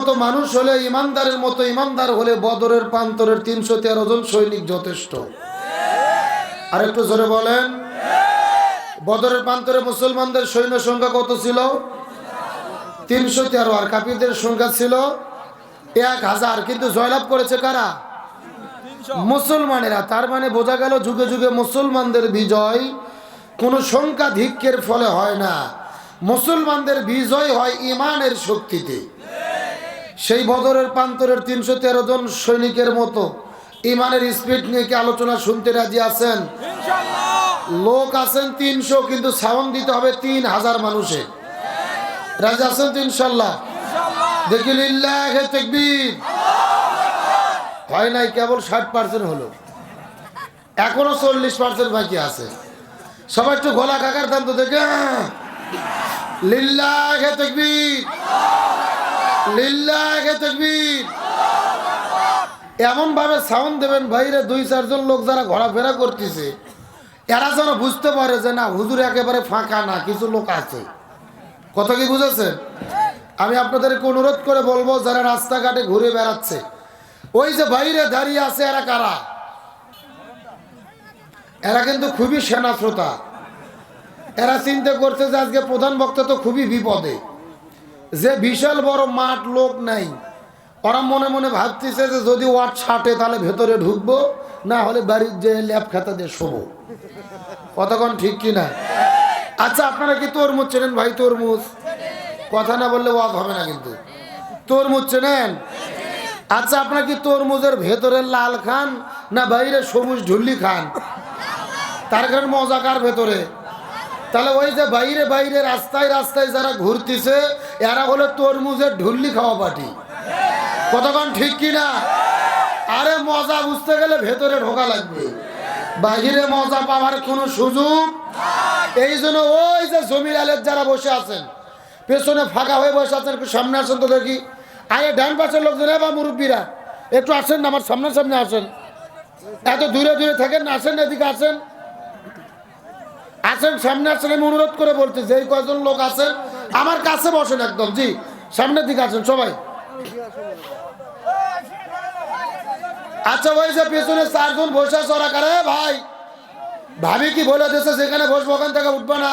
মতো মানুষ হলে, ইমানদারের মতো ইমানদার হলে বদরের প্রান্তরের 313 জন সৈনিক যথেষ্ট। আর একটু জোরে বলেন। বদরের প্রান্তরে মুসলমানদের সৈন্য সংখ্যা কত ছিল? 313। আর কাফিরদের সংখ্যা ছিল 1000। কিন্তু জয়লাভ করেছে কারা? মুসলমানেরা। তার মানে বোঝা গেল যুগে যুগে মুসলমানদের বিজয় কোন সংখ্যাধিক্যের ফলে হয় না, মুসলমানদের বিজয় হয় ইমানের শক্তিতে। সেই বদরের প্রান্তরের 313 জন সৈনিকের মতো ইমানের স্পিড নিয়ে কি আলোচনা শুনতে রাজি আছেন? লোক আছেন 300, কিন্তু সাউন্ড দিতে হবে 3000 মানুষের। রাজি আছেন তো ইনশাল্লাহ? দেখি লিল্লাহে তাকবীর। হয় নাই, কেবল 60% হলো, এখনো 40% বাকি আছে। সবাই একটু গলা কাকার দাম তো দেখে। লিল্লাহে তাকবীর, লিল্লাহে তাকবীর। এমন ভাবে সাউন্ড দেবেন ভাইরে, 2-4 জন লোক যারা ঘোরাফেরা করতেছে এরা যেন বুঝতে পারে যে না, হুজুর একেবারে ফাঁকা না, কিছু লোক আছে। কথা কি বুঝেছেন? আমি আপনাদেরকে অনুরোধ করে বলবো, যারা রাস্তাঘাটে ঘুরে বেড়াচ্ছে, ওই যে বাইরে দাঁড়িয়ে আছে, এরা কারা? এরা কিন্তু খুবই সেনা শ্রোতা। এরা চিন্তা করছে যে আজকে প্রধান বক্তা তো খুবই বিপদে, যে বিশাল বড় মাঠ, লোক নাই। ওরা মনে মনে ভাবতেছে যে যদি ওয়াট ছাটে তাহলে ভেতরে ঢুকবো, না হলে বাড়ির যে ল্যাপ খাতা দিয়ে শোবো। কতক্ষণ ঠিক কিনা? আচ্ছা, আপনারা কি তরমুজ চেনেন ভাই? তরমুজ কথা না বললে ওয়াজ হবে না কিন্তু। তরমুজ চেনেন? আচ্ছা, আপনারা কি তরমুজের ভেতরে লাল খান না বাইরে সবুজ ঢুল্লি খান? তার কারণ মজা কার ভেতরে? তাহলে ওই যে বাইরে বাইরে রাস্তায় রাস্তায় যারা ঘুরতেছে এরা হলো তরমুজের ঢুল্লি খাওয়া পার্টি। কতক্ষণ ঠিক কিনা? আরে মজা বুঝতে গেলে ভেতরে ঢোকা লাগবে, বাহিরে মজা পাওয়ার কোনো সুযোগ। এই জন্য ওই যে জমির আলের যারা বসে আছেন, পেছনে ফাঁকা হয়ে বসে আছেন, একটু সামনে আসেন তো দেখি। আরে ডান পাশের লোকজন বা মুরব্বীরা একটু আসেন না, আমার সামনে সামনে আসেন। এত দূরে দূরে থাকেন না, আসেন, এদিকে আসেন, আসেন, সামনে আসেন। আমি অনুরোধ করে বলতে, যেই কয়জন লোক আছেন আমার কাছে বসেন একদম। জি, সামনের দিকে আসেন সবাই। আচ্ছা, ওই যে পেছনে 4 জন বসে আছে, ওরা কারে? ভাই, ভাবি কি বলে দিয়েছে যেখানে বসবো ওখান থেকে উঠবে না?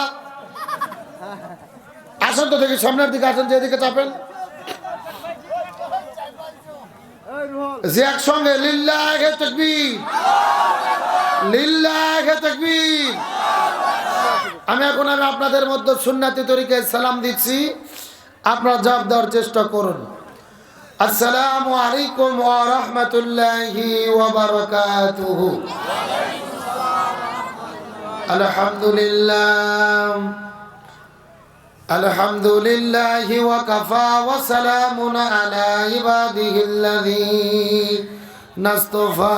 আসেন তো দেখি, সামনের দিকে আসেন, যেদিকে চাপেন। যে একসঙ্গে লিল্লাহে তাকবীর, লিল্লাহে তাকবীর। আমি আপনাদের মধ্যে সুন্নতি তরিকায় সালাম দিচ্ছি, আপনারা জবাব দেওয়ার চেষ্টা করুন। আসসালামু আলাইকুম ওয়া রাহমাতুল্লাহি ওয়া বারাকাতুহু। আলহামদুলিল্লাহ, আলহামদুলিল্লাহি ওয়া কাফা ওয়া সালামুন আলা ইবাদিহিল্লাযীনা ইসতাফা।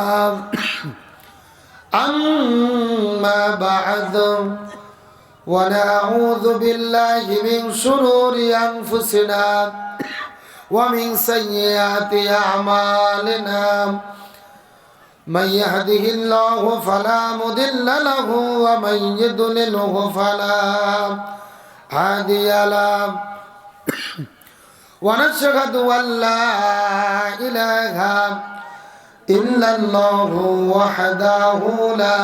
আম্মা বা'দু, ওয়া নাউযু বিল্লাহি মিন শুরুরি আনফুসিনা ওয়া মিন সাইয়্যাতি আ'মালিনা। মান ইয়াহদিহিল্লাহু ফালা মুদিল্লা লাহু ওয়া মান ইউদ্লিলহু ফালা হাদিয়া লাহু। ওয়া নাশহাদু আল্লা ইলাহা ইল্লাল্লাহু ওয়াহদাহু লা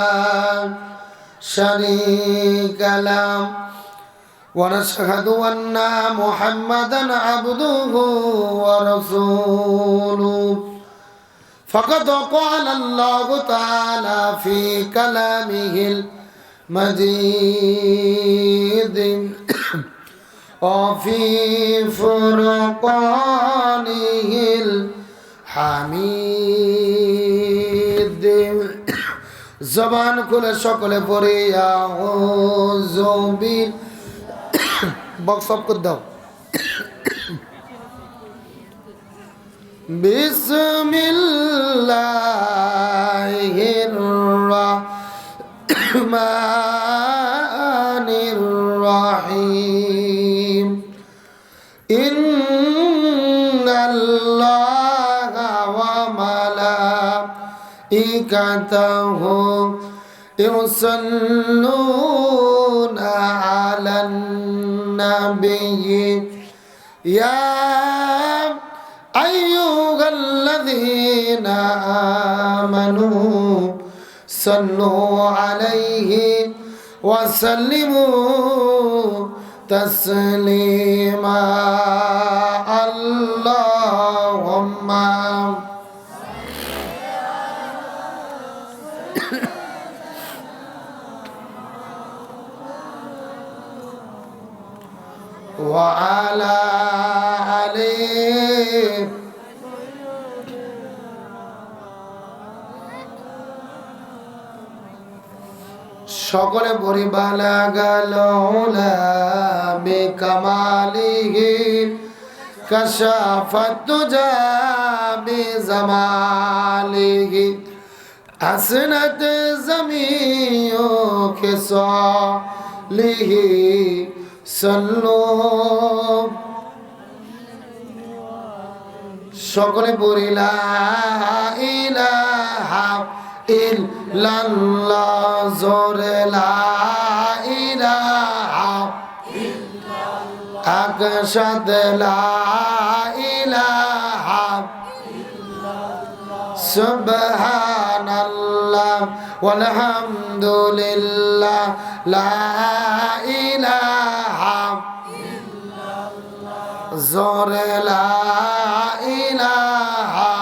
শারীকা লাহু। ونشهد أن محمدا عبده ورسوله. فقد قال الله تعالى في كلامه المجيد وفي فرقانه الحميد. জবান খুলে সকলে পড়ে আউযু বিল, বক্স অফ করে দাও। বিসমিল্লাহির রাহমানির রাহিম। ইন্নাল্লাহা ওয়া মালাইকাতাহু ইউসাল্লুনা আলান নাবিয়্যি ইয়া আইয়ুহাল্লাযীনা আমানু সাল্লু আলাইহি ওয়া সাল্লিমু তাসলিমা আল্লাহুম্মা ওয়া আলা আলিহি সকলে পড়ি বালাগাল উলা বিকামালিহি কাশাফাত তুজা বিজামালিহি হাসনাত জামিউ খিসালিহি সাল্লু সকলে পড়ি লা ইলাহা ইল্লাল্লাহ জোরে লা ইলাহা ইল্লাল্লাহ আকসাদ লা ইলাহা ইল্লাল্লাহ সুবহানাল্লাহ ওয়ালহামদুলিল্লাহ লা ইলাহা ইল্লাল্লাহ জোরে লা ইলাহা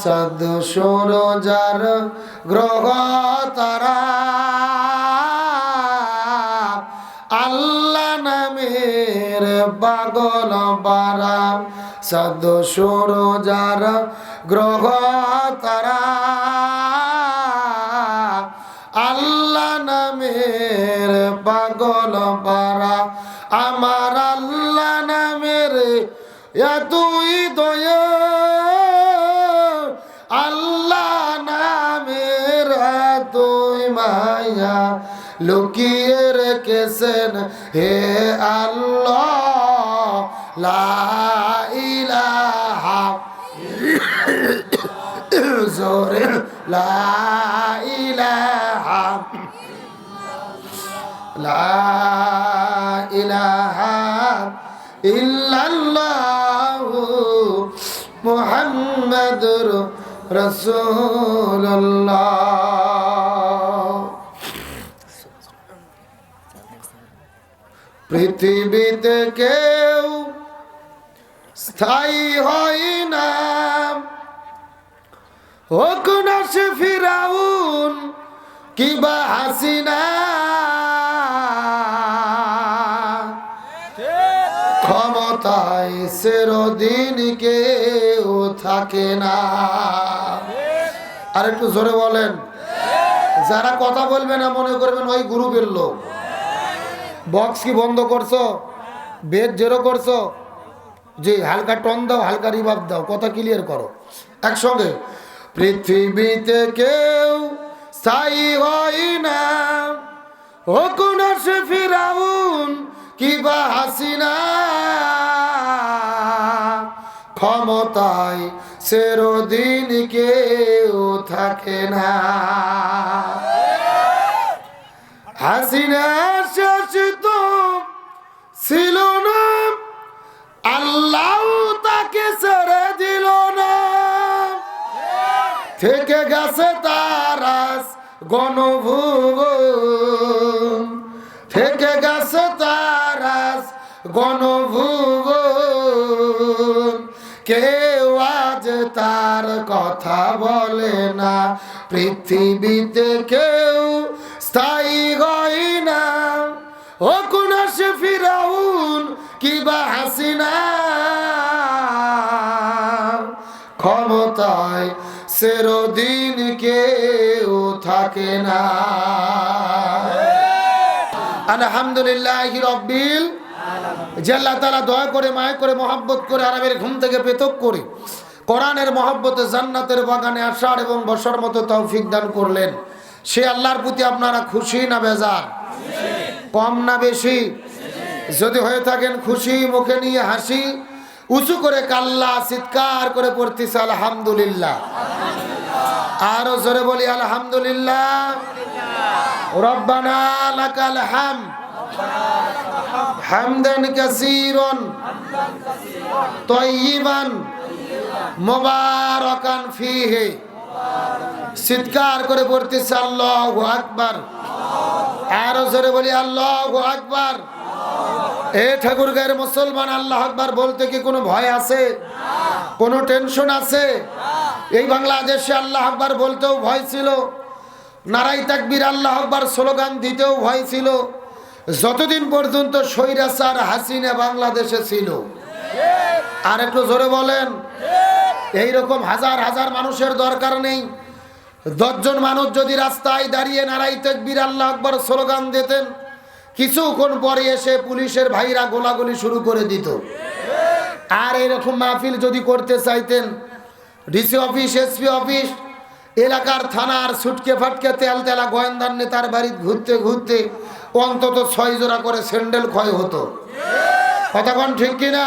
সদ সূরজার গ্রহ তারা আল্লাহ নামের পাগল পারা সদ সূরজার গ্রহ তারা আল্লাহ নামের পাগল পারা আমার আল্লাহ নামের এতই দয়া আল্লাহ নামের এতই মায়া লুকিয়ে রেখেছেন হে আল্লাহ লা ইলাহা জোরে লা ইলাহা লা ইলাহা ইল্লাল্লাহু মুহাম্মাদুর রাসূলুল্লাহ। পৃথিবীতে কেউ স্থায়ী হয় না, হোক না সে ফিরাউন কিবা হাসিনা, ক্ষমতায় চিরদিন কেউ থাকে না। আর একটু জোরে বলেন। যারা কথা বলবে না মনে করবেন ওই গ্রুপের লোক। বক্স কি বন্ধ করছো? বেদ জেরো করছো? জি, হালকা টন দাও, হালকা রিভাব দাও, কথা ক্লিয়ার করো একসঙ্গে। পৃথিবীতে কেউ স্থায়ী হয় না, হোক না সে ফিরাউন কিবা হাসিনা, ক্ষমতায় চিরদিন কেউ থাকে না। হাসিনা শাসিত ছিল না, আল্লাহ তাকে ছেড়ে দিল না, থেকে গেছে তারাস গণভুবন, থেকে গেছে তারাস গণভুবন, কেউ আজ তার কথা বলে না। পৃথিবীতে কেউ স্থায়ী হয় না, হোক না সে ফিরাউন কিবা হাসিনা, ক্ষমতায় চিরদিন কেউ থাকে না। আলহামদুলিল্লাহি রাব্বিল যে আল্লাহ তাআলা দয়া করে, মায়া করে, মহব্বত করে, আরামের ঘুম থেকে পৃথক করে কোরআনের মহব্বতে জান্নাতের বাগানে আসার এবং বসার মতো তৌফিক দান করলেন। সে আল্লাহর প্রতি আপনারা খুশি না বেজার? কম না বেশি? যদি হয়ে থাকেন খুশি, মুখে নিয়ে হাসি, উঁচু করে কাল্লা চিৎকার করে পড়তেছে আলহামদুলিল্লাহ। আরো জোরে বলি আলহামদুলিল্লাহ। রব্বানা লাকাল হামদ হামদান কাসীরান তাইয়িবান মুবারাকান ফীহি। চিৎকার করে পড়তেছে আল্লাহু আকবার। আরো জোরে বলি আল্লাহু আকবার। এ ঠাকুরগাঁয়ের মুসলমান, আল্লাহু আকবার বলতে কি কোনো ভয় আছে? কোনো টেনশন আছে? এই বাংলাদেশে আল্লাহু আকবার বলতেও ভয় ছিল, নারাই তাকবীর আল্লাহু আকবার স্লোগান দিতেও ভয় ছিল, যতদিন পর্যন্ত স্বৈরাচার হাসিনা বাংলাদেশে ছিল। আর একটু জোরে বলেন। এইরকম হাজার হাজার মানুষের দরকার নেই। 10 জন মানুষ যদি রাস্তায় দাঁড়িয়ে নারাই তাকবীর আল্লাহু আকবার স্লোগান দিতেন, কিছুক্ষণ পরে এসে পুলিশের ভাইরা গোলাগুলি শুরু করে দিত। আর এরকম মাহফিল যদি করতে চাইতেন, ডিসি অফিস, এসপি অফিস, এলাকার থানার ছুটকে ফাটকে তেল তেলা গোয়েন্দার নেতার বাড়ি ঘুরতে ঘুরতে অন্তত 6 জোড়া করে স্যান্ডেল ক্ষয় হতো। কতক্ষণ ঠিক কিনা?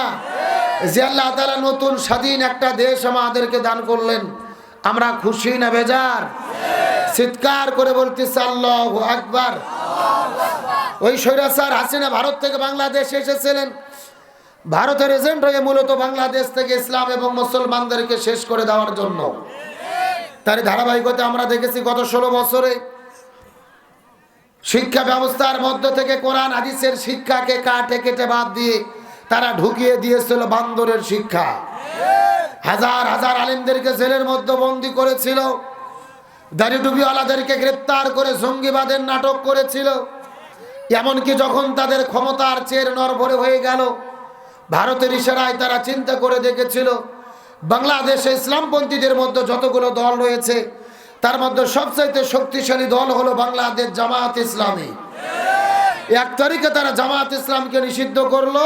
যে আল্লাহ তাআলা নতুন স্বাধীন একটা দেশ আমাদেরকে দান করলেন, আমরা খুশি না বেজার? চিৎকার করে বলতেছে আল্লাহু আকবার। ওই স্বৈরাচার হাসিনা ভারত থেকে বাংলাদেশে এসেছিলেন, ভারতের এজেন্ট হয়ে মূলত বাংলাদেশ থেকে ইসলাম এবং মুসলমানদেরকে শেষ করে দেওয়ার জন্য। তার ধারাবাহিকতা আমরা দেখেছি গত 16 বছরে শিক্ষা ব্যবস্থার মধ্য থেকে কোরআন হাদিসের শিক্ষাকে কাটে কেটে বাদ দিয়ে তারা ঢুকিয়ে দিয়েছিল বান্দরের শিক্ষা। হাজার হাজার আলেমদেরকে জেলের মধ্যে বন্দী করেছিল, দাড়ি টুপিওয়ালাদেরকে গ্রেপ্তার করে জঙ্গিবাদের নাটক করেছিল। এমনকি যখন তাদের ক্ষমতার চের নড়বড়ে হয়ে গেল, ভারতের ইশারায় তারা চিন্তা করে দেখেছিল বাংলাদেশে ইসলামপন্থীদের মধ্যে যতগুলো দল রয়েছে তার মধ্যে সবচাইতে শক্তিশালী দল হলো বাংলাদেশ জামাত ইসলামী। 1 তারিখে তারা জামাত ইসলামকে নিষিদ্ধ করলো,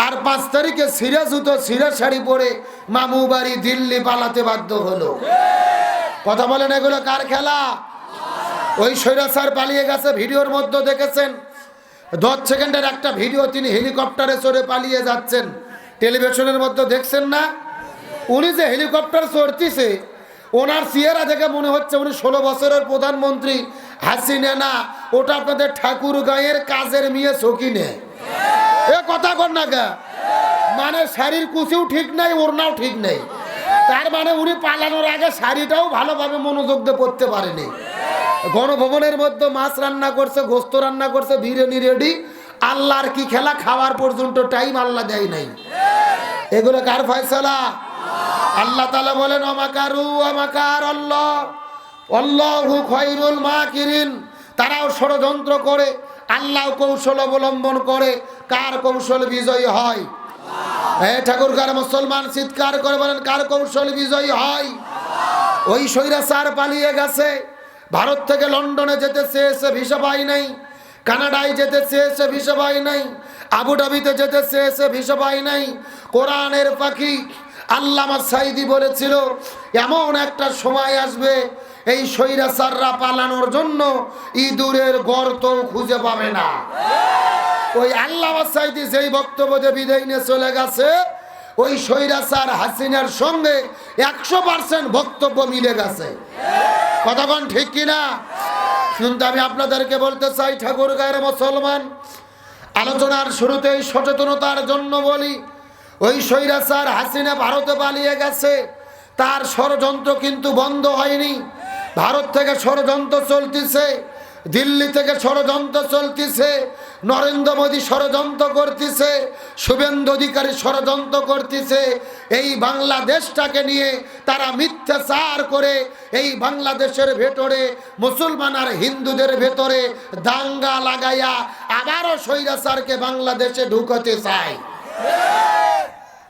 আর 5 তারিখে সিরা জুতো সিরা শাড়ি পরে মামু বাড়ি দিল্লি পালাতে বাধ্য হলো। কথা বলেন, এগুলো কার খেলা? ওই স্বৈরাচার পালিয়ে গেছে। ভিডিওর মধ্যে দেখেছেন 10 সেকেন্ডের একটা ভিডিও, তিনি হেলিকপ্টারে চড়ে পালিয়ে যাচ্ছেন, টেলিভিশনের মধ্যে দেখছেন না? উনি যে হেলিকপ্টার চড়তেছে, ওনার চেহারা দেখে মনে হচ্ছে উনি 16 বছরের প্রধানমন্ত্রী হাসিনা না, ওটা আপনাদের ঠাকুরগাঁয়ের কাজের মেয়ে সকিনে। এ কথা কর না গা, মানে শাড়ির কুচিও ঠিক নাই, ওড়নাও ঠিক নেই। তার মানে উনি পালানোর আগে শাড়িটাও ভালোভাবে মনোযোগ দিয়ে পড়তে পারেনি। গণভবনের মধ্যে মাছ রান্না করছে, গোস্ত রান্না করছে, বিরিয়ানি রেডি। আল্লাহর কি খেলা, খাওয়ার পর্যন্ত টাইম আল্লাহ দেয় নাই। এগুলো কার ফয়সালা? আল্লাহ তাআলা বলেন অমাকারু অমাকার আল্লাহ আল্লাহু খায়রুল মাকিরিন। তারাও ষড়যন্ত্র করে, আল্লাহ কৌশল অবলম্বন করে। কার কৌশল বিজয়ী হয়? ঠাকুরগাঁর মুসলমান চিৎকার করে বলেন, কার কৌশল বিজয়ী হয়? ওই স্বৈরাচার পালিয়ে গেছে। ভারত থেকে লন্ডনে যেতে চেয়েছে, ভিসা পায় নাই। কানাডায় যেতে চেয়েছে, ভিসা পায় নাই। আবুধাবিতে যেতে চেয়েছে, ভিসা পায় নাই। কোরআনের পাখি আল্লামা সাঈদী বলেছিল এমন একটা সময় আসবে এই স্বৈরাচাররা পালানোর জন্য ইঁদুরের গর্ত খুঁজে পাবে না। ওই আল্লামা সাঈদী যেই বক্তব্য দিয়ে বিদায় নিয়ে চলে গেছে, ওই স্বৈরাচার হাসিনার সঙ্গে 100% বক্তব্য মিলে গেছে। কতক্ষণ ঠিক কিনা? কিন্তু আমি আপনাদেরকে বলতে চাই, ঠাকুরগাঁয়ের মুসলমান, আলোচনার শুরুতেই সচেতনতার জন্য বলি, ওই স্বৈরাচার হাসিনা ভারতে পালিয়ে গেছে, তার ষড়যন্ত্র কিন্তু বন্ধ হয়নি। ভারত থেকে ষড়যন্ত্র চলতেছে, দিল্লি থেকে ষড়যন্ত্র চলতেছে, নরেন্দ্র মোদী ষড়যন্ত্র করতেছে, শুভেন্দু অধিকারী ষড়যন্ত্র করতেছে। এই বাংলাদেশটাকে নিয়ে তারা মিথ্যাচার করে এই বাংলাদেশের ভেতরে মুসলমান আর হিন্দুদের ভেতরে দাঙ্গা লাগাইয়া আবারও স্বৈরাচারকে বাংলাদেশে ঢুকাতে চায়।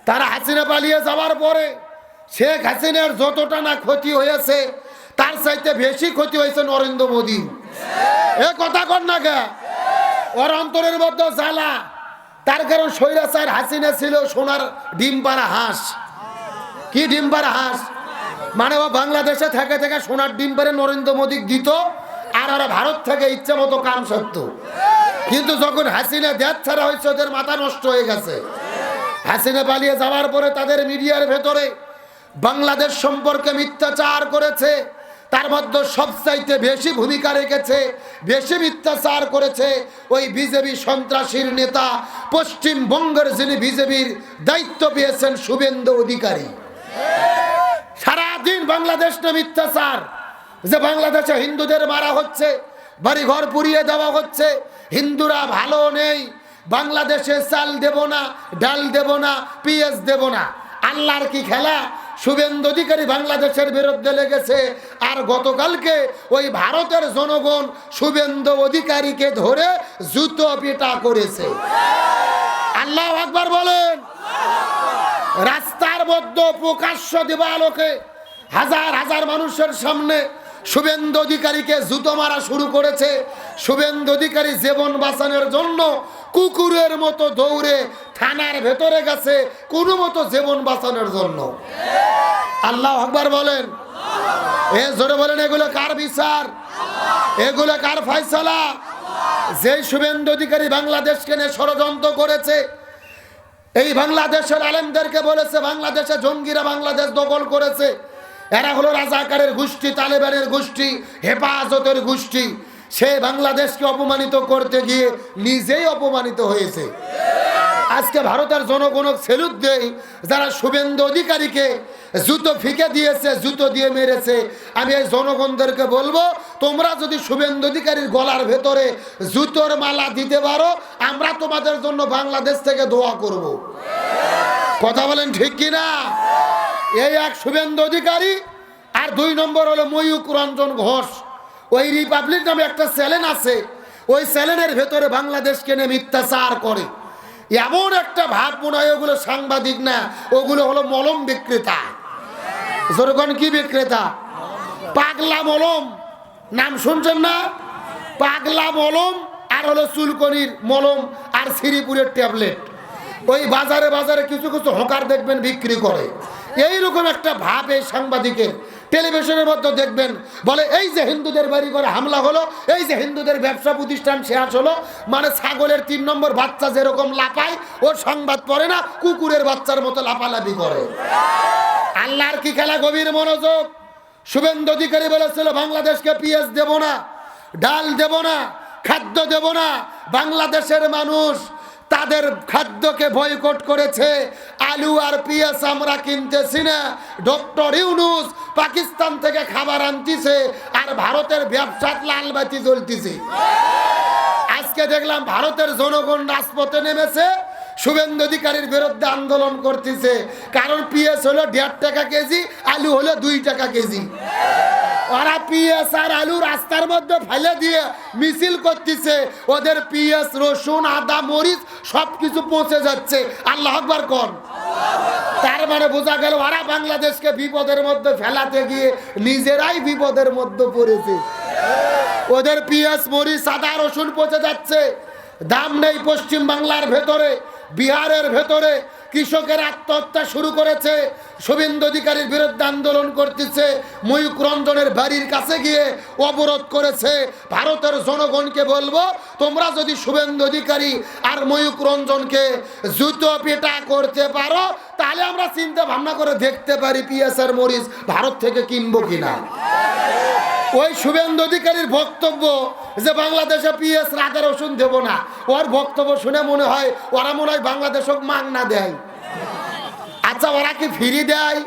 তারা হাসিনা পালিয়ে যাওয়ার পরে শেখ হাসিনার যতটা না ক্ষতি হয়েছে, তার চাইতে বেশি ক্ষতি হয়েছে নরেন্দ্র মোদী। এ কথা কর না গে, ওর অন্তরের মধ্যে জ্বালা। তার কারণ স্বৈরাচার হাসিনা ছিল সোনার ডিম পাড়া হাঁস। কি ডিম পাড়া হাঁস? মানে ও বাংলাদেশে থেকে থেকে সোনার ডিম পাড়ে নরেন্দ্র মোদী দিত, আর ওরা ভারত থেকে ইচ্ছা মতো কাম সত্য। কিন্তু যখন হাসিনা দেশ ছাড়া হয়েছে, ওদের মাথা নষ্ট হয়ে গেছে। হাসিনা পালিয়ে যাওয়ার পরে তাদের মিডিয়ার ভেতরে বাংলাদেশ সম্পর্কে মিথ্যাচার করেছে। তার মধ্যে সবচাইতে বেশি ভূমিকা রেখেছে, বেশি মিথ্যাচার করেছে ওই বিজেপি সন্ত্রাসীর নেতা, পশ্চিমবঙ্গের যিনি বিজেপির দায়িত্ব পেয়েছেন শুভেন্দু অধিকারী। সারাদিন বাংলাদেশ না মিথ্যাচার, যে বাংলাদেশে হিন্দুদের মারা হচ্ছে, বাড়ি ঘর পুড়িয়ে দেওয়া হচ্ছে, হিন্দুরা ভালো নেই, বাংলাদেশে চাল দেব না, ডাল দেব না, পিএস দেব না। আল্লাহর কি খেলা! শুভেন্দু অধিকারী বাংলাদেশের বিরুদ্ধে লেগেছে, আর গতকালকে ওই ভারতের জনগণ শুভেন্দু অধিকারীকে ধরে জুতো পিটা করেছে। আল্লাহু আকবার বলেন। রাস্তার মধ্যে প্রকাশ্য দিবালোকে হাজার হাজার মানুষের সামনে শুভেন্দু অধিকারীকে জুতো মারা শুরু করেছে। শুভেন্দু অধিকারী জীবন বাঁচানোর জন্য কুকুরের মতো দৌড়ে থানার ভেতরে গেছে, কোনো মতো জীবন বাঁচানোর জন্য। আল্লাহু আকবার বলেন। এ জোরে বলেন, এগুলো কার বিচার? এগুলো কার ফয়সালা? যে শুভেন্দু অধিকারী বাংলাদেশকে নিয়ে ষড়যন্ত্র করেছে, এই বাংলাদেশের আলেমদেরকে বলেছে বাংলাদেশে জঙ্গিরা বাংলাদেশ দখল করেছে, এরা হলো রাজাকারের গোষ্ঠী, তালেবানের গোষ্ঠী, হেফাজতের গোষ্ঠী। সে বাংলাদেশকে অপমানিত করতে গিয়ে নিজেই অপমানিত হয়েছে। আজকে ভারতের জনগণ সেলুট দেয় যারা শুভেন্দু অধিকারীকে জুতো ফিকে দিয়েছে, জুতো দিয়ে মেরেছে। আমি এই জনগণদেরকে বলবো, তোমরা যদি শুভেন্দু অধিকারীর গলার ভেতরে জুতোর মালা দিতে পারো, আমরা তোমাদের জন্য বাংলাদেশ থেকে দোয়া করব। কথা বলেন ঠিক কিনা? এই এক শুভেন্দু অধিকারী, আর 2 নম্বর হলো ময়ূক রঞ্জন ঘোষ। ওই রিপাবলিক নামে একটা চ্যানেল আছে, ওই চ্যানেলের ভেতরে বাংলাদেশকে নিয়ে মিথ্যাচার করে। এমন একটা ভাব মনে হয় ওগুলো সাংবাদিক না, ওগুলো হলো মলম বিক্রেতা। জনগণ কি বিক্রেতা? পাগলা মলম, নাম শুনছেন না? পাগলা মলম, আর হলো চুলকনির মলম, আর শ্রীপুরের ট্যাবলেট। ওই বাজারে বাজারে কিছু কিছু হকার দেখবেন বিক্রি করে। এইরকম একটা ভাব এই সাংবাদিকের। টেলিভিশনের মধ্যে দেখবেন বলে, এই যে হিন্দুদের বাড়ি করে হামলা হলো, এই যে হিন্দুদের ব্যবসা প্রতিষ্ঠান শেষ হলো। মানে ছাগলের 3 নম্বর বাচ্চা যেরকম লাপায়, ওর সংবাদ পড়ে না, কুকুরের বাচ্চার মতো লাপালাপি করে। আল্লাহর কি খেলা! গভীর মনোযোগ। শুভেন্দু অধিকারী বলেছিল বাংলাদেশকে পিএস দেব না, ডাল দেব না, খাদ্য দেব না। বাংলাদেশের মানুষ তাদের খাদ্যকে বয়কট করেছে। আলু আর পিঁয়াজ আমরা কিনতেছি না। ডক্টর ইউনূস পাকিস্তান থেকে খাবার আনতেছে, আর ভারতের ব্যবসাত লালবাতি জ্বলতেছে। আজকে দেখলাম ভারতের জনগণ রাজপথে নেমেছে, শুভেন্দু অধিকারীর বিরুদ্ধে আন্দোলন করতেছে। কারণ পিঁয়াজ হলো 1.5 টাকা কেজি, আলু হলো 2 টাকা কেজি। ওরা পিঁয়াজ আর আলু রাস্তার মধ্যে ফেলে দিয়ে মিছিল করতেছে। ওদের পিঁয়াজ, রসুন, আদা, মরিচ সবকিছু পৌঁছে যাচ্ছে। আল্লাহু আকবার কোন। তার মানে বোঝা গেল ওরা বাংলাদেশকে বিপদের মধ্যে ফেলাতে গিয়ে নিজেরাই বিপদের মধ্যে পড়েছে। ওদের পিঁয়াজ, মরিচ, আদা, রসুন পৌঁছে যাচ্ছে, দাম নেই। পশ্চিম বাংলার ভেতরে, বিহারের ভেতরে কৃষকের আত্মহত্যা শুরু করেছে। শুভেন্দু অধিকারীর বিরুদ্ধে আন্দোলন করতেছে। ময়ূক রঞ্জনের বাড়ির কাছে গিয়ে অবরোধ করেছে। ভারতের জনগণকে বলবো, তোমরা যদি শুভেন্দু অধিকারী আর ময়ূক রঞ্জনকে জুতো পেটা করতে পারো, তাহলে আমরা চিন্তা ভাবনা করে দেখতে পারি পিঁয়াজ আর মরিচ ভারত থেকে কিনবো কিনা। ওই শুভেন্দু অধিকারীর বক্তব্য যে বাংলাদেশে পিএস, আদা, রসুন দেব না, ওর বক্তব্য শুনে মনে হয় ওরা মনে হয় বাংলাদেশক মাংনা দেয়। আচ্ছা, ওরা কি ফ্রি দেয়?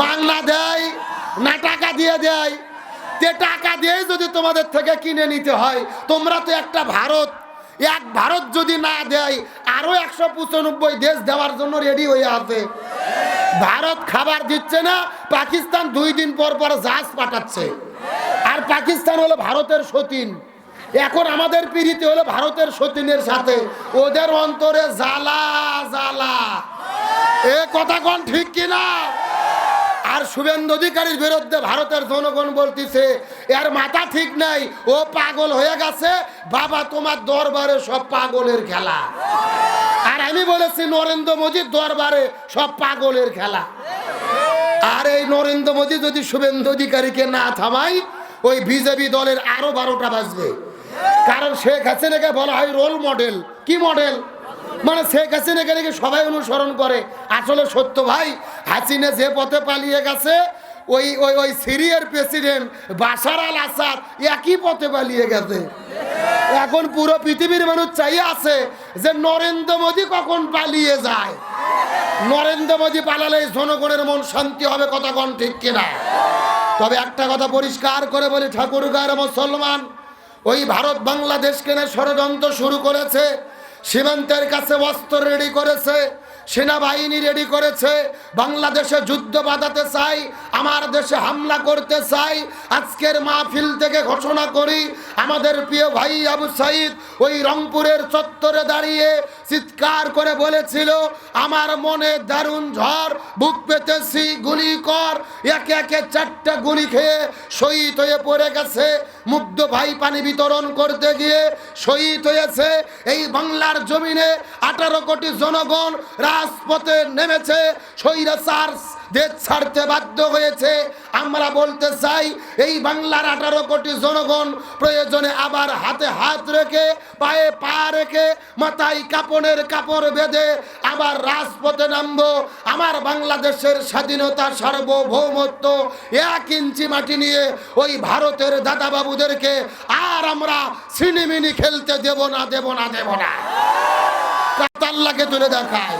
মাংনা দেয় না টাকা দিয়ে দেয়? তে টাকা দিয়ে যদি তোমাদের থেকে কিনে নিতে হয়, তোমরা তো একটা ভারত, এক ভারত যদি না দেয় আরো 195 দেশ দেওয়ার জন্য রেডি হয়ে আছে। ভারত খাবার দিচ্ছে না, পাকিস্তান 2 দিন পর পর জাহাজ পাঠাচ্ছে। আর পাকিস্তান হলো ভারতের সতীন। এখন আমাদের পিড়িতে হলো ভারতের সতীনের সাথে। ওদের অন্তরে জ্বালা জ্বালা। এ কথা কোন ঠিক কিনা? আর শুভেন্দু অধিকারীর বিরুদ্ধে ভারতের জনগণ বলতেছে এর মাথা ঠিক নাই, ও পাগল হয়ে গেছে। বাবা, তোমার দরবারে সব পাগলের খেলা। আর আমি বলেছি নরেন্দ্র মোদীর দরবারে সব পাগলের খেলা। আর এই নরেন্দ্র মোদী যদি শুভেন্দু অধিকারীকে না থামাই, ওই বিজেপি দলের আরো 12টা বাজবে। কারণ শেখ হাসিনাকে বলা হয় রোল মডেল। কি মডেল? মানে শেখ হাসিনাকে নাকি সবাই অনুসরণ করে। আসলে সত্য ভাই, হাসিনা যে পথে পালিয়ে গেছে, ওই ওই ওই সিরিয়ার প্রেসিডেন্ট বাশার আল আসাদ একই পথে পালিয়ে গেছে। এখন পুরো পৃথিবীর মানুষ চাই আছে যে নরেন্দ্র মোদী কখন পালিয়ে যায়। নরেন্দ্র মোদী পালালে জনগণের মন শান্তি হবে, কথা কোন ঠিক কিনা? তবে একটা কথা পরিষ্কার করে বলি, ঠাকুরগাঁয়ের মুসলমান ওই ভারত বাংলাদেশকে নিয়ে ষড়যন্ত্র শুরু করেছে, সীমান্তের কাছে অস্ত্র রেডি করেছে, সেনাবাহিনী রেডি করেছে, বাংলাদেশে যুদ্ধ বাঁধাতে চাই, আমার দেশে হামলা করতে চাই। আজকের মাহফিল থেকে ঘোষণা করি, আমাদের প্রিয় ভাই আবু সাইদ ওই রংপুরের চত্বরে দাঁড়িয়ে চিৎকার করে বলেছিল, আমার মনে দারুণ ঝড়, বুক পেতেছি, গুলি কর। একে একে 4টা গুলি খেয়ে শহীদ হয়ে পড়ে গেছে। মুগ্ধ ভাই পানি বিতরণ করতে গিয়ে শহীদ হয়েছে। এই বাংলার জমিনে 18 কোটি জনগণ রাজপথে নেমেছে, স্বৈরাচার দেশ ছাড়তে বাধ্য হয়েছে। আমরা বলতে চাই, এই বাংলার 18 কোটি জনগণ প্রয়োজনে আবার হাতে হাত রেখে, পায়ে পা রেখে, মাথায় কাপড়ের কাপড় বেঁধে আবার রাজপথে নামবো। আমার বাংলাদেশের স্বাধীনতা, সার্বভৌমত্ব 1 ইঞ্চি মাটি নিয়ে ওই ভারতের দাদাবাবুদেরকে আর আমরা সিনেমিনি খেলতে দেব না, দেব না, দেব না। আল্লাহকে তুলে দেখায়।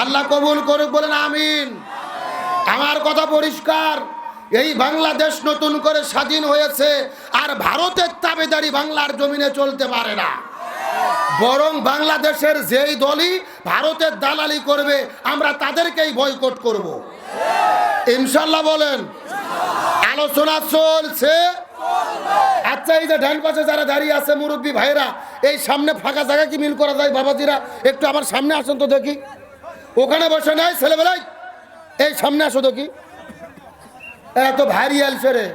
আল্লাহ কবুল করুক, বলেন আমিন। আমার কথা পরিষ্কার, এই বাংলাদেশ নতুন করে স্বাধীন হয়েছে, আর ভারতের তাবেদারি বাংলার জমিনে চলতে পারে না। বরং বাংলাদেশের যেই দলই ভারতের দালালি করবে, আমরা তাদেরকেই বয়কট করব ইনশাল্লাহ। বলেন আলোচনা চলছে। আচ্ছা, এই যে ডান পাশে যারা দাঁড়িয়ে আছে মুরব্বী ভাইরা, এই সামনে ফাঁকা জায়গা কি মিল করা যায়? বাবাজিরা একটু আমার সামনে আসুন তো দেখি। ওখানে বসে নাই ছেলেবেলায়, এই সামনে আসো দেখি। এত ভারী আলছে রে।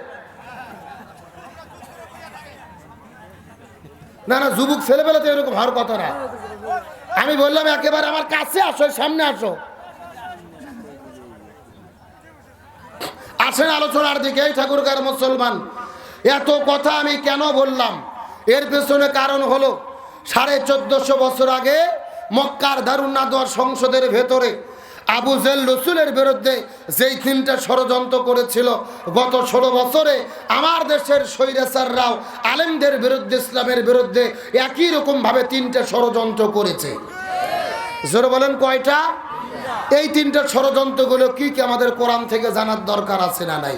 না না, যুবক ছেলেবেলা তো এরকম হওয়ার কথা না। আমি বললাম একেবারে আমার কাছে আসো, সামনে আসো। আসেন আলোচনার দিকে। এই ঠাকুরগাঁয়ের মুসলমান, এত কথা আমি কেন বললাম? এর পেছনে কারণ হলো 1450 বছর আগে মক্কার দারুন নাদওয়ার সংসদের ভেতরে আবু জেল রসুলের বিরুদ্ধে যেই 3টা ষড়যন্ত্র করেছিল, গত 16 বছরে আমার দেশের স্বৈরাচাররাও আলেমদের বিরুদ্ধে, ইসলামের বিরুদ্ধে একই রকম ভাবে 3টা ষড়যন্ত্র করেছে। জোরে বলেন কয়টা? এই 3টা ষড়যন্ত্রগুলো কি কি আমাদের কোরআন থেকে জানার দরকার আছে না নাই?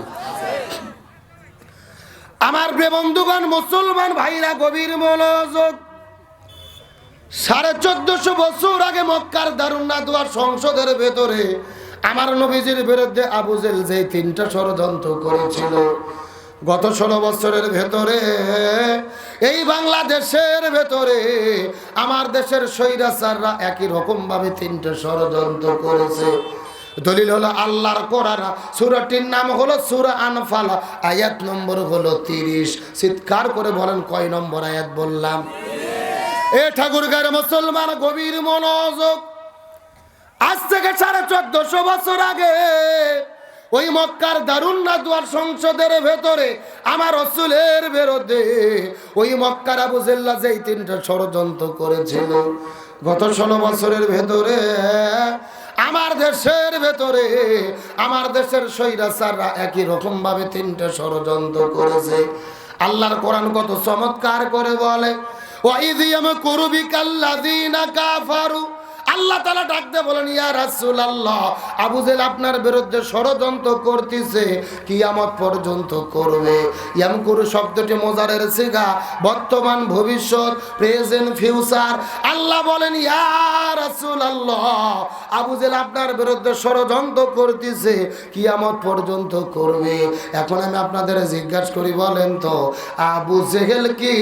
আমার প্রিয় বন্ধুগণ, মুসলমান ভাইরা গভীর মনোযোগ। 1450 বছর আগে মক্কার দারুন নাদওয়ার সংসদের ভেতরে আমার নবীজির বিরুদ্ধে আবু জেল যে 3টা ষড়যন্ত্র করেছিল, গত 16 বছরের ভেতরে এই বাংলাদেশের ভেতরে আমার দেশের স্বৈরাচাররা একই রকম ভাবে 3টা ষড়যন্ত্র করেছে। দলিল হলো আল্লাহর কোরআন, সূরাটির নাম হলো সূরা আনফাল, আয়াত নম্বর হলো 30। চিৎকার করে বলেন কয় নম্বর আয়াত বললাম? এ ঠাকুরগাঁয়ের মুসলমান গভীর মনোযোগ। আজ থেকে 1450 বছর আগে ওই মক্কার দারুন নাদওয়ার সংসদের ভেতরে আমার রাসূলের বিরুদ্ধে ওই মক্কার আবু জেল্লা যেই 3টা ষড়যন্ত্র করেছিল, গত 16 বছরের ভেতরে আমার দেশের ভেতরে আমার দেশের স্বৈরাচাররা একই রকম ভাবে 3টা ষড়যন্ত্র করেছে। আল্লাহর কোরআন কত চমৎকার করে বলে, ওয়াইদ ইয়ামকুরু বিকাল্লাযিনা কাফারু। আল্লাহ তাআলা ডাকতে বলেন, ইয়া রাসূলুল্লাহ, আবু জেল আপনার বিরুদ্ধে ষড়যন্ত্র করতেছে, কিয়ামত পর্যন্ত করবে। ইয়ামকুরু শব্দটি মুজারের সিগা, বর্তমান, ভবিষ্যৎ, প্রেজেন্ট, ফিউচার। আল্লাহ বলেন, ইয়া রাসূলুল্লাহ, আবু জেল আপনার বিরুদ্ধে ষড়যন্ত্র করতেছে, কিয়ামত পর্যন্ত করবে। এখন আমি আপনাদের জিজ্ঞাসা করি, বলেন তো আবু জেহেল কি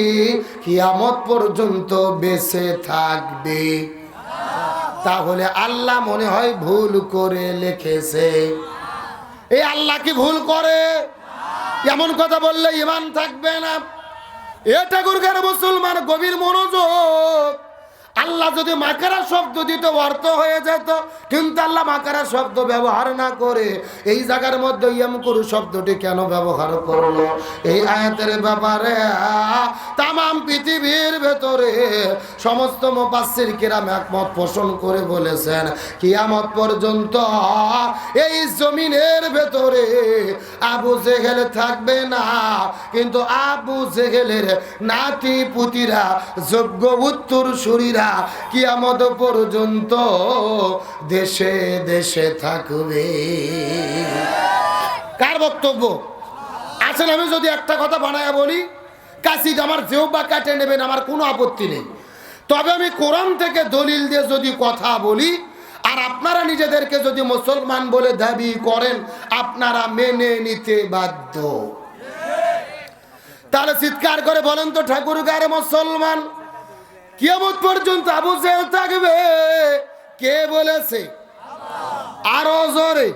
কিয়ামত পর্যন্ত বেঁচে থাকবে? তাহলে আল্লাহ মনে হয় ভুল করে লিখেছে। এই আল্লাহ কি ভুল করে? এমন কথা বললে ঈমান থাকবে না। এটা ঠাকুরগাঁয়ের মুসলমান গভীর মনোযোগ। আল্লাহ যদি মাকারা শব্দ দিত অর্থ হয়ে যেত, কিন্তু আল্লাহ মাকারা শব্দ ব্যবহার না করে এই জায়গার মধ্যে ইয়ামকুরু শব্দটি কেন ব্যবহার করলো? এই আয়াতের ব্যাপারে তামাম পৃথিবীর ভেতরে সমস্ত মুফাসসির কিরাম একমত পোষণ করে বলেছেন, কিয়ামত পর্যন্ত এই জমিনের ভেতরে আবু জেহেল থাকবে না, কিন্তু আবু জেহেলের নাতি পুতিরা যোগ্য উত্তরসূরিরা কিয়ামত পর্যন্ত দেশে দেশে থাকবে। কার বক্তব্য? আসলে আমি যদি একটা কথা বানায় বলি, কাশিদ আমার জিহ্বা কাটে নেবেন, আমার কোনো আপত্তি নেই। তবে আমি কোরআন থেকে দলিল দিয়ে যদি কথা বলি আর আপনারা নিজেদেরকে যদি মুসলমান বলে দাবি করেন, আপনারা মেনে নিতে বাধ্য। তাহলে চিৎকার করে বলেন তো ঠাকুর গায়ে মুসলমান, কিয়ামত পর্যন্ত আবু জেহেল থাকবে? কে বলেছে? আরো জোরে,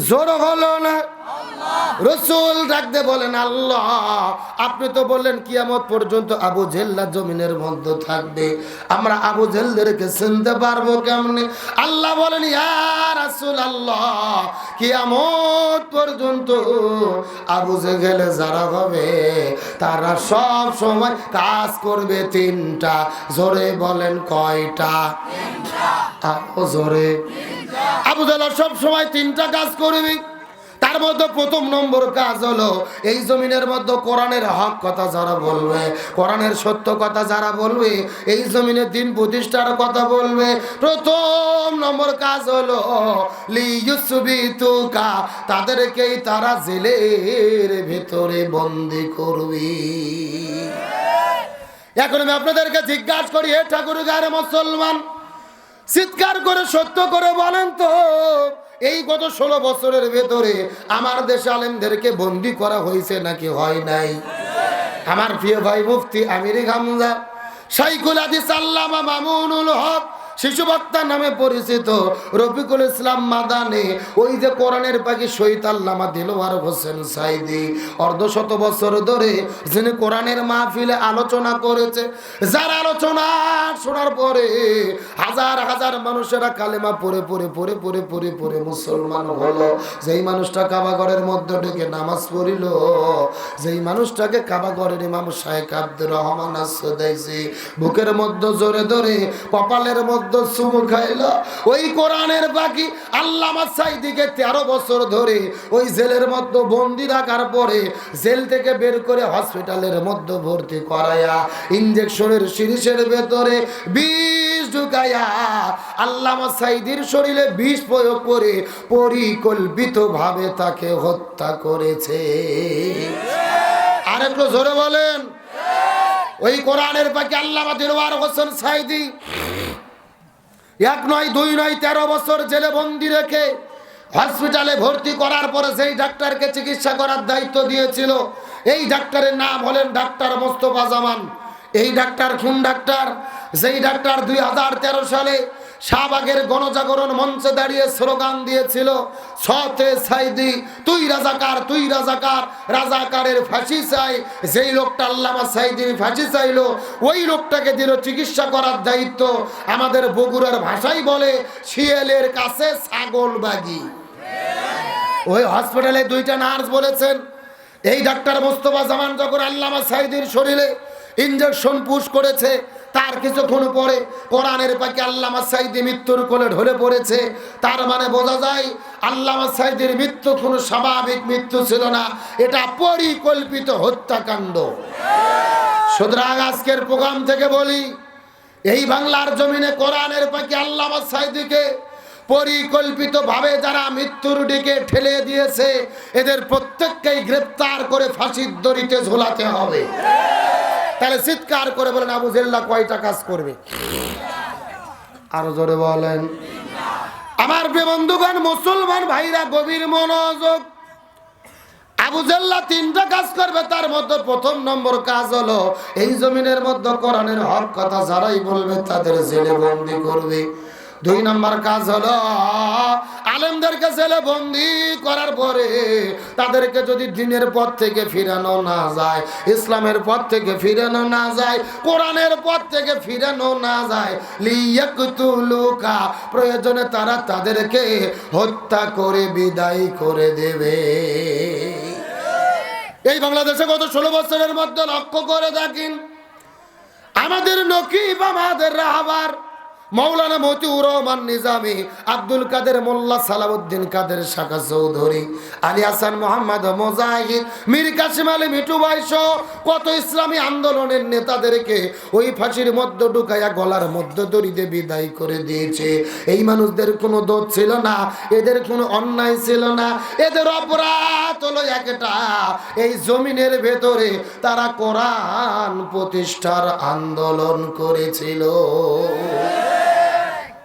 জোর হলো না? রাসূল ডাকতে বলেন আল্লাহ, আপনি তো বললেন কিয়ামত পর্যন্ত আবু জেহেল জমিনের মধ্যে থাকবে, আমরা আবু জেহেলদেরকে চিনতে পারবো কেমনে? আল্লাহ বলেন ইয়া রাসূলুল্লাহ, কিয়ামত পর্যন্ত আবু জেহেল যারা হবে তারা সব সময় কাজ করবে তিনটা। জোরে বলেন কয়টা? আরো জোরে। আবু জেহেল সব সময় তিনটা কাজ করবে। তার মধ্যে প্রথম নম্বর কাজ হলো এই জমিনের মধ্যে কোরআনের হক কথা যারা বলবে, কোরআনের সত্য কথা যারা বলবে, এই জমিনে দিন প্রতিষ্ঠার কথা বলবে, প্রথম নম্বর কাজ হলো লিইউসবিতুকা, তাদেরকেই তারা জেলের ভেতরে বন্দী করবে। এখন আমি আপনাদেরকে জিজ্ঞাসা করি, হে ঠাকুর গায়ে মুসলমান, চিৎকার করে সত্য করে বলেন তো, এই গত 16 বছরের ভেতরে আমার দেশে আলেমদেরকে বন্দী করা হয়েছে নাকি হয় নাই? আমার প্রিয় ভাই মুফতি আমির হামজা, শাইখুল হাদিস আল্লামা মামুনুল হক, শিশু বক্তা নামে পরিচিত রফিকুল ইসলাম মাদানী, ওই যে কোরআনের পাখি শহীদ আল্লামা দিলওয়ার হোসেন সাইদি, অর্ধশত বছর ধরে যিনি কোরআনের মাহফিলে আলোচনা করেছে, যার আলোচনা শোনার পরে হাজার হাজার মানুষেরা কালেমা পড়ে পড়ে পড়ে পড়ে পড়ে পড়ে মুসলমান হলো। যেই মানুষটা কাবাঘরের মধ্যে ঢুকে নামাজ পড়িল, যেই মানুষটাকে কাবাঘরের ইমাম শাইখ আব্দুর রহমান আসসাদাইসি বুকের মধ্যে জোরে ধরে কপালের মধ্যে চুমু খাইল, ওই কোরআনের বাকি আল্লামা সাইদিকে 13 বছর ধরে ওই জেলের মধ্যে বন্দি রাখার পরে জেল থেকে বের করে হসপিটালের মধ্যে ভর্তি করায়া ইনজেকশনের সিরিজের ভেতরে বিষ ঢুকায়া আল্লামা সাইদির শরীরে বিষ প্রয়োগ করে পরিকল্পিতভাবে তাকে হত্যা করেছে। আরেকটু জোরে বলেন। ওই কোরআনের বাকি আল্লামা দিলওয়ার হোসেন সাইদি 1 নয় 2 নয় 13 বছর জেলে বন্দি রেখে হসপিটালে ভর্তি করার পরে যেই ডাক্তারকে চিকিৎসা করার দায়িত্ব দিয়েছিল, এই ডাক্তারের নাম হলেন ডাক্তার মোস্তফা জামান। এই ডাক্তার কোন ডাক্তার? যেই ডাক্তার 2013 সালে শাহবাগের গণজাগরণ মঞ্চে দাঁড়িয়ে স্লোগান দিয়েছিল, সতে সাইদি তুই রাজাকার, তুই রাজাকার, রাজাকারের ফাঁসি চাই। যেই লোকটা আল্লামা সাইদির ফাঁসি চাইলো, ওই লোকটাকে দিল চিকিৎসা করার দায়িত্ব। আমাদের বগুড়ার ভাষাই বলে শিয়ালের কাছে ছাগল বাগি। ওই হসপিটালে 2টা নার্স বলেছেন, এই ডাক্তার মোস্তফা জামান যখন আল্লামা সাইদির শরীরে ইনজেকশন পুশ করেছে, তার কিছুক্ষণ পরে কোরআনের পাখি আল্লামা সাইদি মৃত্যুর কোলে ঢলে পড়েছে। তার মানে বোঝা যায় আল্লামা সাইদির মৃত্যু কোনো স্বাভাবিক মৃত্যু ছিল না, এটা পরিকল্পিত হত্যাকাণ্ড। সুতরাং আজকের প্রোগ্রাম থেকে বলি, এই বাংলার জমিনে কোরআনের পাখি আল্লামা সাইদিকে পরিকল্পিতভাবে যারা মৃত্যুর দিকে ঠেলে দিয়েছে, এদের প্রত্যেককেই গ্রেফতার করে ফাঁসির দড়িতে ঝোলাতে হবে। তাহলে চিৎকার করে বলেন আবু জেহেল কয়টা কাজ করবে? আরো জোরে বলেন। আমার প্রিয় বন্ধুগণ, মুসলমান ভাইরা গভীর মনোযোগ। আবু জেহেল 3টা কাজ করবে, তার মধ্যে প্রথম নম্বর কাজ হলো এই জমিনের মধ্যে কোরআনের হক কথা যারাই বলবে তাদের জেলে বন্দী করবে। 2 নম্বর কাজ হলো আলেমদেরকে জেলে বন্দি করার পরে তাদেরকে যদি দ্বীনের পথ থেকে ফিরানো না যায়, ইসলামের পথ থেকে ফিরানো না যায়, কোরআনের পথ থেকে ফিরানো না যায়, লিয়াকতুলুকা, প্রয়োজনে তারা তাদেরকে হত্যা করে বিদায় করে দেবে। এই বাংলাদেশে গত 16 বছরের মধ্যে লক্ষ্য করে দেখেন, আমাদের নকিব, আমাদের রাহবার মৌলানা মতিউর রহমান নিজামী, আব্দুল কাদের মোল্লা, সালাউদ্দিন কাদের শাখা চৌধুরী, আলী হাসান মোহাম্মদ মুজাহিদ, মীর কাসিম আলী মিঠু ভাইস কত ইসলামী আন্দোলনের নেতাদেরকে ওই ফাঁসির মধ্যে ঢুকাইয়া গলার মধ্যে দড়িতে বিদায় করে দিয়েছে। এই মানুষদের কোনো দোষ ছিল না, এদের কোনো অন্যায় ছিল না, এদের অপরাধ হলো একটা, এই জমিনের ভেতরে তারা কোরআন প্রতিষ্ঠার আন্দোলন করেছিল।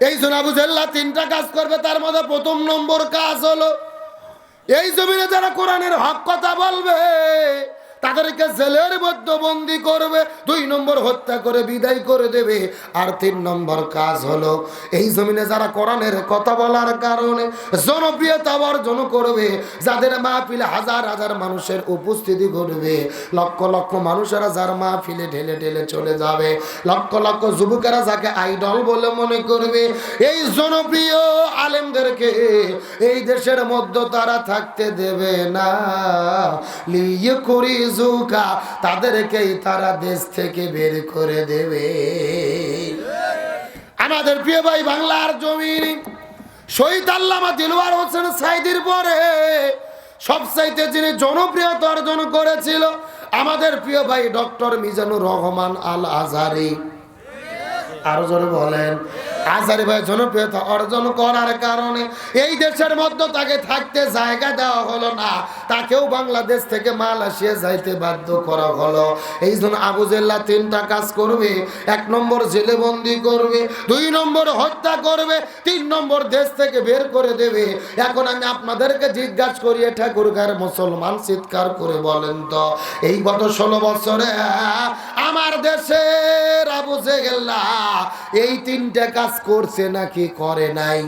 এই জন্য আবু জেহেল 3টা কাজ করবে, তার মধ্যে প্রথম নম্বর কাজ হলো এই জমিনে যারা কোরআনের হক কথা বলবে তাদেরকে জেলের মধ্যে বন্দী করবে, 2 নম্বর হত্যা করে বিদায় করে দেবে, আর 3 নম্বর কাজ হলো এই জমিনে যারা কোরআনের কথা বলার কারণে জনপ্রিয়তা অর্জন করবে, যাদের মাহফিলে হাজার হাজার মানুষের উপস্থিতি ঘটবে, লক্ষ লক্ষ মানুষেরা যার মাহফিলে ঢেলে ঢেলে চলে যাবে, লক্ষ লক্ষ যুবকেরা যাকে আইডল বলে মনে করবে, এই জনপ্রিয় আলেমদেরকে এই দেশের মধ্যে তারা থাকতে দেবে না। লিয়ে করি তাদেরকেই তারা দেশ থেকে বের করে দেবে। আমাদের প্রিয় ভাই বাংলার জমিন শহীদ আল্লামা দিলওয়ার হোসেন সাঈদীর পরে সবচাইতে যিনি জনপ্রিয়তা অর্জন করেছিল আমাদের প্রিয় ভাই ডক্টর মিজানুর রহমান আল আজহারী। আরো জোরে বলেন। আজহারী ভাই জনপ্রিয়তা অর্জন করার কারণে এই দেশের মধ্যে তাকে থাকতে জায়গা দেওয়া হলো না, তাকেও বাংলাদেশ থেকে মালয়েশিয়া যাইতে বাধ্য করা হলো। এই জন্য আবু জেহেল 3টা কাজ করবে, 1 নম্বর জেলে বন্দি করবে, 2 নম্বর হত্যা করবে, 3 নম্বর দেশ থেকে বের করে দেবে। এখন আমি আপনাদেরকে জিজ্ঞাসা করি, ঠাকুরগাঁর মুসলমান চিৎকার করে বলেন তো, এই গত 16 বছরে আমার দেশের আবু জেহেল এই 3টা কাজ করছে নাকি করে নাই?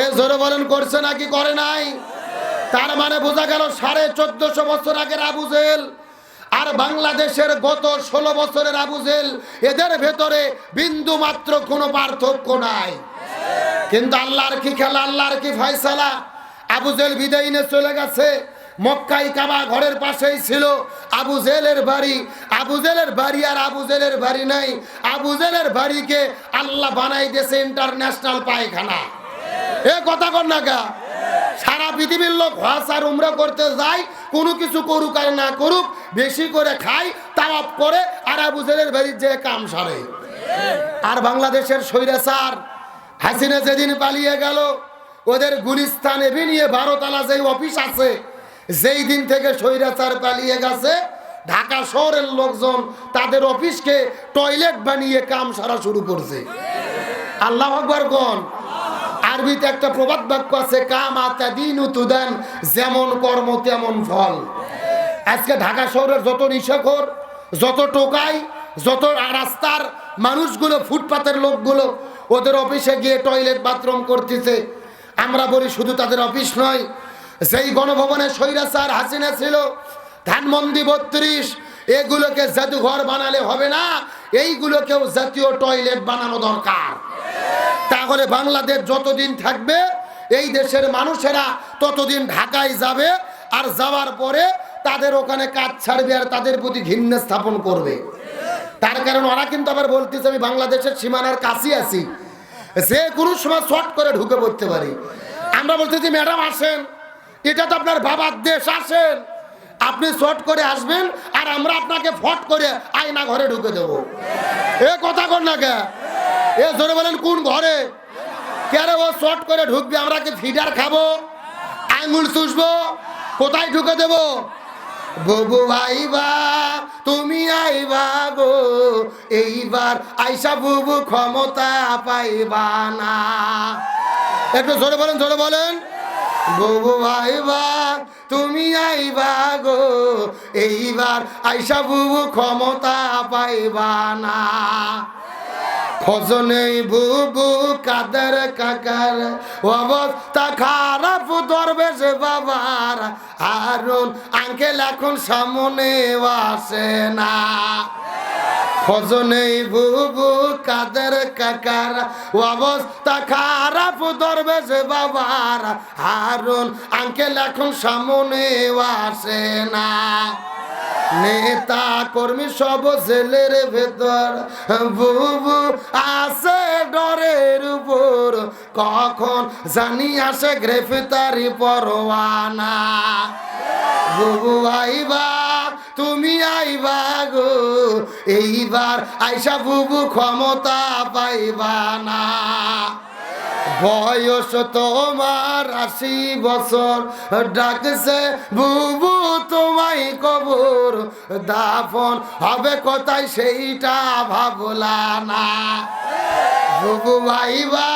এ জোরে বলেন, করছে নাকি করে নাই? তার মানে বোঝা গেল 1450 বছর আগের আবু জেহেল আর বাংলাদেশের গত 16 বছরের আবু জেহেল, এদের ভেতরে বিন্দু মাত্র কোনো পার্থক্য নাই। কিন্তু আল্লাহর কি খেলা, আল্লাহর কি ফয়সালা। আবু জেহেল বিদায় নিয়ে চলে গেছে, মক্কায় কাবা ঘরের পাশেই ছিল আবু জেহেলের বাড়ি। আবু জেহেলের বাড়ি আর আবু জেহেলের বাড়ি নাই, আবু জেহেলের বাড়িকে আল্লাহ বানাই দিয়েছে ইন্টারন্যাশনাল পায়খানা। এ কথা কর না গা, সারা পৃথিবীর লোক হজ আর উমরা করতে যায়, কোনো কিছু করুক আর না করুক, বেশি করে খায়, তাওয়াফ করে, আর আবু জেহেলের বাড়ির যে কাম সারে। আর বাংলাদেশের স্বৈরাচার হাসিনা যেদিন পালিয়ে গেল, ওদের গুলিস্তান এভিনিউ 12 তলা যে অফিস আছে, যেই দিন থেকে স্বৈরাচার পালিয়ে গেছে, ঢাকা শহরের লোকজন তাদের অফিসকে টয়লেট বানিয়ে কাম সারা শুরু করছে। আল্লাহু আকবার কোন। আরবিতে একটা প্রবাদ বাক্য আছে, কামা তাদিনু তুদান, যেমন কর্ম তেমন ফল। আজকে ঢাকা শহরের যত নিশাখোর, যত টোকাই, যত রাস্তার মানুষগুলো, ফুটপাতের লোকগুলো ওদের অফিসে গিয়ে টয়লেট বাথরুম করতেছে। আমরা বলি শুধু তাদের অফিস নয়, যেই গণভবনে স্বৈরাচার হাসিনা ছিল, ধানমন্ডি 32, এগুলোকে জাদুঘর বানালে হবে না, এইগুলোকেও জাতীয় টয়লেট বানানো দরকার। তাহলে বাংলাদেশ যতদিন থাকবে, এই দেশের মানুষেরা ততদিন ঢাকায় যাবে, আর যাওয়ার পরে তাদের ওখানে কাজ ছাড়বে আর তাদের প্রতি ঘৃণা স্থাপন করবে। তার কারণ ওরা কিন্তু আবার বলতেছে আমি বাংলাদেশের সীমানার কাছে আছি, যে কোনো সময় শর্ট করে ঢুকে পড়তে পারি। আমরা বলতেছি ম্যাডাম আসেন, এটা তো আপনার বাবার দেশ, আসেন, আপনি শর্ট করে আসবেন আর আমরা আপনাকে ফট করে আয়না ঘরে ঢুকে দেব। এ কথা কর না কে? এ জোরে বলেন কোন ঘরে? কেন ও শর্ট করে ঢুকবে, আমরা কি ফিডার খাবো, আঙুল চুষবো, কোথায় ঢুকে দেব? বুবু আইবা তুমি আইবা গো, এইবার আইসা বুবু ক্ষমতা পাইবা না। একটু জোরে বলেন, জোরে বলেন। বুবু আইবা তুমি আইবা গো, এইবার আইসা বুবু ক্ষমতা পাইবা না। খোঁজনেই বুবু কাদের কাকার অবস্থা খারাপ দরবেশ বাবার হারুন আঙ্কেল এখন সামনে আসে না খোঁজনেই বুবু কাদের কাকার অবস্থা খারাপ দরবেশ বাবার হারুন আঙ্কেল এখন সামনে আসে না নেতা কর্মী সব জেলের ভেতর বুবু আসে ডরের উপর কখন জানি আসে গ্রেফতারি পরোয়ানা বুবু আইবা তুমি আইবা গো এইবার আইসা বুবু ক্ষমতা পাইবা না বয়স তোমার 80 বছর ডাকছে বুবু তোমায় কবর দাফন হবে কোথায় সেইটা ভাবলা না বুবু আইবা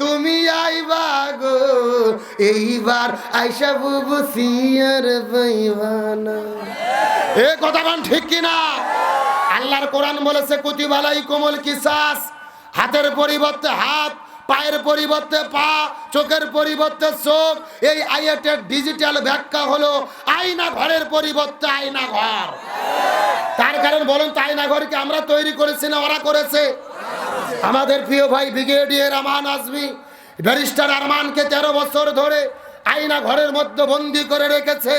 তুমি আইবা গো এইবার আইসা বুবু সিয়ার পাইবা না এ কথা কোন ঠিক কিনা আল্লাহর কোরআন বলেছে কুতিবা আলাইকুমুল কিসাস হাতের পরিবর্তে হাত পায়ের পরিবর্তে পা চোখের পরিবর্তে চোখ এই আয়াতের ডিজিটাল ব্যাখ্যা হলো আয়না ঘরের পরিবর্তে আয়না ঘর তার কারণ বলুন তো আয়না ঘরকে আমরা তৈরি করেছি না ওরা করেছে আমাদের প্রিয় ভাই ব্রিগেডিয়ার আমান আজমি ব্যারিস্টার আরমানকে 13 বছর ধরে আয়না ঘরের মধ্যে বন্দি করে রেখেছে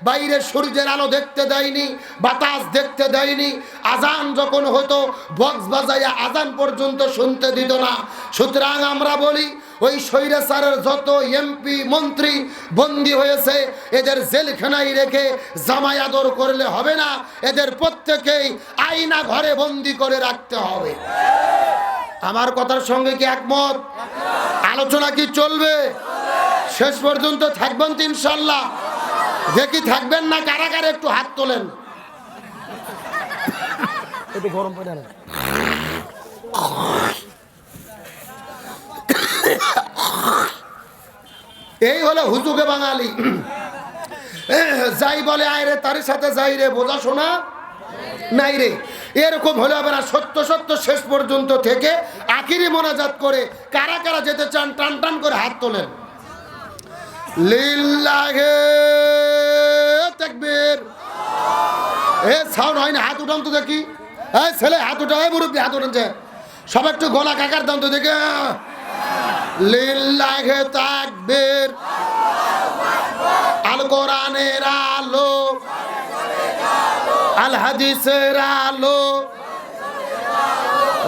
বাইরে সূর্যের আলো দেখতে দেয়নি বাতাস দেখতে দেয়নি আজান যখন হতো বক্স বাজাইয়া আজান পর্যন্ত শুনতে দিত না সুতরাং আমরা বলি ওই স্বৈরাচারের যত এমপি মন্ত্রী বন্দি হয়েছে এদের জেলখানায় রেখে জামাই আদর করলে হবে না এদের প্রত্যেকেই আয়না ঘরে বন্দি করে রাখতে হবে আমার কথার সঙ্গে কি একমত আলোচনা কি চলবে শেষ পর্যন্ত থাকবেন তো ইনশাআল্লাহ দেখি থাকবেন না কারাগারে একটু হাত তোলেন একটু গরম পড়ে না এই হলো হুজুগে বাঙালি যাই বলে আয় রে তার সাথে যাই রে বোঝা শোনা নাই রে এরকম হলে হবে না সত্য সত্য শেষ পর্যন্ত থেকে আখিরি মোনাজাত করে কারা কারা যেতে চান টান টান করে হাত তোলেন লিল্লাহে তাকবীর এ সাউন্ড হয় না হাত উঠান তো দেখি এই ছেলে হাত উঠা হয় মুরব্বী হাত উঠান যে সব একটু গলা কাকার দাম তো দেখে লিল্লাহে তাকবীর আল কোরআনের আলো আল হাদিসের আলো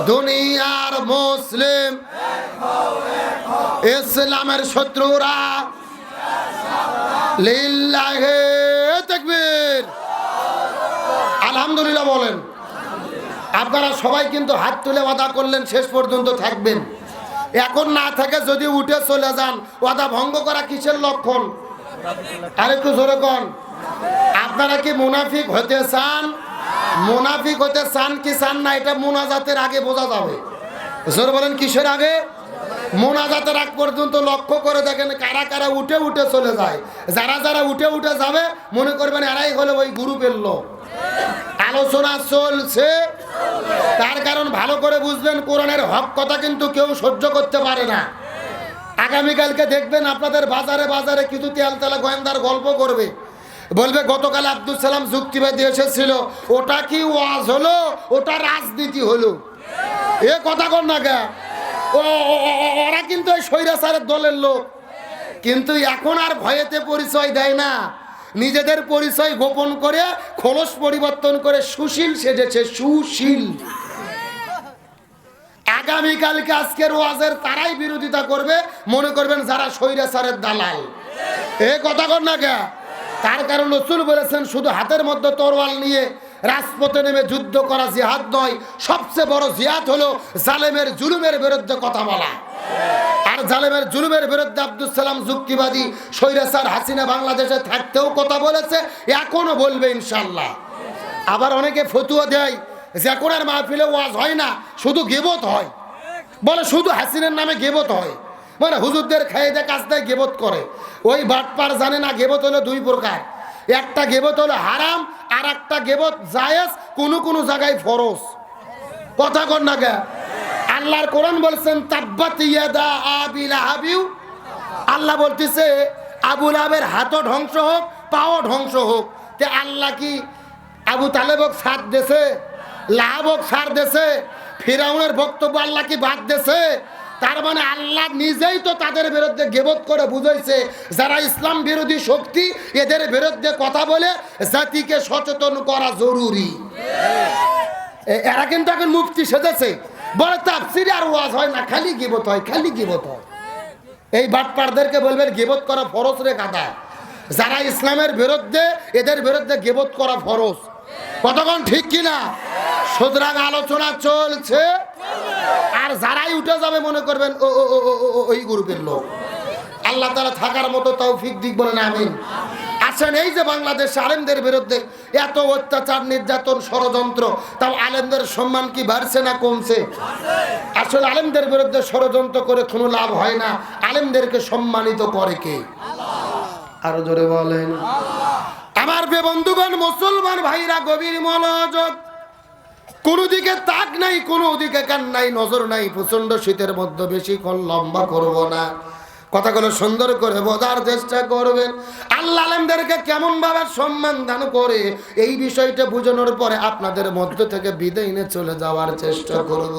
দুনিয়ার মুসলিম ইসলামের শত্রুরা লিল্লাহে তাকবীর আলহামদুলিল্লাহ বলেন আপনারা সবাই কিন্তু হাত তুলে ওয়াদা করলেন শেষ পর্যন্ত থাকবেন এখন না থাকে যদি উঠে চলে যান ওয়াদা ভঙ্গ করা কিসের লক্ষণ আরেকটু জোরে কোন আপনারা কি মুনাফিক হতে চান মুনাফিক হতে চান কি চান না এটা মুনাজাতের আগে বোঝা যাবে জোরে বলেন কিসের আগে মোনাজাতের আগ পর্যন্ত লক্ষ্য করে দেখেন কারা কারা উঠে উঠে চলে যায় যারা যারা উঠে উঠে যাবে মনে করবেন এরাই হলো ওই গ্রুপের লোক আলোচনা চলছে তার কারণ ভালো করে বুঝবেন কোরআনের হক কথা কিন্তু কেউ সহ্য করতে পারে না আগামীকালকে দেখবেন আপনাদের বাজারে বাজারে কিছু তেলতেলা গোয়েন্দার গল্প করবে বলবে গতকাল আব্দুল সালাম যুক্তিবাদী এসেছিল ওটা কি ওয়াজ হলো ওটা রাজনীতি হলো এ কথা কর না কে ওরা কিন্তু ওই স্বৈরাচারের দলের লোক কিন্তু এখন আর ভয়েতে পরিচয় দেয় না নিজেদের পরিচয় গোপন করে খোলস পরিবর্তন করে সুশীল সেজেছে সুশীল আগামীকালকে আজকের ওয়াজের তারাই বিরোধিতা করবে মনে করবেন যারা স্বৈরাচারের দালাল এ কথা কর না কে তার কারণ রাসূল বলেছেন শুধু হাতের মধ্যে তরোয়াল নিয়ে রাজপথে নেমে যুদ্ধ করা জিহাদ নয় সবচেয়ে বড় জিহাদ হলো জালেমের জুলুমের বিরুদ্ধে কথা বলা আর জালেমের জুলুমের বিরুদ্ধে আব্দুল সালাম যুক্তিবাদী স্বৈরাচার হাসিনা বাংলাদেশে থাকতেও কথা বলেছে এখনো বলবে ইনশাআল্লাহ আবার অনেকে ফতুয়া দেয় যে এখন আর মাহফিলে ওয়াজ হয় না শুধু গিবত হয় বলে শুধু হাসিনার নামে গিবত হয় মানে হুজুরদের খাইয়ে দেয় কাজ দেয় গিবত করে ওই বাটপার জানে না গিবত হলো দুই প্রকার একটা গিবত হলো হারাম আর একটা গিবত জায়েজ কোন কোন জায়গায় ফরজ কথা কর না কে আর আল্লাহর কোরআন বলছেন তাব্বাত ইয়াদা আবি লাহাবিউ, আল্লাহ বলতেছে আবু লাহাবের হাতও ধ্বংস হোক, পাও ধ্বংস হোক। তে আল্লাহ কি আবু তালেবক সাথ দেছে, লাহাবক সার দেছে, ফিরাউনের বক্তব্য আল্লাহ কি বাদ দেছে? তার মানে আল্লাহ নিজেই তো তাদের বিরুদ্ধে গীবত করে বুঝাইছে যারা ইসলাম বিরোধী শক্তি, এদের বিরুদ্ধে কথা বলে জাতিকে সচেতন করা জরুরি। এরা কিন্তু এখন মুফতি সেজেছে, বলে তাফসির আর ওয়াজ হয় না, খালি গীবত হয়, খালি গীবত হয়। এই বাটপারদেরকে বলবেন গীবত করা ফরজ রে গাদা। যারা ইসলামের বিরুদ্ধে, এদের বিরুদ্ধে গীবত করা ফরজ। কতক্ষণ ঠিক কিনা? সুতরাং আলোচনা চলছে, আর যারাই উঠে যাবে মনে করবেন ওই গ্রুপের লোক। আল্লাহ তাআলা থাকার মতো তৌফিক দিক, বলেন আমিন। আসেন, এই যে বাংলাদেশে আলেমদের বিরুদ্ধে এত অত্যাচার, নির্যাতন, ষড়যন্ত্র, তাও আলেমদের সম্মান কি বাড়ছে না কমছে? আসলে আলেমদের বিরুদ্ধে ষড়যন্ত্র করে কোনো লাভ হয় না। আলেমদেরকে সম্মানিত করে কে? আরো জোরে বলেন। আমার বন্ধুগণ, মুসলমান ভাইরা, গভীর মনোযোগ। কোনো দিকে তাক নাই, কোনো দিকে কান নাই, নজর নাই। প্রচন্ড শীতের মধ্যে বেশিক্ষণ লম্বা করব না, কথাগুলো সুন্দর করে বোঝার চেষ্টা করবেন। আল্লাহ আলেমদেরকে কেমন ভাবে সম্মান দান করে, এই বিষয়টা বোঝানোর পরে আপনাদের মধ্য থেকে বিদায় নিয়ে চলে যাওয়ার চেষ্টা করব।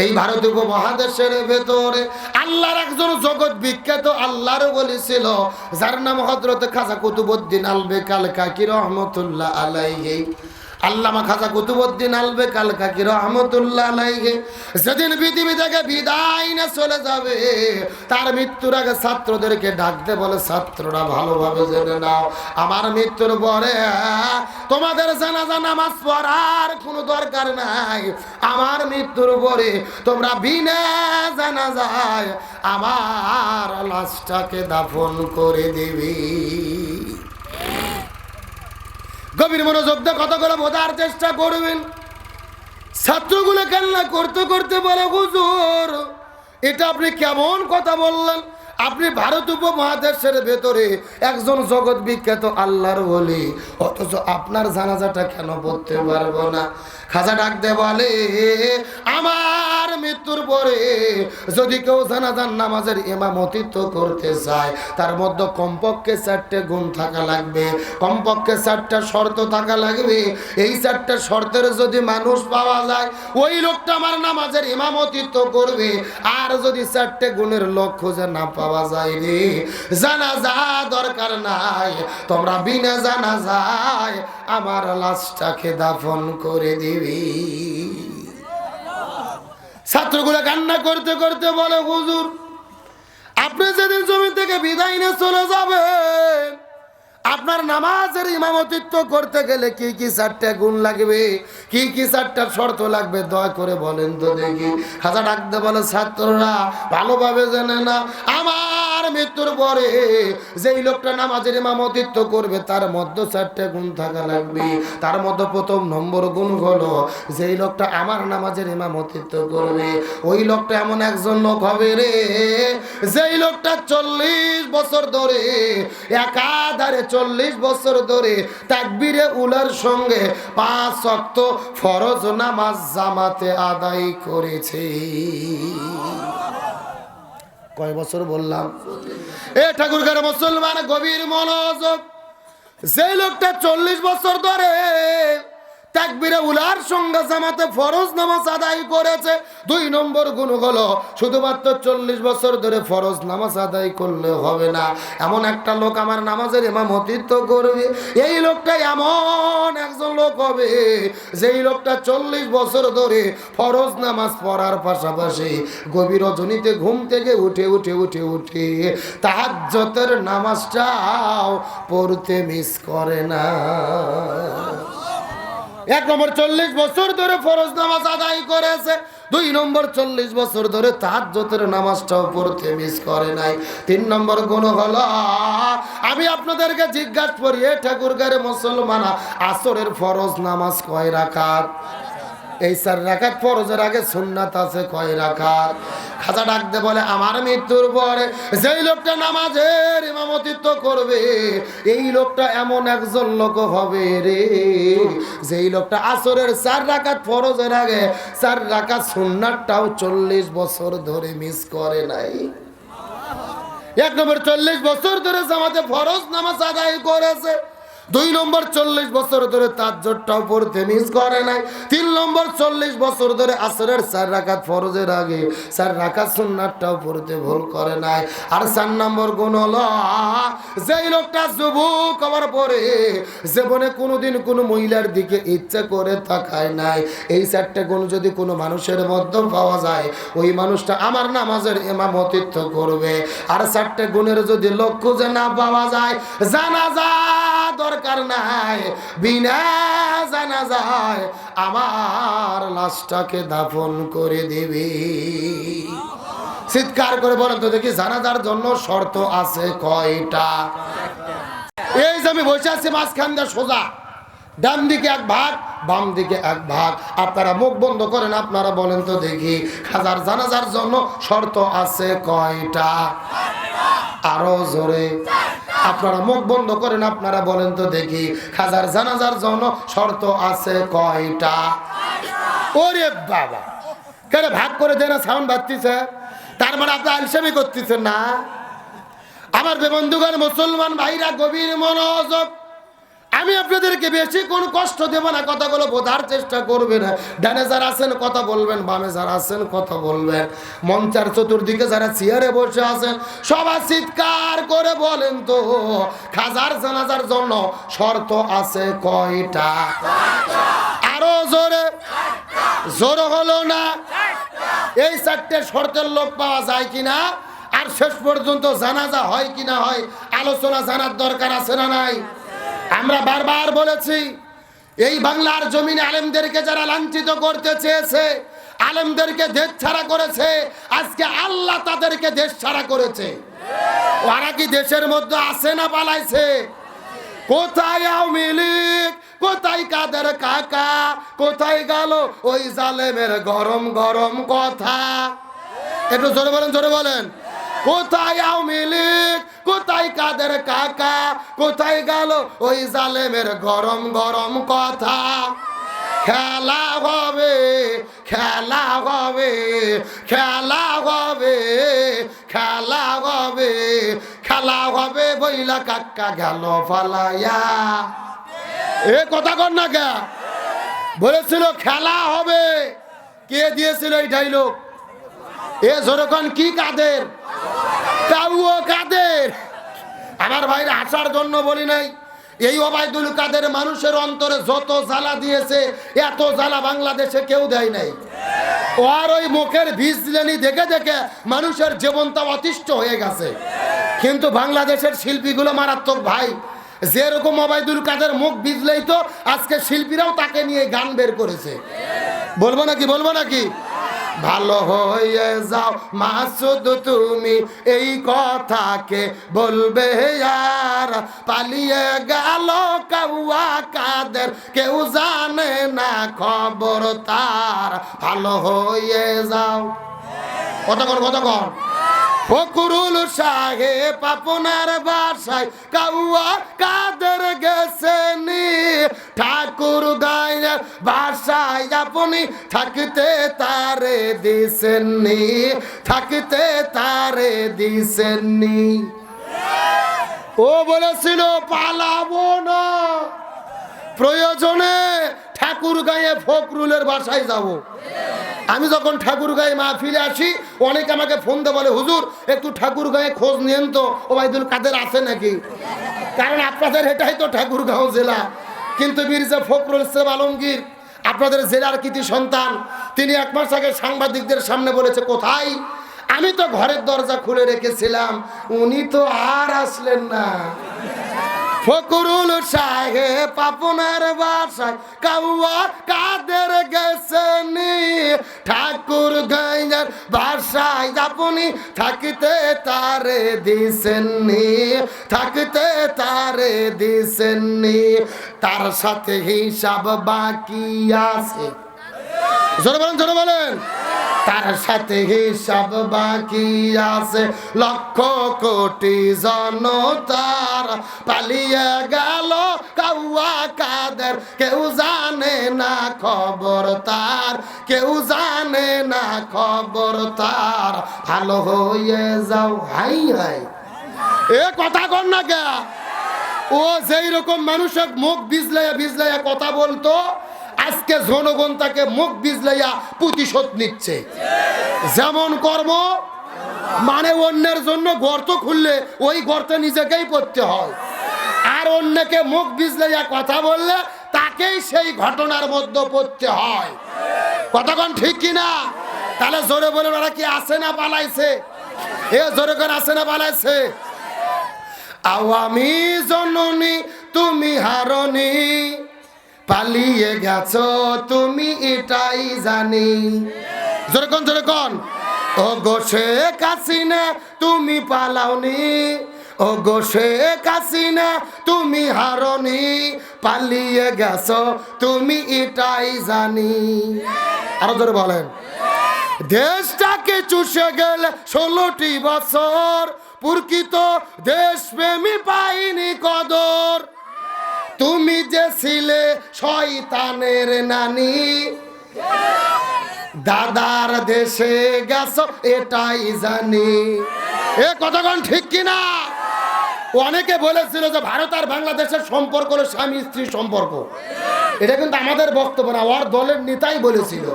এই ভারত উপমহাদেশের ভেতরে আল্লাহর একজন জগৎ বিখ্যাত আল্লাহর ওলি ছিল, যার নাম হযরত খাজা কুতুবউদ্দিন আলবে কালকাকি রহমতুল্লাহ আলাইহি। আল্লামা খাজা কুতুবউদ্দিন আলবে কালকাকি রহমতুল্লাহ আলাইহি যেদিন পৃথিবী থেকে বিদায় নিয়ে চলে যাবে, তার মৃত্যুর আগে ছাত্রদেরকে ডাকতে বলে, ছাত্ররা ভালোভাবে জেনে নাও, আমার মৃত্যুর পরে তোমাদের জানাজা নামাজ পড়ার কোনো দরকার নাই। আমার মৃত্যুর পরে তোমরা বিনা জানাজায় আমার লাশটাকে দাফন করে দিবি। গভীর মনোযোগ দিয়ে কথাগুলো বোঝার চেষ্টা করবেন। ছাত্রগুলো কান্না করতে করতে বলে, হুজুর এটা আপনি কেমন কথা বললেন? আপনি ভারত উপমহাদেশের ভেতরে একজন জগৎ বিখ্যাত আল্লাহর ওলি, অথচ আপনার জানাজাটা কেন পড়তে পারবো না? খাজা ডাকতে বলে, আমার মৃত্যুর পরে যদি কেউ জানাজার নামাজের ইমামতিত্ব করতে চায়, তার মধ্যে কমপক্ষে 4টে গুণ থাকা লাগবে, কমপক্ষে 4টা শর্ত থাকা লাগবে। এই 4টা শর্তের যদি মানুষ পাওয়া যায়, ওই লোকটা আমার নামাজের ইমামতিত্ব করবে। আর যদি 4টে গুণের লোক খুঁজে না পাওয়া যায় রে, জানাজা দরকার নাই, তোমরা বিনা জানাজায় আমার লাশটাকে দাফন করে দিবি। ছাত্রগুলো কান্না করতে করতে বলে, হুজুর আপনি যেদিন জমি থেকে বিদায় নিয়ে চলে যাবেন, আপনার নামাজের ইমামতিত্ব করতে গেলে কি কি 4টা গুণ লাগবে, কি কি 4টা শর্ত লাগবে, দয়া করে বলেন তো দেখি। খাজা ডাকতে বলে, ছাত্ররা ভালোভাবে জানে না, আমার মৃত্যুর পরে যেই লোকটা নামাজের ইমামতিত্ব করবে, তার মধ্যে 4টা গুণ থাকা লাগবে। তার মধ্যে প্রথম নম্বর গুণ হলো, যেই লোকটা আমার নামাজের ইমামতিত্ব করবে, ওই লোকটা এমন একজন লোক হবে রে, যেই লোকটা 40 বছর ধরে একাধারে 40 বছর ধরে তাকবীরে উলার সঙ্গে 5 ওয়াক্ত ফরজ নামাজ জামাতে আদায় করেছে। কয় বছর বললাম? এ ঠাকুরগাঁওয়ের মুসলমান, গভীর মনোযোগ। যে লোকটা 40 বছর ধরে তাকবীরে উলার সঙ্গে জামাতে ফরজ নামাজ আদায় করেছে, 2 নম্বর গুণ হলো শুধুমাত্র 40 বছর ধরে ফরজ নামাজ আদায় করলে হবে না, এমন একটা লোক আমার নামাজের ইমামতিত্ব করবে। এই লোকটা এমন একজন লোক হবে, যেই লোকটা 40 বছর ধরে ফরজ নামাজ পড়ার পাশাপাশি গভীর রজনীতে ঘুম থেকে উঠে উঠে উঠে উঠে তাহাজ্জুদের নামাজটাও পড়তে মিস করে না। 1 নম্বর 40 বছর ধরে ফরজ নামাজ আদায় করেছে, 2 নম্বর 40 বছর ধরে তাহাজ্জুদের নামাজটাও পড়তে মিস করে নাই। 3 নম্বর গুণ হলো, আমি আপনাদেরকে জিজ্ঞাসা করি, ঠাকুরগাঁওয়ের মুসলমান, আসরের ফরজ নামাজ কয় রাকাত? এই 4 রাকাত ফরজের আগে সুন্নাত আছে কয় রাকাত? খাজা ডাক দে বলে, আমার মৃত্যুর পরে যেই লোকটা নামাজের ইমামতিত্ব করবে, এই লোকটা এমন একজন লোক হবে রে, যেই লোকটা আসরের 4 রাকাত ফরজের আগে 4 রাকাত সুন্নাতটাও 40 বছর ধরে মিস করে নাই। এক নম্বর 40 বছর ধরে জামাতে ফরজ নামাজ আদায় করেছে, 2 নম্বর 40 বছর ধরে তাহাজ্জুদটাও পড়তে মিস করে নাই, 3 নম্বর 40 বছর ধরে আসরের 4 রাকাত ফরজের আগে 4 রাকাত সুন্নাতটাও পড়তে ভুল করে নাই। আর 4 নম্বর গুণ হলো, যেই লোকটা যুবক হওয়ার পরে জীবনে কোনোদিন কোনো মহিলার দিকে ইচ্ছা করে তাকায় নাই, এই 4টা গুণ যদি কোনো মানুষের মধ্যে পাওয়া যায়, ওই মানুষটা আমার নামাজের ইমামতিত্ব করবে। আর 4টা গুণের যদি লোক খুঁজে না পাওয়া যায়, জানাজা দরকার নাই, বিনা জানাজায় আমার লাশটাকে দাফন করে দিবি। চিৎকার করে বলেন তো দেখি, জানাজার জন্য শর্ত আছে কয়টা? এই যে আমি বসে আছি মাঝখান দিয়ে সোজা, ডান দিকে 1 ভাগ, বাম দিকে 1 ভাগ। আপনারা মুখ বন্ধ করেন, আপনারা বলেন তো দেখি, খাজার জানাজার জন্য শর্ত আছে কয়টা? আরো জোরে। আপনারা মুখ বন্ধ করেন, আপনারা বলেন তো দেখি, খাজার জানাজার জন্য শর্ত আছে কয়টা? ওরে বাবা, কেন ভাগ করে দেয় না? সাউন্ড বাজতিছে, তার মানে আপনি আলসেমি করতেছেন না। আমার বন্ধুগণ, মুসলমান ভাইরা, গভীর মনোযোগ। আমি আপনাদেরকে বেশি কোন কষ্ট দেব না, কথাগুলো বোঝার চেষ্টা করবেন। ডানে যারা আছেন কথা বলবেন, বামে যারা আছেন কথা বলবেন। মঞ্চার চতুর্দিকে যারা চেয়ারে বসে আছেন, সবাই চিৎকার করে বলেন তো, খাজার জানাজার জন্য শর্ত আছে কয়টা? আরো জোরে। জোর হলো না? এই 4টে শর্তের লোক পাওয়া যায় কিনা, আর শেষ পর্যন্ত জানাজা হয় কিনা হয়, আলোচনা জানার দরকার আছে না নাই? আমরা বারবার বলেছি, এই বাংলার জমিনে আলেমদেরকে যারা লাঞ্ছিত করতে চেয়েছে, আলেমদেরকে দেশ ছাড়া করেছে, আজকে আল্লাহ তাদেরকে দেশ ছাড়া করেছে। ওরা কি দেশের মধ্যে আছে না পালাইছে? কোথায় আওয়ামী লীগ, কোথায় কাদের কাকা, কোথায় গেল ওই জালেমের গরম গরম কথা? একটু জোরে বলেন, জোরে বলেন। কোথায় আওয়ামী লীগ, কোথায় কাদের কাকা, কোথায় গেল ওই জালেমের গরম গরম কথা? খেলা হবে, খেলা হবে, খেলা হবে, খেলা হবে, খেলা হবে, বইলা কাকা গেল ফালাইয়া। এ কথা কর না কে? বলেছিল খেলা হবে, কে দিয়েছিল এই ডায়লগ? এ যেরকম কি কাদের? কাউও কাদের। আমার ভাইরা, আসার জন্য বলি নাই, এই ওবায়দুল কাদের মানুষের অন্তরে যত জ্বালা দিয়েছে, এত জ্বালা বাংলাদেশে কেউ দেয় নাই। আর ওই মুখের ভিজলেনি দেখে দেখে মানুষের জীবনটা অতিষ্ঠ হয়ে গেছে। কিন্তু বাংলাদেশের শিল্পীগুলো মারাত্মক ভাই, যেরকম ওবায়দুল কাদের মুখ ভিজলেই তো আজকে শিল্পীরাও তাকে নিয়ে গান বের করেছে। বলবো নাকি, বলবো নাকি? ভালো হয়ে যাও মাসুদ তুমি, এই কথাকে বলবে আর, পালিয়ে গেল কাউয়া কাদের, কেউ জানে না খবর তার। ভালো হয়ে যাও। কতক্ষণ কতক্ষণ? ফকরুল সাহেব আপনার বাসায় কাউয়া কাদের গেছেনি, ঠাকুর গায়ের বাসায় আপনি থাকতে তারে দিছেননি, থাকতে তারে দিছেননি। ও বলেছিল পালাবো না, প্রয়োজনে ঠাকুর গায়ে ফকরুলের বাসায় যাব। আমি যখন ঠাকুর গায়ে মাহফিলে আসি, অনেকে আমাকে ফোন দিয়ে বলে, হুজুর একটু ঠাকুর গায়ে খোঁজ নিয়েন তো, ওবায়দুল কাদের আছে নাকি? কারণ আপনাদের এটাই তো ঠাকুরগাঁও জেলা। কিন্তু মির্জা ফখরুল ইসলাম আলমগীর আপনাদের জেলার কৃতি সন্তান, তিনি 1 মাস আগে সাংবাদিকদের সামনে বলেছে, কোথায়? আমি তো ঘরের দরজা খুলে রেখেছিলাম, উনি তো আর আসলেন না। ফকরুল সাহেব আপনার বাসায় কাউয়া কাদের গেছেনি, ঠাকুর গায়ের বাসায় আপনি থাকতে তারে দিছেননি, থাকতে তারে দিছেননি, তার সাথে হিসাব বাকি আছে। জোরে বলেন, জোরে বলেন। তার সাথে হিসাব বাকি আছে লক্ষ কোটি জনতার। পালিয়ে গেল কাউয়া কাদের, কেউ জানে না খবর তার, কেউ জানে না খবর তার। ভালো হয়ে যাও, হাই হাই এ কথা কর না কে। ও যেই রকম মানুষের মুখ বিজলাইয়া বিজলাইয়া কথা বলতো, আজকে জনগণ তাকে মুখ বিজলাইয়া প্রতিশোধ নিচ্ছে। যেমন কর্ম মানে অন্যের জন্য গর্ত খুললে ওই গর্তে নিজেকেই পড়তে হয়, আর অন্যকে মুখ বিজলাইয়া কথা বললে তাকেই সেই ঘটনার মধ্যে পড়তে হয়। কতক্ষণ ঠিক কিনা? তাহলে জোরে বলে ওরা কি আছে না পালাইছে? এ জোরে করে আছে না পালাইছে? আওয়ামী জননী তুমি হারনি, পালিয়ে গেছো তুমি এটাই জানি। যেরকম যেরকম ও গো শেখ হাসিনা তুমি পালাওনি, ও গো শেখ হাসিনা তুমি হারনি, পালিয়ে গেছো তুমি এটাই জানি। আরো ধরে বলেন, দেশটাকে চুষে গেলে 16টি বছর, প্রকৃত দেশপ্রেমী পাইনি কদর। তুমি যে ছিলে শয়তানের নানি, দাদার দেশে গেছো এটাই জানি। এ কতক্ষণ ঠিক কিনা? অনেকে বলেছিল যে ভারত আর বাংলাদেশের সম্পর্ক হলো স্বামী স্ত্রী সম্পর্ক। এটা কিন্তু আমাদের বক্তব্য না, ওর দলের নেতাই বলেছিল।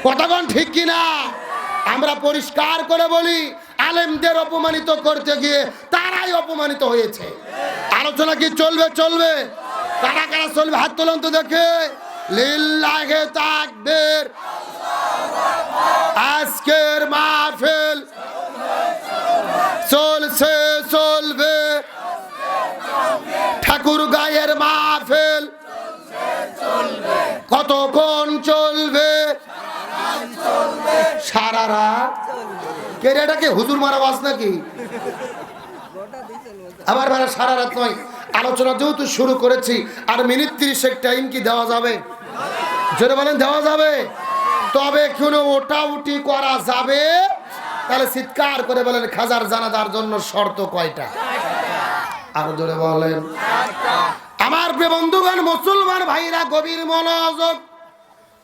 কতক্ষণ ঠিক কিনা? আমরা পরিষ্কার করে বলি, আলেমদের অপমানিত করতে গিয়ে তারাই অপমানিত হয়েছে। আলোচনা কি চলবে? চলবে। কারা কারা চলবে হাত তোলেন তো দেখে। লিল্লাহে তাকবীর। আজকের মাহফিল চলছে চলবে, ঠাকুর গায়ের মাহফিল কতক্ষণ চলবে? সারা রাত। কে রে, এটা কি হুজুর মারা বাস নাকি? আবার সারা রাত নয়। আলোচনা যেহেতু শুরু করেছি, আর মিনিট 30 টাইম কি দেওয়া যাবে? জোরে বলেন, দেওয়া যাবে? তবে কোনো ওটা উটি করা যাবে? তাহলে চিৎকার করে বলেন, খাজার জানাজার জন্য শর্ত কয়টা? আরো জোরে বলেন। আমার প্রিয় বন্ধুগণ, মুসলমান ভাইরা গভীর মনোযোগ।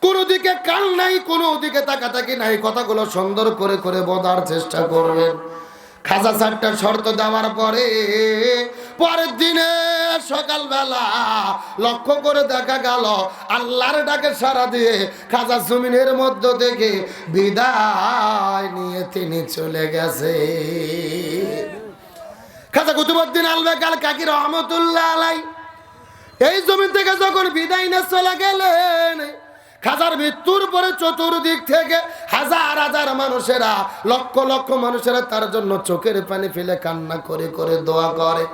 কোনো দিকে কান নাই, কোনো দিকে তাকাতাকি নাই। কথাগুলো সুন্দর করে করে বোঝার চেষ্টা করবেন। খাজা 4টা শর্ত দেওয়ার পরে পরের দিনে সকালবেলা লক্ষ্য করে দেখা গেল আল্লাহর ডাকে সাড়া দিয়ে খাজা জমিনের মধ্য থেকে বিদায় নিয়ে তিনি চলে গেছে। খাজা কুতুবউদ্দিন আলবেকাল কাকি রহমতুল্লাহ আলাই এই জমিন থেকে যখন বিদায় নিয়ে চলে গেলেন, খাজার মৃত্যুর পরে চতুর্দিক থেকে হাজার হাজার মানুষেরা, লক্ষ লক্ষ মানুষেরা তার জন্য চোখের পানি ফেলে কান্না করে করে দোয়া করে।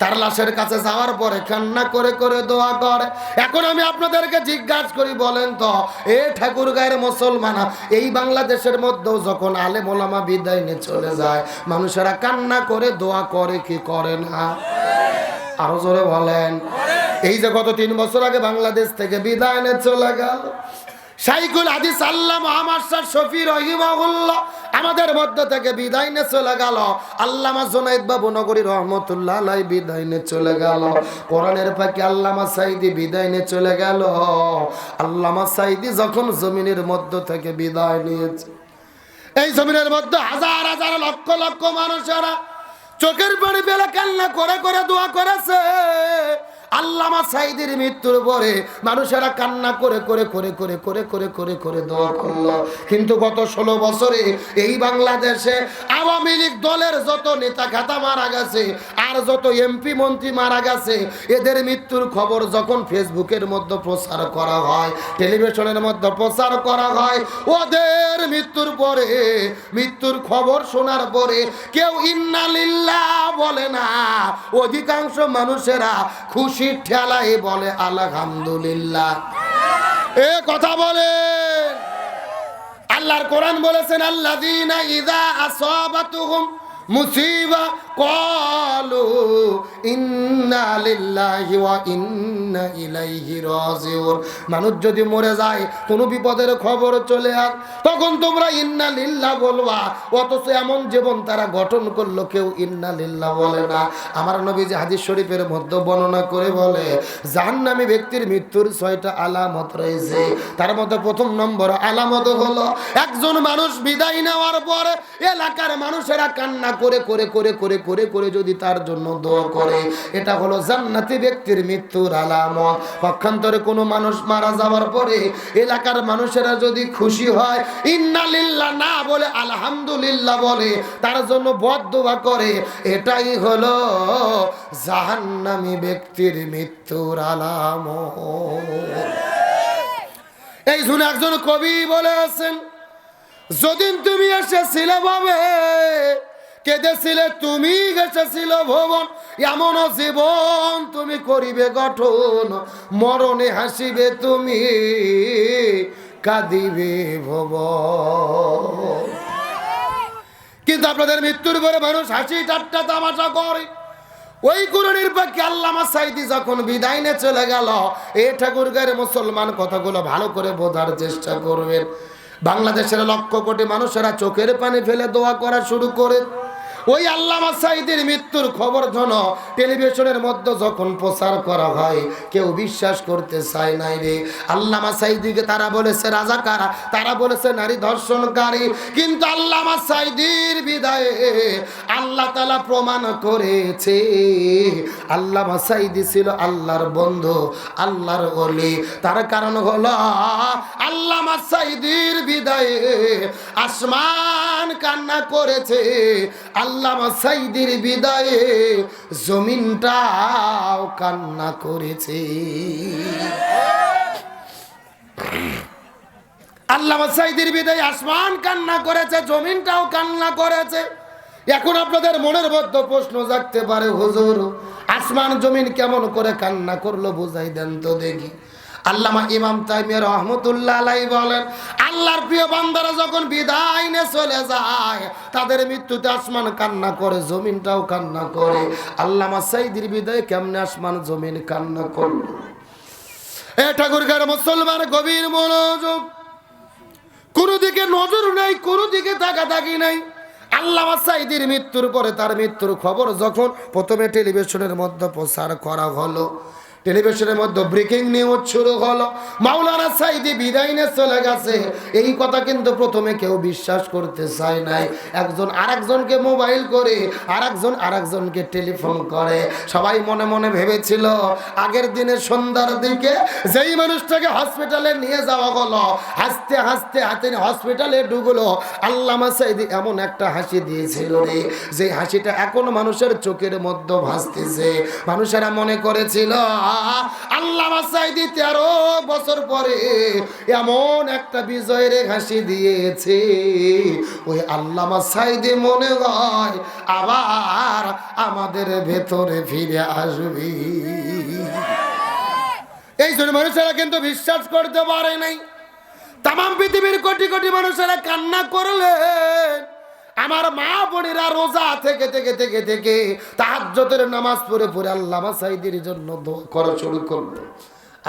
তার লাশের কাছে যাওয়ার পরে কান্না করে করে দোয়া করে। এখন আমি আপনাদেরকে জিজ্ঞাসা করি, বলেন তো এ ঠাকুর গায়ের মুসলমানা, এই বাংলাদেশের মধ্যেও যখন আলেম ওলামা বিদায় নিয়ে চলে যায়, মানুষেরা কান্না করে দোয়া করে কি করে না? আরো জোরে বলেন। এই যে গত 3 বছর আগে বাংলাদেশ থেকে বিদায় নিয়ে চলে গেল শাইখুল হাদিস আল্লামা মুহাম্মদ শাহ শফি রহিমাহুল্লাহ, আমাদের মধ্য থেকে বিদায় নিয়ে চলে গেল। আল্লামা জুনাইদ বাবু নগরী রহমতুল্লাহ আলাইহি বিদায় নিয়ে চলে গেল। কোরআনের পাখি আল্লামা সাইদি বিদায় নিয়ে চলে গেল। আল্লামা সাইদি যখন জমিনের মধ্য থেকে বিদায় নিয়েছে, এই জমিনের মধ্যে হাজার হাজার লক্ষ লক্ষ মানুষেরা চোখের পানি ফেলে কান্না করে করে দোয়া করেছে। আল্লামা সাইদির মৃত্যুর পরে মানুষেরা কান্না করে করে করে করে করে করে করে করে দোয়া করলো। কিন্তু গত 16 বছরে এই বাংলাদেশে আওয়ামী লীগ দলের যত নেতা খাতা মারা গেছে, আর যত এমপি মন্ত্রী মারা গেছে, এদের মৃত্যুর খবর যখন ফেসবুকের মধ্যে প্রচার করা হয়, টেলিভিশনের মধ্যে প্রচার করা হয়, ওদের মৃত্যুর পরে, মৃত্যুর খবর শোনার পরে কেউ ইন্না লিল্লাহ বলে না। অধিকাংশ মানুষেরা খুশি ঠেলাই বলে আলহামদুলিল্লাহ। এ কথা বলে আল্লাহর কোরআন বলেছেন, আল্লাযীনা ইযা আসাবাতুহুম মুসিবা ক্বালু ইন্না লিল্লাহি ওয়া ইন্না ইলাইহি রাজিউন। মানুষ যদি মরে যায়, কোনো বিপদের খবর চলে আস, তখন তোমরা ইন্না লিল্লাহ বলবা। অথচ এমন জীবন তারা গঠন করলো, কেউ ইন্না লিল্লাহ বলে না। আমার নবী যে হাদিস শরীফের মধ্যে বর্ণনা করে বলে, জাহান্নামী ব্যক্তির মৃত্যুর 6টা আলামত রয়েছে। তার মধ্যে প্রথম নম্বর আলামত হলো, একজন মানুষ বিদায় নেওয়ার পরে এলাকার মানুষেরা কান্না করে করে করে করে করে করে যদি তার জন্য দোয়া করে, এটা হলো জান্নাতি ব্যক্তির মৃত্যুর আলামত। পক্ষান্তরে কোনো মানুষ মারা যাওয়ার পরে এলাকার মানুষেরা যদি খুশি হয়, ইন্না লিল্লাহ না বলে আলহামদুলিল্লাহ বলে, তার জন্য বদদোয়া করে, এটাই হলো জাহান্নামী ব্যক্তির মৃত্যুর আলামত। এই শুনে একজন কবি বলেছেন, যদিন তুমি এসেছিলে ভাবে, কেঁদেছিলে তুমি, গেছেছিল ভুবন, এমন জীবন তুমি করিবে গঠন, মরণে হাসিবে তুমি, কাঁদিবে ভুবন। কিন্তু আপনাদের মৃত্যুর পরে মানুষ হাসি ঠাট্টা তামাশা করে। ওই কুরআনের পাখি আল্লামা সাঈদী যখন বিদায় নিয়ে চলে গেল, এ ঠাকুরগাঁয়ের মুসলমান কথাগুলো ভালো করে বোঝার চেষ্টা করবেন। বাংলাদেশের লক্ষ কোটি মানুষেরা চোখের পানি ফেলে দোয়া করা শুরু করে। ওই আল্লামা সাঈদীর মৃত্যুর খবর যেন টেলিভিশনের মধ্যে যখন প্রচার করা হয়, কেউ বিশ্বাস করতে চায় নাই রে। আল্লামা সাঈদীকে তারা বলেছে রাজাকার, তারা বলেছে নারী ধর্ষণকারী, কিন্তু আল্লামা সাঈদীর বিদায়ে আল্লাহ তাআলা প্রমাণ করেছে আল্লামা সাঈদী ছিল আল্লাহর বন্ধু, আল্লাহর ওলি। তার কারণ হলো আল্লামা সাঈদীর বিদায়ে আসমান কান্না করেছে, আল্লামা সাঈদীর বিদায়ে জমিনটাও কান্না করেছে। আল্লামা সাঈদীর বিদায়ে আসমান কান্না করেছে, জমিনটাও কান্না করেছে। এখন আপনাদের মনের মধ্যে প্রশ্ন জাগতে পারে, হুজুর আসমান জমিন কেমন করে কান্না করলো বুঝাই দেন তো দেখি। আল্লামা ইমাম তাইমিয়া রাহমাতুল্লাহ আলাইহি বলেন, আল্লাহর প্রিয় বান্দারা যখন বিদায় নিয়ে চলে যায়, তাদের মৃত্যুতে আসমান কান্না করে, জমিনটাও কান্না করে। আল্লামা সাঈদীর বিদায়ে কেমনে আসমান জমিন কান্না করলো? এ ঠাকুরগাঁয়ের মুসলমান গভীর মনোযোগ, কোনো দিকে নজর নাই, কোনো দিকে তাকাতাকি নাই। আল্লামা সাঈদীর মৃত্যুর পরে তার মৃত্যুর খবর যখন প্রথমে টেলিভিশনের মধ্যে প্রচার করা হলো, টেলিভিশনের মধ্যে ব্রেকিং নিউজ শুরু হলো, মাওলানা সাঈদী বিদায় নিয়ে চলে গেছে। এই কথা কিন্তু প্রথমে কেউ বিশ্বাস করতে চায় নাই। একজন আরেকজনকে মোবাইল করে, আরেকজন আরেকজনকে টেলিফোন করে। সবাই মনে মনে ভেবেছিল আগের দিনের সন্ধ্যার দিকে যেই মানুষটাকে হসপিটালে নিয়ে যাওয়া হলো, হাসতে হাসতে হাতে হসপিটালে ঢুকলো, আল্লামা সাঈদী এমন একটা হাসি দিয়েছিল রে, যে হাসিটা এখন মানুষের চোখের মধ্যে ভাসতেছে। মানুষেরা মনে করেছিল আল্লামা সাঈদী 13 বছর পরে এমন একটা বিজয়ের হাসি দিয়েছে, ওই আল্লামা সাঈদী মনে হয় আবার আমাদের ভেতরে ফিরে আসবে। এই জন্য মানুষেরা কিন্তু বিশ্বাস করতে পারে নাই। তামাম পৃথিবীর কোটি কোটি মানুষেরা কান্না করলেন। আমার মা বোনেরা রোজা থেকে থেকে থেকে থেকে তাহাজ্জুদের নামাজ পড়ে পড়ে আল্লামা সাঈদীর জন্য দোয়া করা শুরু করলো।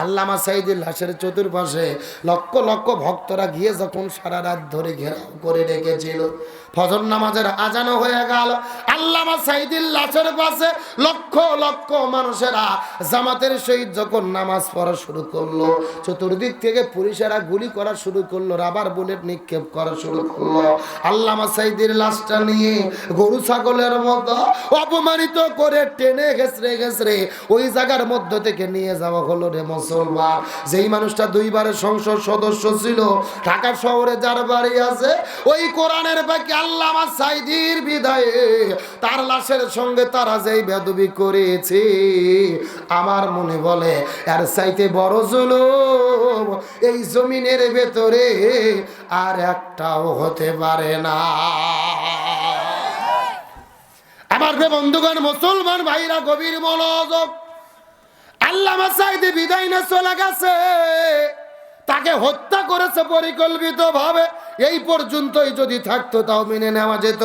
আল্লামা সাঈদীর লাশের চতুর্পাশে লক্ষ লক্ষ ভক্তরা গিয়ে যখন সারা রাত ধরে ঘেরাও করে রেখেছিল, ফজর নামাজের আজানও হয়ে গেল। আল্লামা সাঈদীর লাশের পাশে লক্ষ লক্ষ মানুষেরা জামাতের সহিত যখন নামাজ পড়া শুরু করলো, চতুর্দিক থেকে পুলিশেরা গুলি করা শুরু করলো, রাবার বুলেট নিক্ষেপ করা শুরু করলো। আল্লামা সাঈদীর লাশটা নিয়ে গরু ছাগলের মতো অপমানিত করে টেনে ঘেঁচড়ে ঘেঁচড়ে ওই জায়গার মধ্য থেকে নিয়ে যাওয়া হলো রে মুসলমান। যেই মানুষটা 2 বারের সংসদ সদস্য ছিল, ঢাকা শহরে যার বাড়ি আছে, ওই কোরআনের বাকি আল্লামা সাঈদীর বিদায়ে তার লাশের সঙ্গে তারা যেই বেয়াদবি করেছে, আমার মনে বলে এর চাইতে বড় জুলুম এই জমিনের ভেতরে আর একটাও হতে পারে না। আমার বন্ধুগণ, মুসলমান ভাইরা গভীর মনোযোগ, আল্লামা সাঈদী বিদায় নিয়ে চলে গেছে, তাকে হত্যা করেছে পরিকল্পিতভাবে এই পর্যন্তই যদি থাকতো তাও মেনে নেওয়া যেত,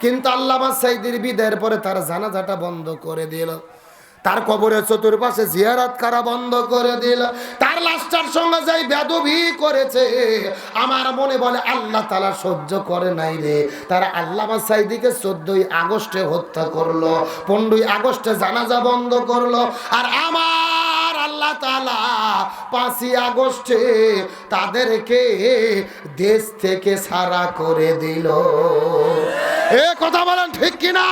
কিন্তু আল্লামা সাঈদীর বিদায়ের পরে তার জানাজাটা বন্ধ করে দিল, তার কবরের চতুর্পাশে জিয়ারত করা বন্ধ করে দিল, তার লাশটার সঙ্গে যাই বেদবি করেছে। আমার মনে বলে আল্লাহ তাআলা সহ্য করে নাই রে, তারা আল্লামা সাঈদীকে 14ই আগস্টে হত্যা করলো, 15ই আগস্টে জানাজা বন্ধ করলো, আর আমার আল্লাহ তাআলা 5ই আগস্টে তাদেরকে দেশ থেকে ছাড়া করে দিল। এ কথা বলেন ঠিক কিনা?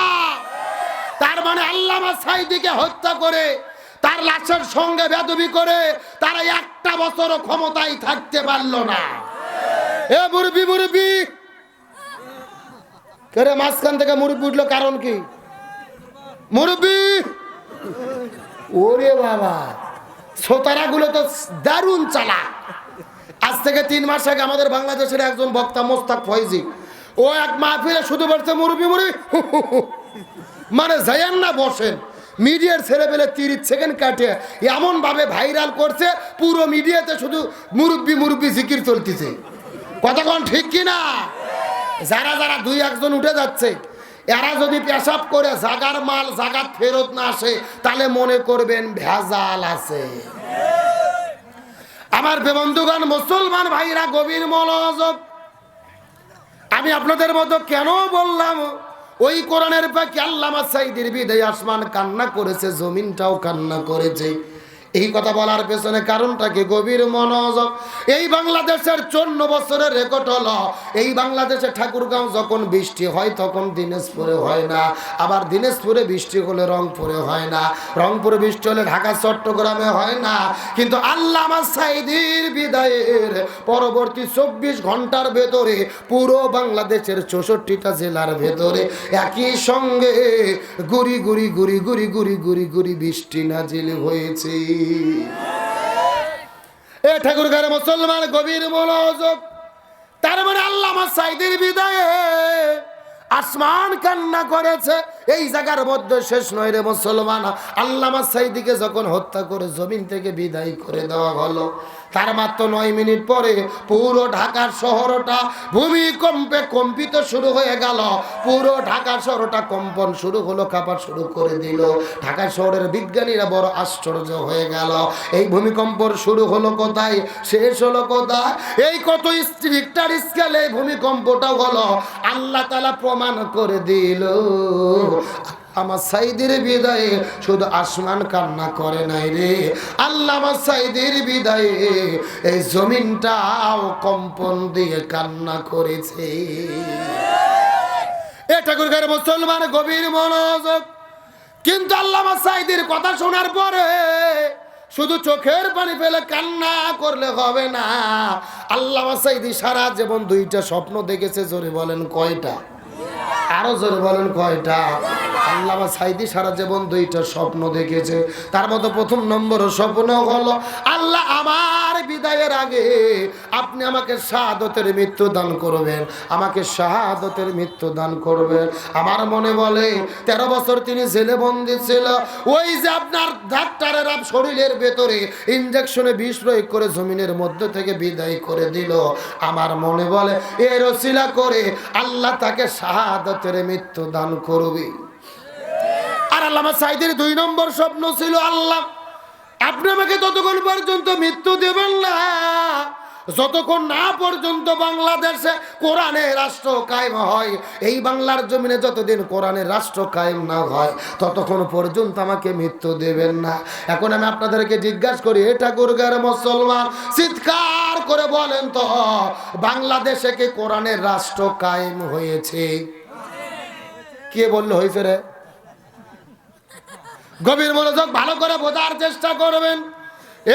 তার মানে আল্লামা সাঈদীকে হত্যা করে, তার লাশের সঙ্গে বেদবি করে তারা একটা বছরও ক্ষমতায় থাকতে পারলো না। এ মুরব্বি মুরব্বি করে মাঝখান থেকে মুরব্বি উঠলো, কারণ কি? মুরব্বি ওরে বাবা, শ্রোতারাগুলো তো দারুণ চালাক। আজ থেকে 3 মাস আগে আমাদের বাংলাদেশের একজন বক্তা মোস্তাক ফয়জি, ও এক মাহফিলে শুধু বলছে মুরব্বি মুরব্বি, মানে যাইয়েন না বসেন। মিডিয়ার ছেলে পেলে 30 সেকেন্ড কাটে এমন ভাবে ভাইরাল করছে, পুরো মিডিয়াতে শুধু মুরব্বি মুরব্বি জিকির চলতেছে। কতক্ষণ ঠিক কিনা? যারা যারা 2-1 উঠে যাচ্ছে, এরা যদি পেশাব করে জাগার মাল জাগাত ফেরত না আসে, তাহলে মনে করবেন ভেজাল আছে। আমার বন্ধুগণ, মুসলমান ভাইরা, গভীর মনোযোগ। আমি আপনাদের মতো কেন বললাম, ওই কোরআনের পাখি আল্লামা সাঈদীর বিদায় আসমান কান্না করেছে, জমিনটাও কান্না করেছে। এই কথা বলার পেছনে কারণটাকে গভীর মনোযোগ। এই বাংলাদেশের 54 বছরের রেকর্ড হলো, এই বাংলাদেশে ঠাকুরগাঁও যখন বৃষ্টি হয় তখন দিনাজপুরে হয় না, আবার দিনাজপুরে বৃষ্টি হলে রংপুরে হয় না, রংপুরে বৃষ্টি হলে ঢাকা চট্টগ্রামে হয় না। কিন্তু আল্লামা সাঈদীর বিদায়ের পরবর্তী 24 ঘন্টার ভেতরে পুরো বাংলাদেশের 64টা জেলার ভেতরে একই সঙ্গে গুড়ি গুড়ি গুড়ি গুড়ি গুড়ি গুড়ি গুড়ি বৃষ্টি নাজিল হয়েছে। এ ঠাকুরগাঁওয়ের মুসলমান, গভীর মনোযোগ। তার মানে আল্লামা সাঈদীর বিদায়ে আসমান কান্না করেছে। এই জায়গার মধ্যে শেষ নয় রে মুসলমান। আল্লামা সাঈদীকে যখন হত্যা করে জমিন থেকে বিদায় করে দেওয়া হলো, তার মাত্র 9 মিনিট পরে পুরো ঢাকার শহরটা ভূমিকম্পে কম্পিত শুরু হয়ে গেল। পুরো ঢাকা শহরটা কম্পন শুরু হলো, কাঁপা শুরু করে দিল। ঢাকা শহরের বিজ্ঞানীরা বড় আশ্চর্য হয়ে গেল, এই ভূমিকম্প শুরু হলো কোথায়, শেষ হলো কোথায়? এই কত রিক্টার স্কেলে এই ভূমিকম্পটা হলো। আল্লাহ তাআলা প্রমাণ করে দিল, আমার সাঈদীর বিদায়ে শুধু আসমান কান্না করে নাই রে, আল্লামা সাঈদীর বিদায়ে এই জমিনটাও কম্পন দিয়ে কান্না করেছে। এ ঠাকুরগাঁওয়ের মুসলমান, গভীর মনোযোগ। কিন্তু আল্লামা সাঈদীর কথা শোনার পরে শুধু চোখের পানি ফেলে কান্না করলে হবে না। আল্লামা সাঈদী সারা জীবন 2টা স্বপ্ন দেখেছে। জোরে বলেন কয়টা? আরো জোরে বলেন কয়টা? আল্লামা সাঈদী সারা জীবন 2টা স্বপ্ন দেখেছে। তার মধ্যে প্রথম নম্বর স্বপ্ন হলো, আল্লাহ আমার বিদায়ের আগে আপনি আমাকে শাহাদতের মৃত্যু দান করবেন, আমাকে শাহাদতের মৃত্যু দান করবেন। আমার মনে বলে 13 বছর তিনি জেলে বন্দী ছিল। ওই যে আপনার ডাক্তারেরা শরীরের ভেতরে ইনজেকশনে বিষ প্রয়োগ করে জমিনের মধ্যে থেকে বিদায় করে দিল। আমার মনে বলে এর ওসিলা করে আল্লাহ তাকে শাহাদতের মৃত্যু দান করবে। আর আল্লামা সাঈদীর 2 নম্বর স্বপ্ন ছিল, আল্লাহ আপনি আমাকে ততক্ষণ পর্যন্ত মৃত্যু দেবেন না যতক্ষণ না পর্যন্ত বাংলাদেশে কোরআনের রাষ্ট্র কায়েম হয়। এই বাংলার জমিনে যতদিন কোরআনের রাষ্ট্র কায়েম না হয় ততক্ষণ পর্যন্ত আমাকে মৃত্যু দেবেন না। এখন আমি আপনাদেরকে জিজ্ঞাসা করি, এ ঠাকুরগাঁওয়ের মুসলমান, চিৎকার করে বলেন তো, বাংলাদেশে কি কোরআনের রাষ্ট্র কায়েম হয়েছে? কে বললো হয়েছে রে? গভীর মনোযোগ, ভালো করে বোঝার চেষ্টা করবেন।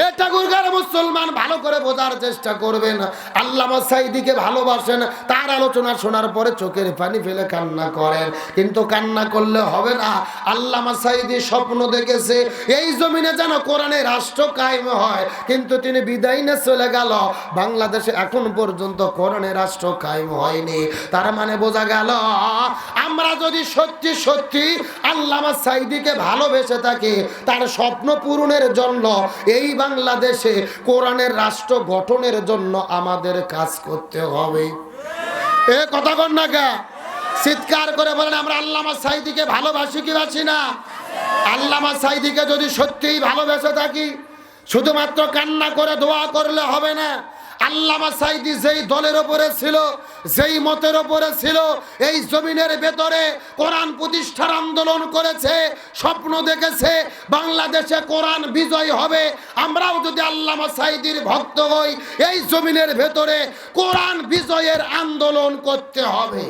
এ ঠাকুরগাঁওয়ের মুসলমান, ভালো করে বোঝার চেষ্টা করবেন। আল্লামা সাঈদীকে ভালোবাসেন, তার আলোচনা শোনার পরে চোখের পানি ফেলে কান্না করেন, কিন্তু কান্না করলে হবে না। আল্লামা সাঈদী স্বপ্ন দেখেছে এই জমিনে যেন কোরআনের রাষ্ট্র কায়েম হয়, কিন্তু তিনি বিদায় নিয়ে চলে গেল। বাংলাদেশে এখন পর্যন্ত কোরআনের রাষ্ট্র কায়েম হয়নি। তার মানে বোঝা গেল, আমরা যদি সত্যি সত্যি আল্লামা সাঈদীকে ভালোবেসে থাকি, তার স্বপ্ন পূরণের জন্য এই বাংলাদেশে কোরআনের রাষ্ট্র গঠনের জন্য আমাদের কাজ করতে হবে। এ কথা কন না কে? চিৎকার করে বলেন আমরা আল্লামা সাঈদীকে ভালোবাসি কি বাসি না? আল্লামা সাঈদীকে যদি সত্যিই ভালোবেসে থাকি শুধুমাত্র কান্না করে দোয়া করলে হবে না। আল্লামা সাঈদী যেই দলের ওপরে ছিল, যেই মতের ওপরে ছিল, এই জমিনের ভেতরে কোরআন প্রতিষ্ঠার আন্দোলন করেছে, স্বপ্ন দেখেছে বাংলাদেশে কোরআন বিজয় হবে। আমরাও যদি আল্লামা সাঈদীর ভক্ত হই, এই জমিনের ভেতরে কোরআন বিজয়ের আন্দোলন করতে হবে।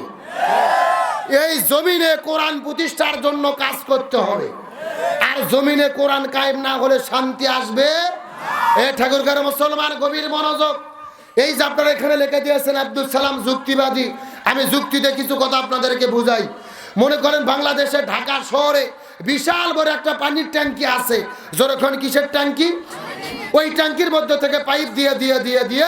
এই জমিনে কোরআন প্রতিষ্ঠার জন্য কাজ করতে হবে। আর জমিনে কোরআন কায়েম না হলে শান্তি আসবে? এ ঠাকুরগাঁওয়ের মুসলমান গভীর মনোযোগ। এই যে আপনারা এখানে লিখে দিয়েছেন আব্দুল সালাম যুক্তিবাদী, আমি যুক্তিতে কিছু কথা আপনাদেরকে বুঝাই। মনে করেন বাংলাদেশে ঢাকা শহরে বিশাল বড় একটা পানির ট্যাঙ্কি আছে। যখন কিসের ট্যাঙ্কি? ওই ট্যাঙ্কির মধ্যে থেকে পাইপ দিয়ে দিয়ে দিয়ে দিয়ে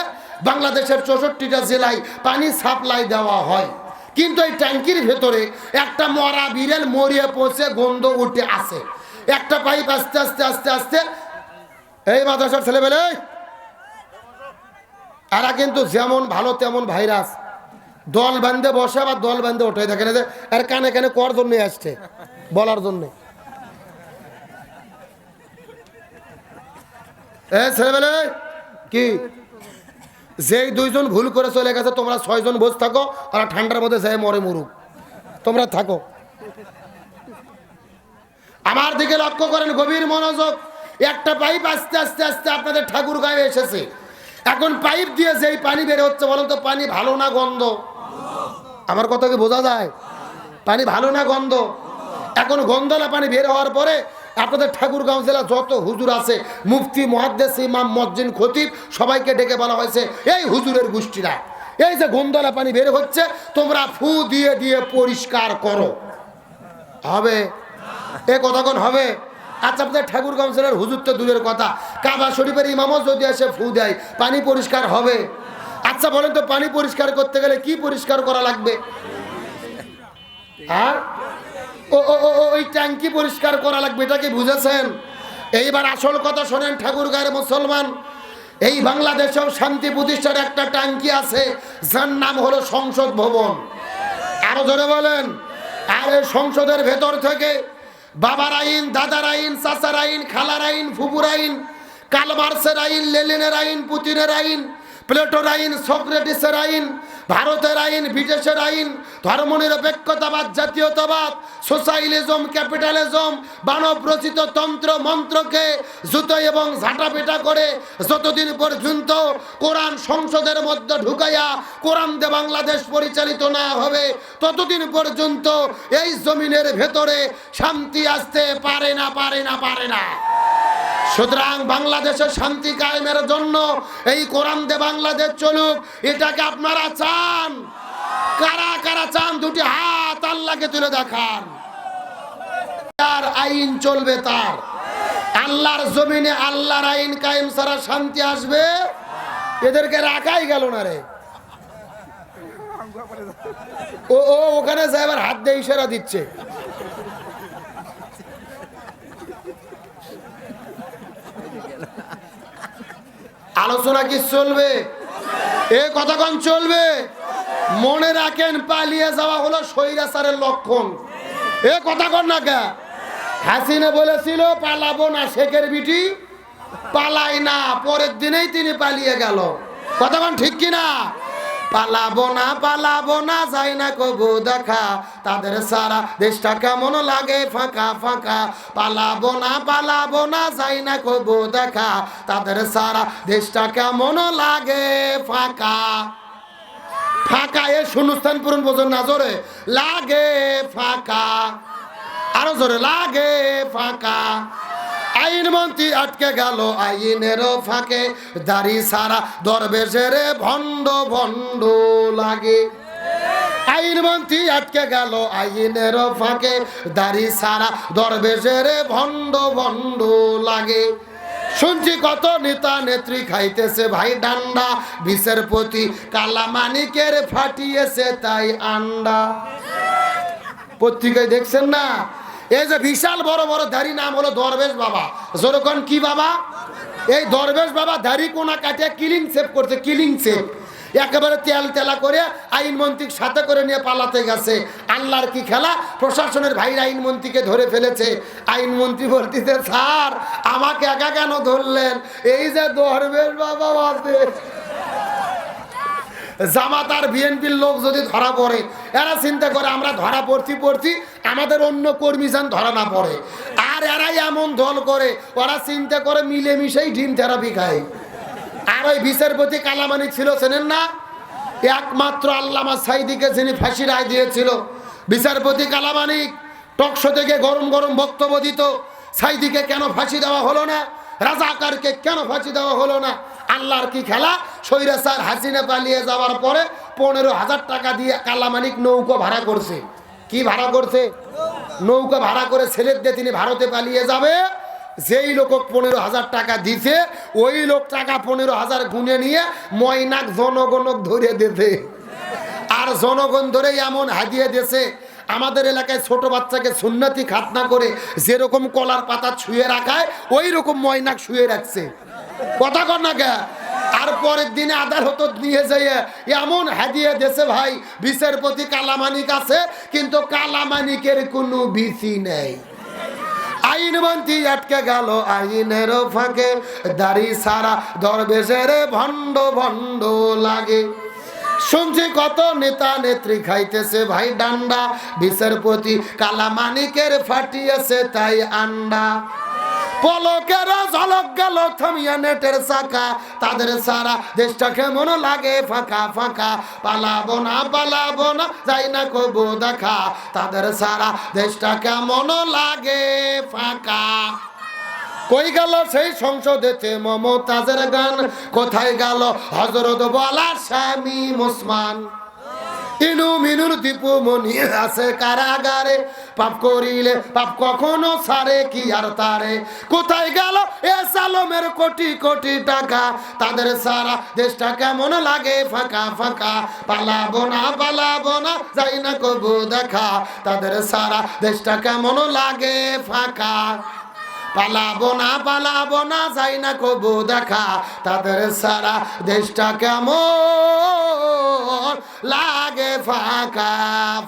বাংলাদেশের 64টা জেলায় পানি সাপ্লাই দেওয়া হয়। কিন্তু এই ট্যাঙ্কির ভেতরে একটা মরা বিড়াল মরিয়ে পৌঁছে গন্ধ উঠে আসে। একটা পাইপ আস্তে আস্তে আস্তে আস্তে, এই মাদ্রাসার ছেলেবেলে এরা কিন্তু যেমন ভালো তেমন ভাইরাস, দল বান্ধে বসে আবার দল বান্ধে ওঠে। দেখেন এর কানে কানে কর জন্য আসছে, বলার জন্য। ছেলেবেলে কি যেই দুইজন ভুল করে চলে গেছে, তোমরা 6 জন বসে থাকো, আর ঠান্ডার মধ্যে যায় মরে মরুক, তোমরা থাকো। আমার দিকে লক্ষ্য করেন, গভীর মনোযোগ। একটা পাইপ আস্তে আস্তে আস্তে আপনাদের ঠাকুরগাঁয়ে এসেছে। এখন পাইপ দিয়ে যেই পানি বের হচ্ছে, বলুন তো পানি ভালো না গন্ধ? আমার কথা কি বোঝা যায়? পানি ভালো না গন্ধ? এখন গন্ধলা পানি বের হওয়ার পরে আপনাদের ঠাকুরগাঁও জেলা যত হুজুর আছে, মুফতি, মুহাদ্দিস, ইমাম, মুয়াজ্জিন, খতিব, সবাইকে ডেকে বলা হয়েছে, এই হুজুরের গোষ্ঠীরা এই যে গন্ধলা পানি বের হচ্ছে, তোমরা ফু দিয়ে দিয়ে পরিষ্কার করো। হবে? এ কতক্ষণ হবে? আচ্ছা, আপনাদের ঠাকুরগাঁও জেলার হুজুর তো দূরের কথা, কাবা শরীফের ইমামও যদি এসে ফু দেয়, পানি পরিষ্কার হবে? আচ্ছা বলেন তো, পানি পরিষ্কার করতে গেলে কি পরিষ্কার করা লাগবে? হ্যাঁ, ওই ট্যাঙ্কি পরিষ্কার করা লাগবে, এটা কি বুঝেছেন? এইবার আসল কথা শোনেন ঠাকুরগাঁয়ের মুসলমান। এই বাংলাদেশেও শান্তি প্রতিষ্ঠার একটা ট্যাঙ্কি আছে, যার নাম হলো সংসদ ভবন। আরো জোরে বলেন। আর এই সংসদের ভেতর থেকে বাবার আইন, দাদার আইন, চাচার আইন, খালার আইন, ফুপুর আইন, কার্ল মার্ক্সের আইন, লেনিনের আইন, পুতিনের আইন, প্লেটোর আইন, সক্রেটিসের আইন, ভারতের আইন, বিদেশের আইন, ধর্মনিরপেক্ষতাবাদ, জাতীয়তাবাদ, সোশ্যালিজম, ক্যাপিটালিজম, মানব রচিত তন্ত্র মন্ত্রকে জুতো এবং ঝাঁটাপিটা করে যতদিন পর্যন্ত কোরআন সংসদের মধ্যে ঢুকাইয়া কোরআন দিয়ে বাংলাদেশ পরিচালিত না হবে, ততদিন পর্যন্ত এই জমিনের ভেতরে শান্তি আসতে পারে না, পারে না, পারে না। সুতরাং বাংলাদেশের শান্তি কায়েমের জন্য এই কোরআন দিয়ে বাংলাদেশ চলুক, এটাকে আপনারা চান? কারা কারা চান? দুটি হাত আল্লাহকে তুলে দেখান। তার আইন চলবে, তার আল্লাহর জমিনে আল্লাহর আইন কায়েম ছাড়া শান্তি আসবে? এদেরকে রাখাই গেল না রে। ও ওখানে যায় আবার হাত দিয়ে ইশারা দিচ্ছে। আলোচনা কি চলবে? এ কতক্ষণ চলবে? মনে রাখেন, পালিয়ে যাওয়া হলো স্বৈরাচারের লক্ষণ। এ কতক্ষণ না কে? হাসিনা বলেছিল পালাবো না, শেখের বিটি পালাই না, পরের দিনেই তিনি পালিয়ে গেল। কতক্ষণ ঠিক কিনা? পালাবো না, যাই না কবু দেখা, তাদের সারা দেশটা কেমন লাগে ফাঁকা ফাঁকা। পালাবো না, যাই না কবু দেখা, তাদের সারা দেশটা কেমন লাগে ফাঁকা ফাঁকা। এ শূন্যস্থান পূরণ বোঝেন না? জোরে লাগে ফাঁকা, আরো জোরে লাগে ফাঁকা। আইন মন্ত্রী আটকে গেল আইনেরও ফাঁকে, দাড়ি সারা দরবেশের ভণ্ড ভণ্ড লাগে। আইন মন্ত্রী আটকে গেল আইনেরও ফাঁকে, দাড়ি সারা দরবেশের ভণ্ড ভণ্ড লাগে। শুনছি কত নেতা নেত্রী খাইতেছে ভাই ডান্ডা, বিষের প্রতি কালা মানিকের ফাটিয়েছে তাই আন্ডা। পত্রিকায় দেখছেন না? এই যে বিশাল বড় বড় দাড়ি, নাম হলো দরবেশ বাবা। যেরকম কি বাবা? এই দরবেশ বাবা দাড়ি কোনা কাটিয়ে কিলিং সেভ করছে, কিলিং সেভ। একেবারে তেল তেলা করে আইনমন্ত্রীর সাথে করে নিয়ে পালাতে গেছে। আল্লাহর কি খেলা, প্রশাসনের ভাইরা আইনমন্ত্রীকে ধরে ফেলেছে। আইনমন্ত্রী বলতেছে, স্যার আমাকে একা কেন ধরলেন? এই যে ধরবেন বাবা আছে জামাত আর বিএনপির লোক যদি ধরা পড়ে, এরা চিন্তা করে আমরা ধরা পড়ছি আমাদের অন্য কর্মী যেন ধরা না পড়ে। আর এরাই এমন দল করে, ওরা চিন্তা করে মিলেমিশেই ডিম থেরাপি খায়। আর ওই বিচারপতি কালামানিক ছিল, চেনেন না? একমাত্র আল্লামা সাঈদীকে যিনি ফাঁসি রায় দিয়েছিল, বিচারপতি কালামানিক টকশো থেকে গরম গরম বক্তব্য দিত, সাঈদীকে কেন ফাঁসি দেওয়া হলো না, রাজাকারকে কেন ফাঁসি দেওয়া হলো না। আল্লাহর কি খেলা, স্বৈরাচার হাসিনা পালিয়ে যাওয়ার পরে 15,000 টাকা দিয়ে কালামানিক নৌকা ভাড়া করছে। কি ভাড়া করছে? নৌকা ভাড়া করে ছেলের দিয়ে তিনি ভারতে পালিয়ে যাবে। যেই লোক 15,000 টাকা দিছে, ওই লোক টাকা 15,000 গুনে নিয়ে ময়নাক জনগণক ধরে দিতে। আর জনগণ ধরে এমন হাদিয়ে দিয়েছে, আমাদের এলাকায় ছোট বাচ্চাকে সুন্নতি খাতনা করে যেরকম কলার পাতা ছুঁয়ে রাখায়, ওই রকম ময়নাক শুয়ে রাখছে। কথা কর না কে? আর পরের দিনে আদালত নিয়ে যাইয়ে এমন হাদিয়ে দেশে ভাই, বিচারপতি কালামানিক আছে কিন্তু কালামানিকের কোনো বিসি নেই। আইনমন্ত্রী আটকে গেল আইনের ফাঁকে, দাড়ি সারা দরবেশের ভণ্ড ভণ্ড লাগে। শুনছি কত নেতা নেত্রী খাইতেছে ভাই ডান্ডা, বিচারপতি কালামানিকের ফাটিয়েছে তাই আন্ডা। পলকের ঝলক গেল থামিয়া নেটের চাকা, তাদের সারা দেশটা কেমন লাগে ফাঁকা ফাঁকা। পালাবো না যাই না কবু দেখা, তাদের সারা দেশটা কেমন লাগে ফাঁকা। কই গেল সেই সংসদেতে মমতাজের গান, কোথায় গেল হযরত বলা স্বামী মুসমান। ইনু মিনুর দীপু মনি আছে কারাগারে, পাপ করিলে পাপ কখনো ছাড়ে কি আর তারে। কোথায় গেল এ সালমের কোটি কোটি টাকা, তাদের সারা দেশটা কেমন লাগে ফাঁকা ফাঁকা। পালাবো না যাই না কবু দেখা, তাদের সারা দেশটা কেমন লাগে ফাঁকা। পালাবো না যাই না কবু দেখা, তাদের সারা দেশটা কেমন লাগে ফাঁকা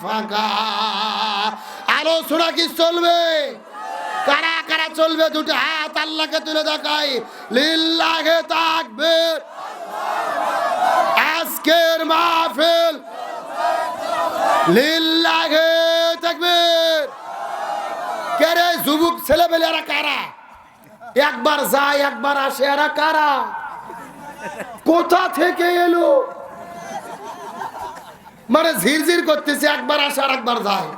ফাঁকা। আলোচনা কি চলবে? কারা কারা চলবে? দুটো হাত আল্লাহকে তুলে দেখাই, লিল্লাহে তাকবীর। আজকের মাহফিল লিল্লাহে তাকবীর। কেরে যুবক ছেলেবেলে এরা কারা? একবার যায় একবার আসে, এরা কারা? কোথা থেকে এলো? মানে ঝিরঝির করতেছে, একবার আসে আর একবার যায়।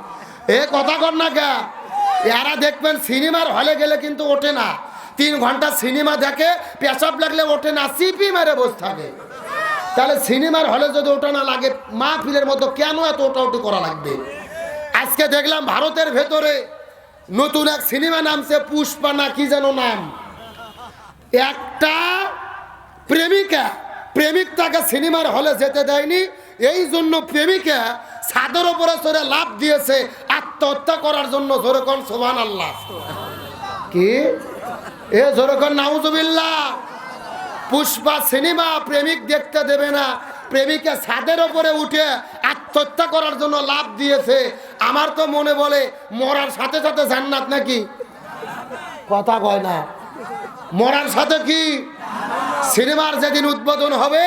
এ কথা কর না কে? এরা দেখবেন সিনেমার হলে গেলে কিন্তু ওঠে না, 3 ঘন্টা সিনেমা দেখে, পেশাব লাগলে ওঠে না, সিপি মেরে বসে থাকে। তাহলে সিনেমার হলে যদি ওঠা না লাগে, মাহফিলের মতো কেন এত ওঠাউটি করা লাগবে? আজকে দেখলাম ভারতের ভেতরে নতুন এক সিনেমা নামছে, পুষ্পা না কি যেন নাম। একটা প্রেমিক তাকে সিনেমার হলে যেতে দেয়নি, এই জন্য প্রেমিকা ছাদের উপরে চড়ে লাফ দিয়েছে আত্মহত্যা করার জন্য। জোরেকন সুবহানাল্লাহ। কি এ জোরেকন নাউজুবিল্লাহ। পুষ্পা সিনেমা প্রেমিক দেখতে দেবে না, প্রেমিকা ছাদের উপরে উঠে আত্মহত্যা করার জন্য লাফ দিয়েছে। আমার তো মনে বলে মরার সাথে সাথে জান্নাত নাকি? কথা কয় না, মরার সাথে কি? সিনেমার যেদিন উদ্বোধন হবে,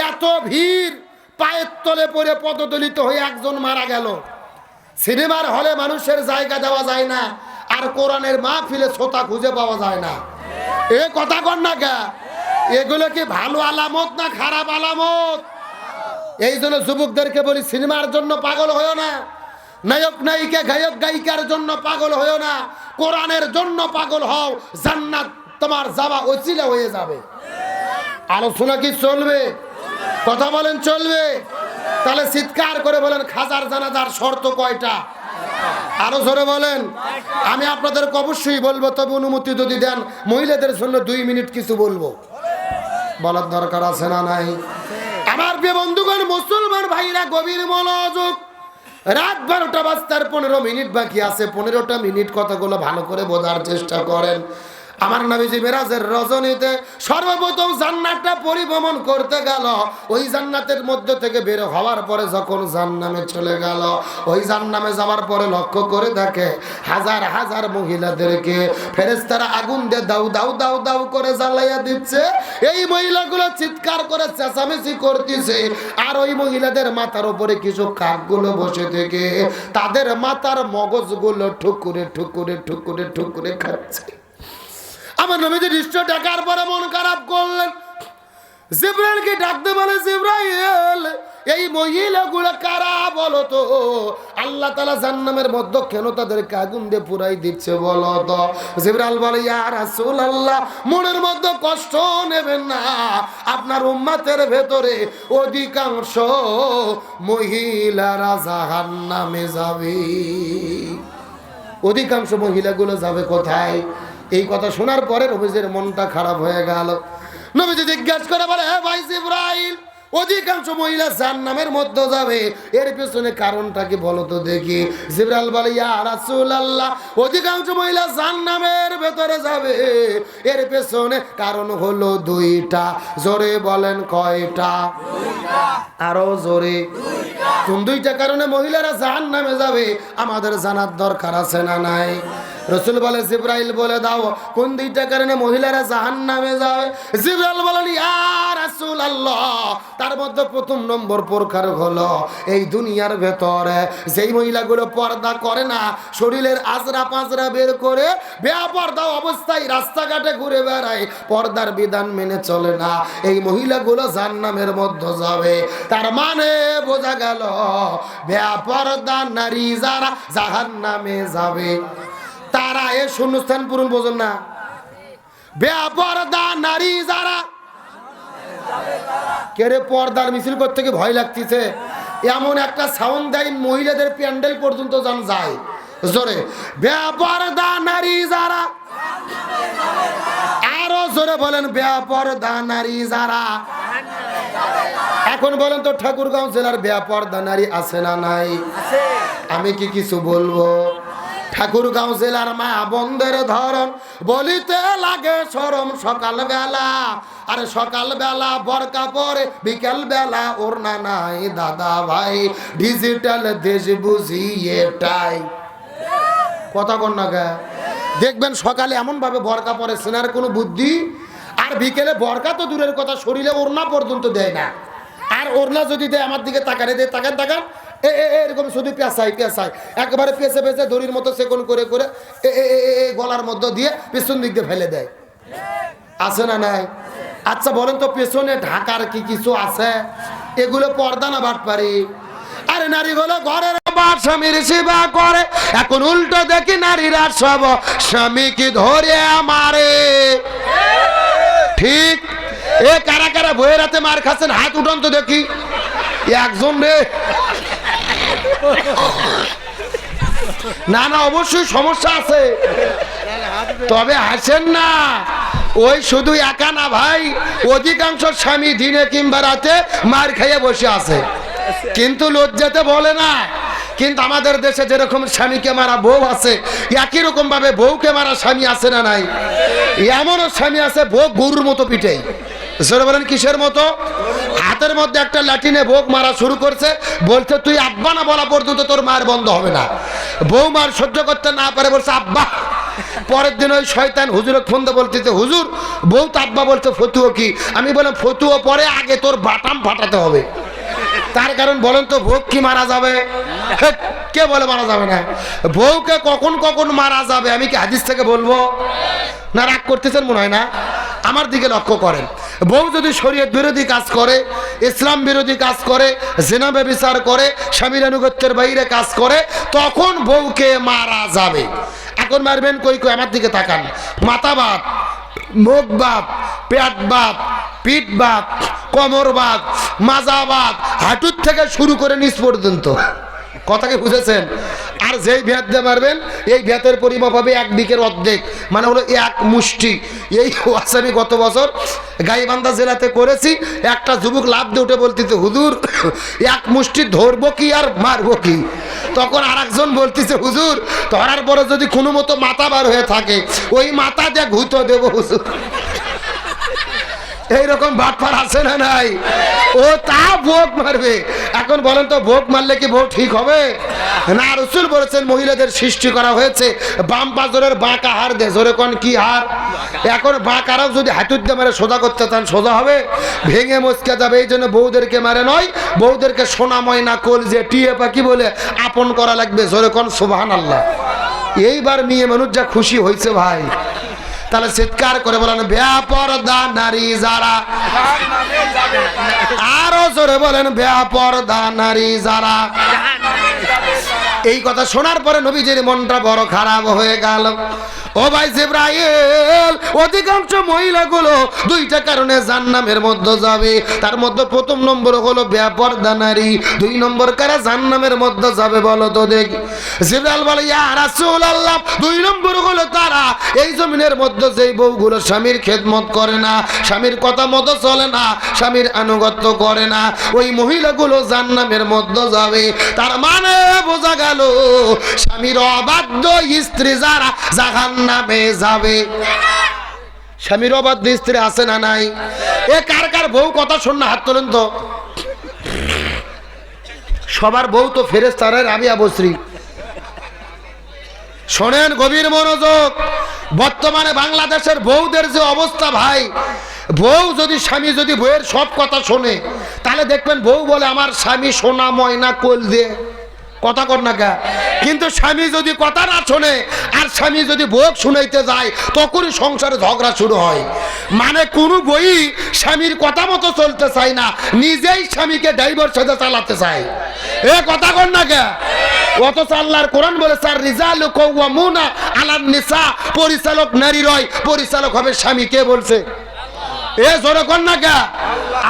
এত ভিড়, পায়ের তলে পড়ে পদদলিত হয়ে একজন মারা গেল। সিনেমার হলে মানুষের জায়গা দেওয়া যায় না, আর কোরআনের মাহফিলে শ্রোতা খুঁজে পাওয়া যায় না। এ কথা কর না কে? এগুলো কি ভালো আলামত না খারাপ আলামত? এই জন্য যুবকদেরকে বলি, সিনেমার জন্য পাগল হয়েও না, নায়ক নায়িকা গায়ক গায়িকার জন্য পাগল হয়েও না, কোরআনের জন্য পাগল হও, জান্নাত তোমার যাওয়া ওসিলা হয়ে যাবে। আলোচনা কি চলবে? কথা বলেন চলবে? তাহলে চিৎকার করে বলেন, খাজার জানাজার শর্ত কয়টা? আরো জোরে বলেন। আমি আপনাদেরকে অবশ্যই বলবো, তবে অনুমতি যদি দেন মহিলাদের জন্য 2 মিনিট কিছু বলবো। বলার দরকার আছে না নাই? আমার প্রিয় বন্ধুগণ, মুসলমান ভাইরা গভীর মনোযোগ। রাত 12টা বাজতে 15 মিনিট বাকি আছে। 15টা মিনিট কথাগুলো ভালো করে বোঝার চেষ্টা করেন। আমার নবীজি মিরাজের রজনীতে সর্বপ্রথম জান্নাতটা পরিভ্রমণ করতে গেল। ওই জান্নাতের মধ্যে থেকে বের হওয়ার পরে যখন জাহান্নামে চলে গেল, ওই জাহান্নামে যাওয়ার পরে লক্ষ্য করে দেখে হাজার হাজার মহিলাদেরকে ফেরেশতারা আগুন দিয়ে দাউ দাউ দাউ দাউ করে জ্বালাইয়া দিচ্ছে। এই মহিলাগুলো চিৎকার করে চেঁচামেচি করতেছে, আর ওই মহিলাদের মাথার উপরে কিছু কাকগুলো বসে থেকে তাদের মাথার মগজগুলো ঠুকুরে ঠুকুরে ঠুকুরে ঠুকুরে খাচ্ছে। আমার নবীজি দৃশ্য দেখার পরে মন খারাপ করলেন। জিবরাইলকে ডাকতে বলে, জিবরাইল এই মহিলাগুলো কারা বলো তো? আল্লাহ তাআলা জাহান্নামের মধ্যে কেন তাদেরকে আগুন দিয়ে পুরাই দিচ্ছে বলো তো? জিবরাইল বলে, ইয়া রাসূলুল্লাহ, মনের মধ্যে কষ্ট নেবেন না, আপনার উম্মতের ভেতরে অধিকাংশ মহিলারা জাহান্নামে যাবে। অধিকাংশ মহিলাগুলো যাবে কোথায়? এই কথা শোনার পরে নবীজির মনটা খারাপ হয়ে গেল। নবীজি জিজ্ঞাসা করে বলে, হে ভাই জিবরাইল, অধিকাংশ মহিলা জাহান্নামের মধ্যে যাবে, এর পেছনে কারণটা কি বলো তো দেখি। জিবরাইল বলে, ইয়া রাসূলুল্লাহ, অধিকাংশ মহিলা জাহান্নামের ভেতরে যাবে, এর পেছনে কারণ হলো দুইটা। জোরে বলেন কয়টা? আরো জোরে। কোন দুইটা কারণে মহিলারা জাহান্নামে যাবে আমাদের জানার দরকার আছে না নাই? রাসূল বলে, জিবরাইল বলে দাও কোন দুইটা কারণে মহিলারা জাহান্নামে যাবে। জিবরাইল বলেন, ইয়া রাসূলুল্লাহ, তার মধ্যে প্রথম নম্বর প্রকার হলো এই দুনিয়ার ভেতরে যেই মহিলাগুলো পর্দা করে না, শরীরের আজরা পাজরা বের করে বেপর্দা অবস্থায় রাস্তাঘাটে ঘুরে বেড়ায়, পর্দার বিধান মেনে চলে না, এই মহিলাগুলো জাহান্নামের মধ্যে যাবে। তার মানে বোঝা গেল বেপর্দা নারী যারা জাহান্নামে যাবে তারা এ শূন্যস্থান পূরণ বোঝেন না। বেপর্দা নারী যারা, কেরে পর্দার মিছিল করতে গিয়ে ভয় লাগতেছে, এমন একটা সাউন্ড দেয় মহিলাদের প্যান্ডেল পর্যন্ত যান যায়। জোরে, বেপর্দা নারী যারা, আরো জোরে বলেন, বেপর্দা নারী যারা। এখন বলেন তো ঠাকুরগাঁও জেলার বেপর্দা নারী আছে না নাই? আমি কি কিছু বলবো? ঠাকুরগাঁও জেলার মা বন্ধের ধরন বলিতে লাগে শরম। সকাল বেলা, আরে সকাল বেলা বরকা পরে, বিকেল বেলা ওড়না নাই, দাদা ভাই ডিজিটাল দেশ বুঝি এটাই। কথা কন না গা? দেখবেন সকালে এমন ভাবে বরকা পরে সেনার কোনো বুদ্ধি, আর বিকেলে বরকা তো দূরের কথা, শরীরে ওড়না পর্যন্ত দেয় না। আর ওড়না যদি দেয় আমার দিকে তাকারে দেয়, তাকান তাকান এরকম শুধু পেঁচাই পেঁচাই একেবারে পেঁচে পেঁচে দড়ির মতো সেকন করে করে গলার মধ্যে দিয়ে পেছন দিক দিয়ে ফেলে দেয়। আছে না নাই? আচ্ছা বলেন তো পেছনে ঢাকার কি কিছু আছে? এগুলো পর্দা না বাটপারি? আরে নারীগুলো ঘরের স্বামীর সেবা করে, এখন উল্টো দেখি নারীরা সব স্বামীকে ধরে মারে। ঠিক এ কারা কারা বইয়ের হাতে মার খাচ্ছেন হাত উঠান তো দেখি। একজন রে, না না অবশ্যই সমস্যা আছে, তবে হাসেন না। ওই শুধু একা না ভাই, অধিকাংশ স্বামী দিনে কিংবা রাতে মার খাইয়ে বসে আছে, কিন্তু লজ্জাতে বলে না। কিন্তু আমাদের দেশে যেরকম স্বামীকে মারা বউ আছে, একই রকম ভাবে বউকে মারা স্বামী আছে না নাই? এমনও স্বামী আছে বউ গরুর মতো পিঠে। জোরে বলেন কিসের মতো? হাতের মধ্যে একটা লাঠিনে বউ মারা শুরু করছে, বলছে তুই আব্বা না বলা পর্যন্ত তোর মার বন্ধ হবে না। বউ মার সহ্য করতে না পারে বলছে আব্বা। পরের দিন ওই শয়তান হুজুরে ফোন দিয়ে বলতেছে, হুজুর বউ তো আব্বা বলছে, ফতুয়া কি? আমি বললাম ফতুয়া পরে, আগে তোর বাটাম ফাটাতে হবে। তার কারণ বলেন তো বউ কি মারা যাবে? কে বলে মারা যাবে না? বউকে কখন কখন মারা যাবে আমি কি হাদিস থেকে বলবো? না রাগ করতেছেন মনে হয় না? আমার দিকে লক্ষ্য করেন, বউ যদি শরীয়ত বিরোধী কাজ করে, ইসলাম বিরোধী কাজ করে, জিনা ব্যভিচার করে, স্বামীর আনুগত্যের বাইরে কাজ করে, তখন বউকে মারা যাবে। এখন মারবেন কই কই? আমার দিকে তাকান। মাথা বাত, মুখ বাত, পেট বাত, পিঠ বাত, কোমর বাত, মাজা বাত, হাঁটুর থেকে শুরু করে নিচ পর্যন্ত। কথাকে বুঝেছেন? আর যেই ভ্যাত দিয়ে মারবেন এই ভ্যাতের পরিমাপ হবে 1 বিঘের অর্ধেক, মানে হলো 1 মুষ্টি। এই ওয়াজ আমি গত বছর গাইবান্ধা জেলাতে করেছি। একটা যুবক লাফ দিয়ে উঠে বলতেছে, হুজুর 1 মুষ্টি ধরবো কি আর মারবো কি? তখন আর একজন বলতেছে, হুজুর ধরার পরে যদি কোনো মতো মাথা বার হয়ে থাকে ওই মাথা দিয়ে ঘুতো দেবো হুজুর। এইরকম বাটপার আছে না নাই? ও তা ভোগ মারবে। এখন বলেন তো ভোগ মারলে কি ভোগ ঠিক হবে না? রাসূল বলেছেন মহিলাদের সৃষ্টি করা হয়েছে বাম পাজরের বাঁকা হার দিয়ে। জোরে কোন কি হার? এখন বাঁকারাও যদি হাতুর দিয়ে মারে সোজা করতে চান সোজা হবে? ভেঙে মচকে যাবে। এই জন্য বউদেরকে মারে নয়, বউদেরকে সোনা ময়না কলজে টিয়ে পাখি বলে আপন করা লাগবে। জোরে কোন সুবহানাল্লাহ। এইবার মেয়ে মানুষ যা খুশি হয়েছে ভাই, তাহলে চিৎকার করে বলেন বেপরদা নারী যারা, আরো জোরে বলেন বেপরদা নারী যারা। এই কথা শোনার পরে নবীজির মনটা বড় খারাপ হয়ে গেল। ও ভাই জিবরাইল, অধিকাংশ মহিলাগুলো 2টা কারণে জাহান্নামের মধ্যে যাবে। তার মধ্যে প্রথম নম্বর হলো বেপরদা নারী, 2 নম্বর কারা জাহান্নামের মধ্যে যাবে বলো তো দেখি? জিবরাইল বলে ইয়া রাসূলুল্লাহ, 2 নম্বর হলো তারা এই জমিনের মধ্যে যেই বউগুলো স্বামীর খেদমত করে না, স্বামীর কথা মতো চলে না, স্বামীর আনুগত্য করে না, ওই মহিলাগুলো জাহান্নামের মধ্যে যাবে। তার মানে বোঝা গেল স্বামীর অবাধ্য স্ত্রী যারা জাহান্নামে যাবে। স্বামীর অবাধ্য স্ত্রী আছে না নাই? এ কার কার বউ কথা শোন না, হাত তোলেন তো। সবার বউ তো ফেরেশতার রাবিয়া বসরি। শোনেন গভীর মনোযোগ, বর্তমানে বাংলাদেশের বউদের যে অবস্থা ভাই, বউ যদি স্বামী যদি বউয়ের সব কথা শোনে তাহলে দেখবেন বউ বলে আমার স্বামী সোনা ময়না কোল দিয়ে কথা কর না কে। কিন্তু স্বামী যদি কথা না শোনে আর স্বামী যদি বউ শুনাইতে যায় তখনই সংসারে ঝগড়া শুরু হয়। মানে কোনো বই স্বামীর কথা মতো চলতে চায় না, নিজেই স্বামীকে ড্রাইভার সাথে চালাতে চায়। এ কথা কর না কে। অথচ আল্লাহর কোরআন বলেছে আর রিজালু কাওয়ামুনা আলান নিসা, পরিচালক নারী রয়, পরিচালক হবে স্বামী। কে বলছে? এ জোরে কর না কে।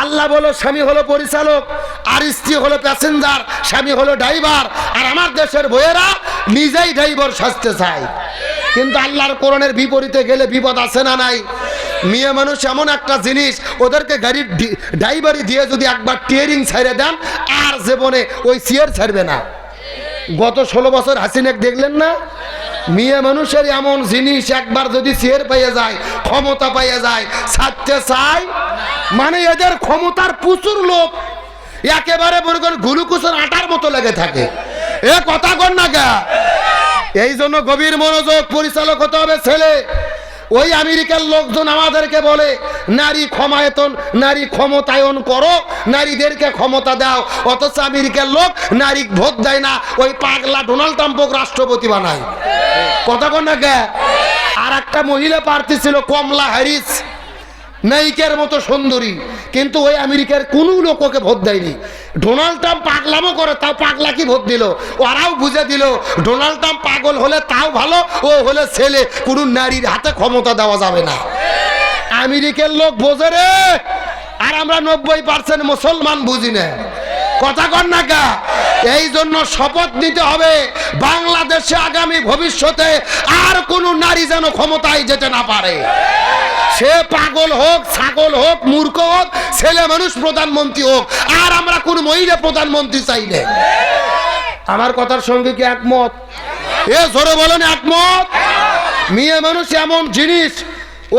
আল্লাহ বলো স্বামী হলো পরিচালক আর স্ত্রী হলো প্যাসেঞ্জার, স্বামী হলো ড্রাইভার। আর আমার দেশের বইয়েরা নিজেই ড্রাইভার সাজতে চায়। কিন্তু আল্লাহর কোরআনের বিপরীতে গেলে বিপদ আছে না নাই? মেয়ে মানুষ এমন একটা জিনিস, ওদেরকে গাড়ির ড্রাইভারি দিয়ে যদি একবার টিয়ারিং ছেড়ে দেন আর জীবনে ওই চেয়ার ছাড়বে না। গত 16 বছর হাসিনাকে দেখলেন না? মেয়ে মানুষের এমন জিনিস, একবার যদি চেয়ার পেয়ে যায়, ক্ষমতা পেয়ে যায়, ছাড়তে চায়। মানে এদের ক্ষমতার প্রচুর লোক, একেবারে মনে করেন গ্লুকোজের আটার মতো লেগে থাকে। এ কথা কর না কে। এই জন্য গভীর মনোযোগ, পরিচালক হতে হবে ছেলে। ওই আমেরিকার লোকজন আমাদেরকে বলে নারী ক্ষমতায়ন করো, নারীদেরকে ক্ষমতা দাও। অথচ আমেরিকার লোক নারী ভোট দেয় না, ওই পাগলা ডোনাল্ড ট্রাম্পকে রাষ্ট্রপতি বানায়। কথা কর না কে। আর একটা মহিলা প্রার্থী ছিল কমলা হ্যারিস, নায়িকার মতো সুন্দরী, কিন্তু ওই আমেরিকার কোনো লোক ওকে ভোট দেয়নি। ডোনাল্ড ট্রাম্প পাগলামো করে, তাও পাগলা কি ভোট দিল। ওরাও বুঝে দিল ডোনাল্ড ট্রাম্প পাগল হলে তাও ভালো, ও হলে ছেলে, কোনো নারীর হাতে ক্ষমতা দেওয়া যাবে না। আমেরিকার লোক বোঝে রে, আর আমরা 90% মুসলমান বুঝি না। কথা কর না কা। এই জন্য শপথ নিতে হবে বাংলাদেশে আগামী ভবিষ্যতে আর কোনো নারী যেন ক্ষমতায় যেতে না পারে। সে পাগল হোক, ছাগল হোক, মূর্খ হোক, ছেলে মানুষ প্রধানমন্ত্রী হোক, আর আমরা কোন মহিলা প্রধানমন্ত্রী চাই না। আমার কথার সঙ্গে কি একমত? এ জোরে বলেন একমত। মেয়ে মানুষ এমন জিনিস,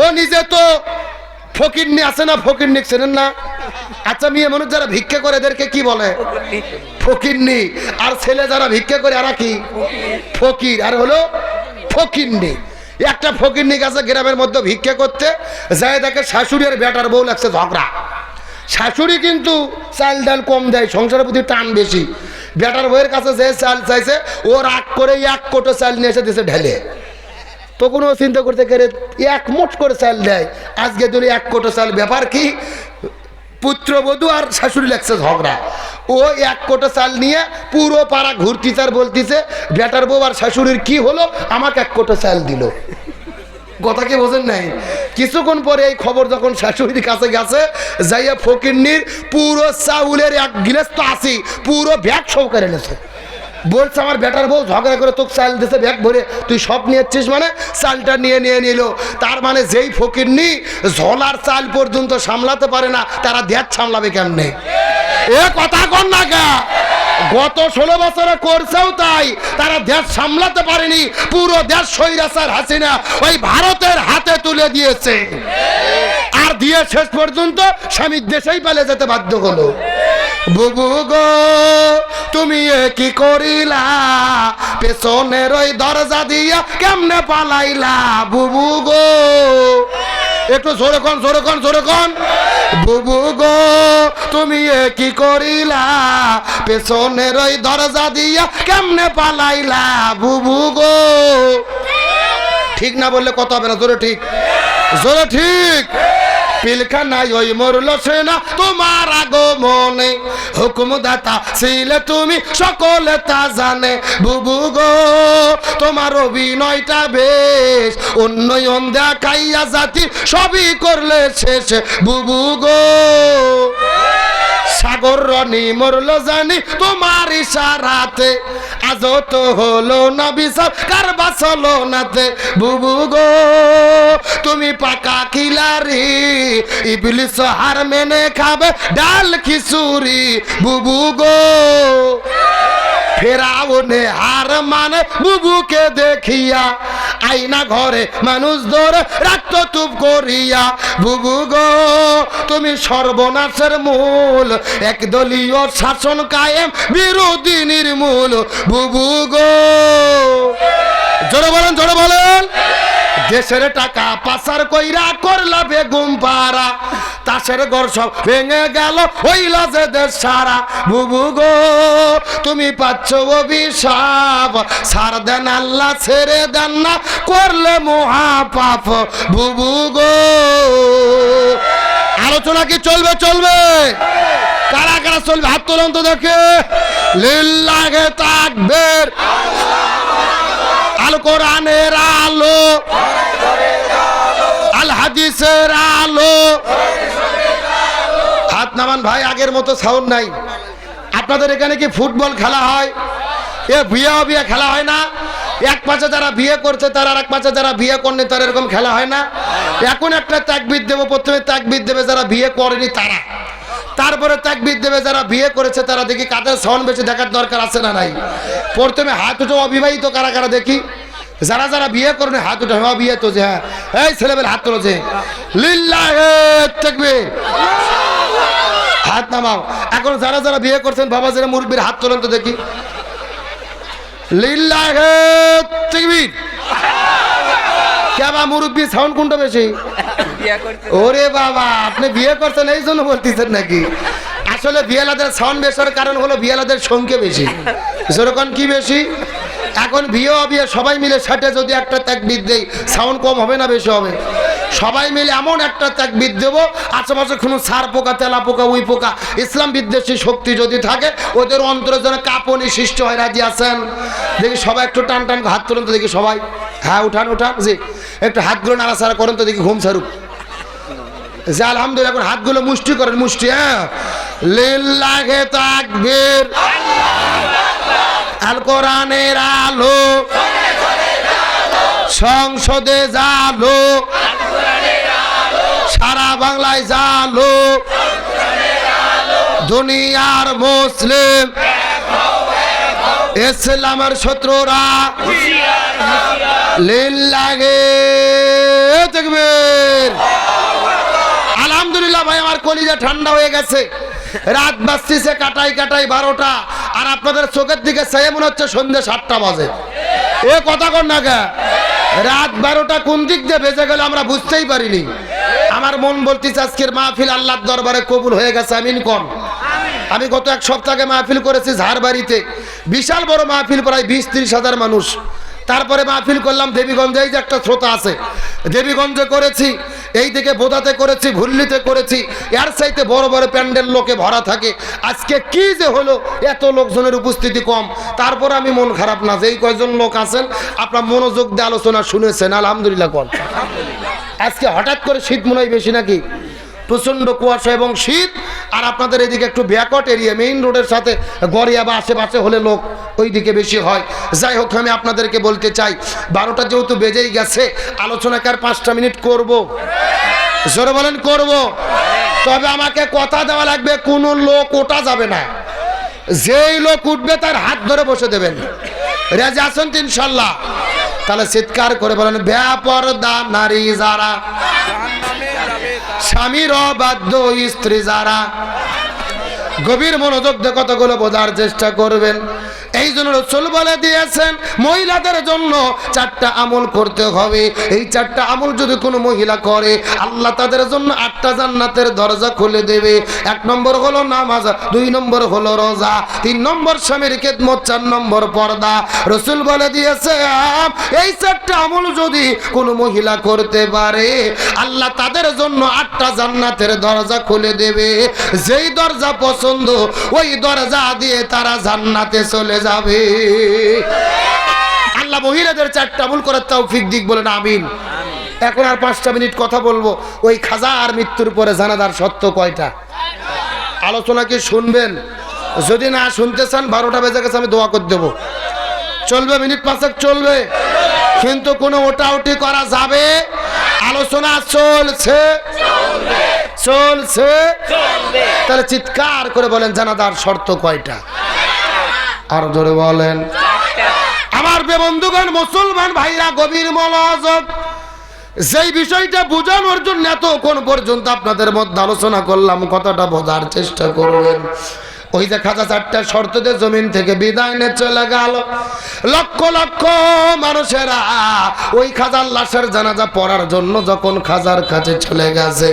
ও নিজে তো ফকিরনি আছে না, ফকিরনি চেনেন না? আচ্ছা মেয়ে মানুষ যারা ভিক্ষা করে এদেরকে কি বলে? ফকিরনি। আর ছেলে যারা ভিক্ষা করে এরা কি? ফকির। আর হলো ফকিরনি। একটা ফকিরনি গেছে গ্রামের মধ্যে ভিক্ষা করতে, যায় দেখে শাশুড়ি আর বেটার বউ লাগছে ঝগড়া। শাশুড়ি কিন্তু চাল ডাল কম দেয়, সংসারের প্রতি টান বেশি। বেটার বউয়ের কাছে যে চাল চাইছে ও রাগ করে 1 কোটো চাল নিয়ে এসে দিয়েছে ঢেলে। তখন ও চিন্তা করতে গেলে 1 মুঠ করে চাল দেয়, আজকে ধরে 1 কোটো চাল। ব্যাপার কি? পুত্রবধূ আর শাশুড়ি লাগছে ঝগড়া। ও 1 কোটো চাল নিয়ে পুরো পাড়া ঘুরতিছে আর বলতিছে বেটার বউ আর শাশুড়ির কি হলো, আমাকে 1 কোটো চাল দিল। কথা কি বোঝেন নাই? কিছুক্ষণ পরে এই খবর যখন শাশুড়ির কাছে গেছে, যাইয়া ফকিরনির পুরো চাউলের 1 গিলাস তো আসি পুরো ব্যাগ সহকারে এনেছে। বলছে আমার বেটার বউ ঝগড়া করে তোকে চাল দিতে ব্যাগ ভরে, তুই সব নিয়েছিস মানে? চালটা নিয়ে নিল। তার মানে যেই ফকিরনি ঝোলার চাল পর্যন্ত সামলাতে পারে না, তারা দেশ সামলাবে কেমনে? এ কথা কর না কে? গত 16 বছরে করছেও তাই, তারা দেশ সামলাতে পারেনি। পুরো দেশ স্বৈরাচার হাসিনা ওই ভারতের হাতে তুলে দিয়েছে, আর দিয়ে শেষ পর্যন্ত স্বামীর দেশেই পালিয়ে যেতে বাধ্য হলো। বুবু গো তুমি কি করিলা, পেছনের ওই দরজা দিয়া কেমনে পালাইলা? বুবু গো একটু জোরে কোন, জোরে কোন, জোরে কোন। বুবু গো তুমি কি করিলা, পেছনের ওই দরজা দিয়া কেমনে পালাইলা? বুবু গো ঠিক না বললে কত হবে না? জোরে ঠিক, জোরে ঠিক। পিলখানায় ওই মরল সেনা তোমার আগমনে, হুকুমদাতা ছিলে তুমি সকলে তা জানে। বুবু গো তোমার অভিনয়টা বেশ, উন্নয়ন দেখাইয়া জাতি সবই করলে শেষ। বুবু গো সাগর রনি মরল জানি তোমার ইশারাতে, আজও তো হলো না বিচার কার বাঁচলো নাতে। বুবু গো তুমি পাকা খিলাড়ি, ইবলিস হার মেনে খাবে ডাল খিচুড়ি। বুবু গো ফেরাউনে হার মানে বুবুকে দেখিয়া, আইনা ঘরে মানুষ ধরে রাখতো তুপ করিয়া। বুবু গো তুমি সর্বনাশের মূল, একদলীয় শাসন কায়েম বিরোধী নির্মূল। বুবু গো জোরে বলেন, জোরে বলেন। দেশের টাকা পাচার কইরা করলা বেগুম পাড়া, তাসের ঘর সব ভেঙে গেল হইলা যে দেশ সারা। বুবু গো তুমি পাচ্ছ অভিশাপ, ছাড় দেন আল্লাহ ছেড়ে দেন না করলে মহা পাপ। বুবু গো আলোচনা কি চলবে? চলবে। কারা কারা চলবে হাত তোলেন তো দেখে। লিল্লাহে তাকবীর, আল কোরআনের আলো, আল হাদিসের আলো। হাত নামান ভাই, আগের মতো সাউন্ড নাই। আপনাদের এখানে কি ফুটবল খেলা হয়? এ বিয়ে খেলা হয় না? এক পাশে যারা বিয়ে করছে তার, আর এক পাশে যারা বিয়ে করেনি তার, এরকম খেলা হয় না? এখন একটা তাকবীর দেবো, প্রথমে তাকবীর দেবে যারা বিয়ে করেনি তারা, তারপরে তাকবীর দেবে যারা বিয়ে করেছে তারা। দেখি কাদের সাউন্ড বেশি দেখার দরকার আছে না নাই? প্রথমে হাত উঠো অবিবাহিত কারা কারা দেখি, যারা যারা বিয়ে করেনি হাত উঠে। হ্যাঁ বিয়ে তো যে, হ্যাঁ এই ছেলেবেলা হাত তোলো যে। লিল্লাহে তাকবীর, হাত নামাও। এখন যারা যারা বিয়ে করছেন বাবা যারা মুরব্বির হাত তোলেন তো দেখি। লিল্লাহে তাকবীর। কেবা মুরব্বি সাউন্ড কোনটা বেশি? ওরে বাবা আপনি বিয়ে করছেন এই জন্য বলতেছেন নাকি? আসলে বিয়েলাদের সাউন্ড বেশির কারণ হলো বিয়েলাদের সংখ্যা বেশি। যেরকম কি বেশি? এখন বিয়ে সবাই মিলে সাথে যদি একটা তাকবীর দেই, সাউন্ড কম হবে না বেশি হবে? সবাই মিলে এমন একটা তাকবীর দেবো, আশেপাশে কোনো সার পোকা, তেলা পোকা, উই পোকা, ইসলাম বিদ্বেষী শক্তি যদি থাকে ওদের অন্তরের জন্য কাঁপনি সৃষ্টি হয়। রাজি আছেন? দেখি সবাই একটু টান টান হাত তুলুন তো দেখি সবাই। হ্যাঁ উঠান উঠান, জি একটু হাতগুলো নাড়াচাড়া করেন তো দেখি ঘুম ছাড়ুক। যে আলহামদুলিল্লাহ, এখন হাতগুলো মুষ্টি করেন, মুষ্টি। হ্যাঁ লিল্লাহে তাকবীর, আল কোরআনের আলো, সংসদে জালো, সারা বাংলায় জালো, দুনিয়ার মুসলিম ইসলামের শত্রুরা লিল্লাহে তাকবীর। আলহামদুলিল্লাহ ভাই, আমার কলিজা ঠান্ডা হয়ে গেছে। রাত বাজছে কাটাই কাটাই 12টা, আর আপনাদের চোখের দিকে চেয়ে মনে হচ্ছে সন্ধ্যে 7টা বাজে। এ কথা কর না কে? রাত 12টা কোন দিক দিয়ে বেজে গেল আমরা বুঝতেই পারিনি। আমার মন বলতেছে আজকের মাহফিল আল্লাহর দরবারে কবুল হয়ে গেছে। আমিন কোন? আমি গত এক সপ্তাহে মাহফিল করেছি ঝাড়বাড়িতে, বিশাল বড় মাহফিল, প্রায় 20-30 হাজার মানুষ। তারপরে মাহফিল করলাম দেবীগঞ্জে, এই যে একটা শ্রোতা আছে, দেবীগঞ্জে করেছি, এই দিকে বোদাতে করেছি, ভুল্লিতে করেছি। এর চাইতে বড় বড় প্যান্ডেল লোকে ভরা থাকে। আজকে কি যে হলো, এত লোকজনের উপস্থিতি কম। তারপর আমি মন খারাপ না, যে এই কয়জন লোক আছেন আপনার মনোযোগ দিয়ে আলোচনা শুনেছেন, আলহামদুলিল্লাহ কোন। আজকে হঠাৎ করে শীত মনে হয় বেশি নাকি? প্রচণ্ড কুয়াশা এবং শীত। আর আপনাদের এদিকে একটু ব্যাকওয়ার্ড এরিয়া, মেইন রোডের সাথে গড়িয়া বা আশেপাশে হলে লোক ওই দিকে বেশি হয়। যাই হোক, আমি আপনাদেরকে বলতে চাই 12টা যেহেতু বেজেই গেছে, আলোচনাকে আর 5টা মিনিট করব। জোরে বলেন করব। তবে আমাকে কথা দেওয়া লাগবে, কোনো লোক ওঠা যাবে না। যেই লোক উঠবে তার হাত ধরে বসে দেবেন। রাজি আছেন তো ইনশাল্লাহ? তাহলে চিৎকার করে বলেন, বেপরদা নারী যারা, স্বামীর অবাধ্য স্ত্রী যারা। গভীর মনোযোগ দিয়ে কতগুলো বোঝার চেষ্টা করবেন। এই জন্য রাসূল বলে দিয়েছেন, মহিলাদের জন্য 4টা আমল করতে হবে। এই 4টা আমল যদি কোনো মহিলা করে, আল্লাহ তাদের জন্য 8টা জান্নাতের দরজা খুলে দেবে। 1 নম্বর হলো নামাজ, 2 নম্বর হলো রোজা, 3 নম্বর স্বামীর খেদমত, 4 নম্বর পর্দা। রাসূল বলে দিয়েছে, এই 4টা আমল যদি কোনো মহিলা করতে পারে, আল্লাহ তাদের জন্য 8টা জান্নাতের দরজা খুলে দেবে। যেই দরজা পছন্দ ওই দরজা দিয়ে তারা জান্নাতে চলে যাবে। আল্লাহ মহিলাদের 4টা আমল করার তৌফিক দিক, বলেন আমিন। এখন আর 5টা মিনিট কথা বলবো। ওই খাজার মৃত্যুর পরে জানাজার সত্য কয়টা? আলোচনা কি শুনবেন? যদি না শুনতে চান, 12টা বেজে গেছে, আমি দোয়া করে দেবো। চলবে, মিনিট 5 চলবে, কিন্তু কোনো ওটাউটি করা যাবে? আলোচনা চলছে চলছে। তাহলে চিৎকার করে বলেন, জানাজার শর্ত কয়টা? আর জোরে বলেন। আমার বন্ধুগণ, মুসলমান ভাইরা, গভীর মনোযোগ। যেই বিষয়টা বোঝানোর জন্য এতক্ষণ পর্যন্ত আপনাদের মধ্যে আলোচনা করলাম, কথাটা বোঝার চেষ্টা করবেন। ওই যে খাজা 4টা শর্ততে জমিন থেকে বিদায় নিয়ে চলে গেল, লক্ষ লক্ষ মানুষেরা ওই খাজার লাশের জানাজা পড়ার জন্য যখন খাজার কাছে চলে গেছে,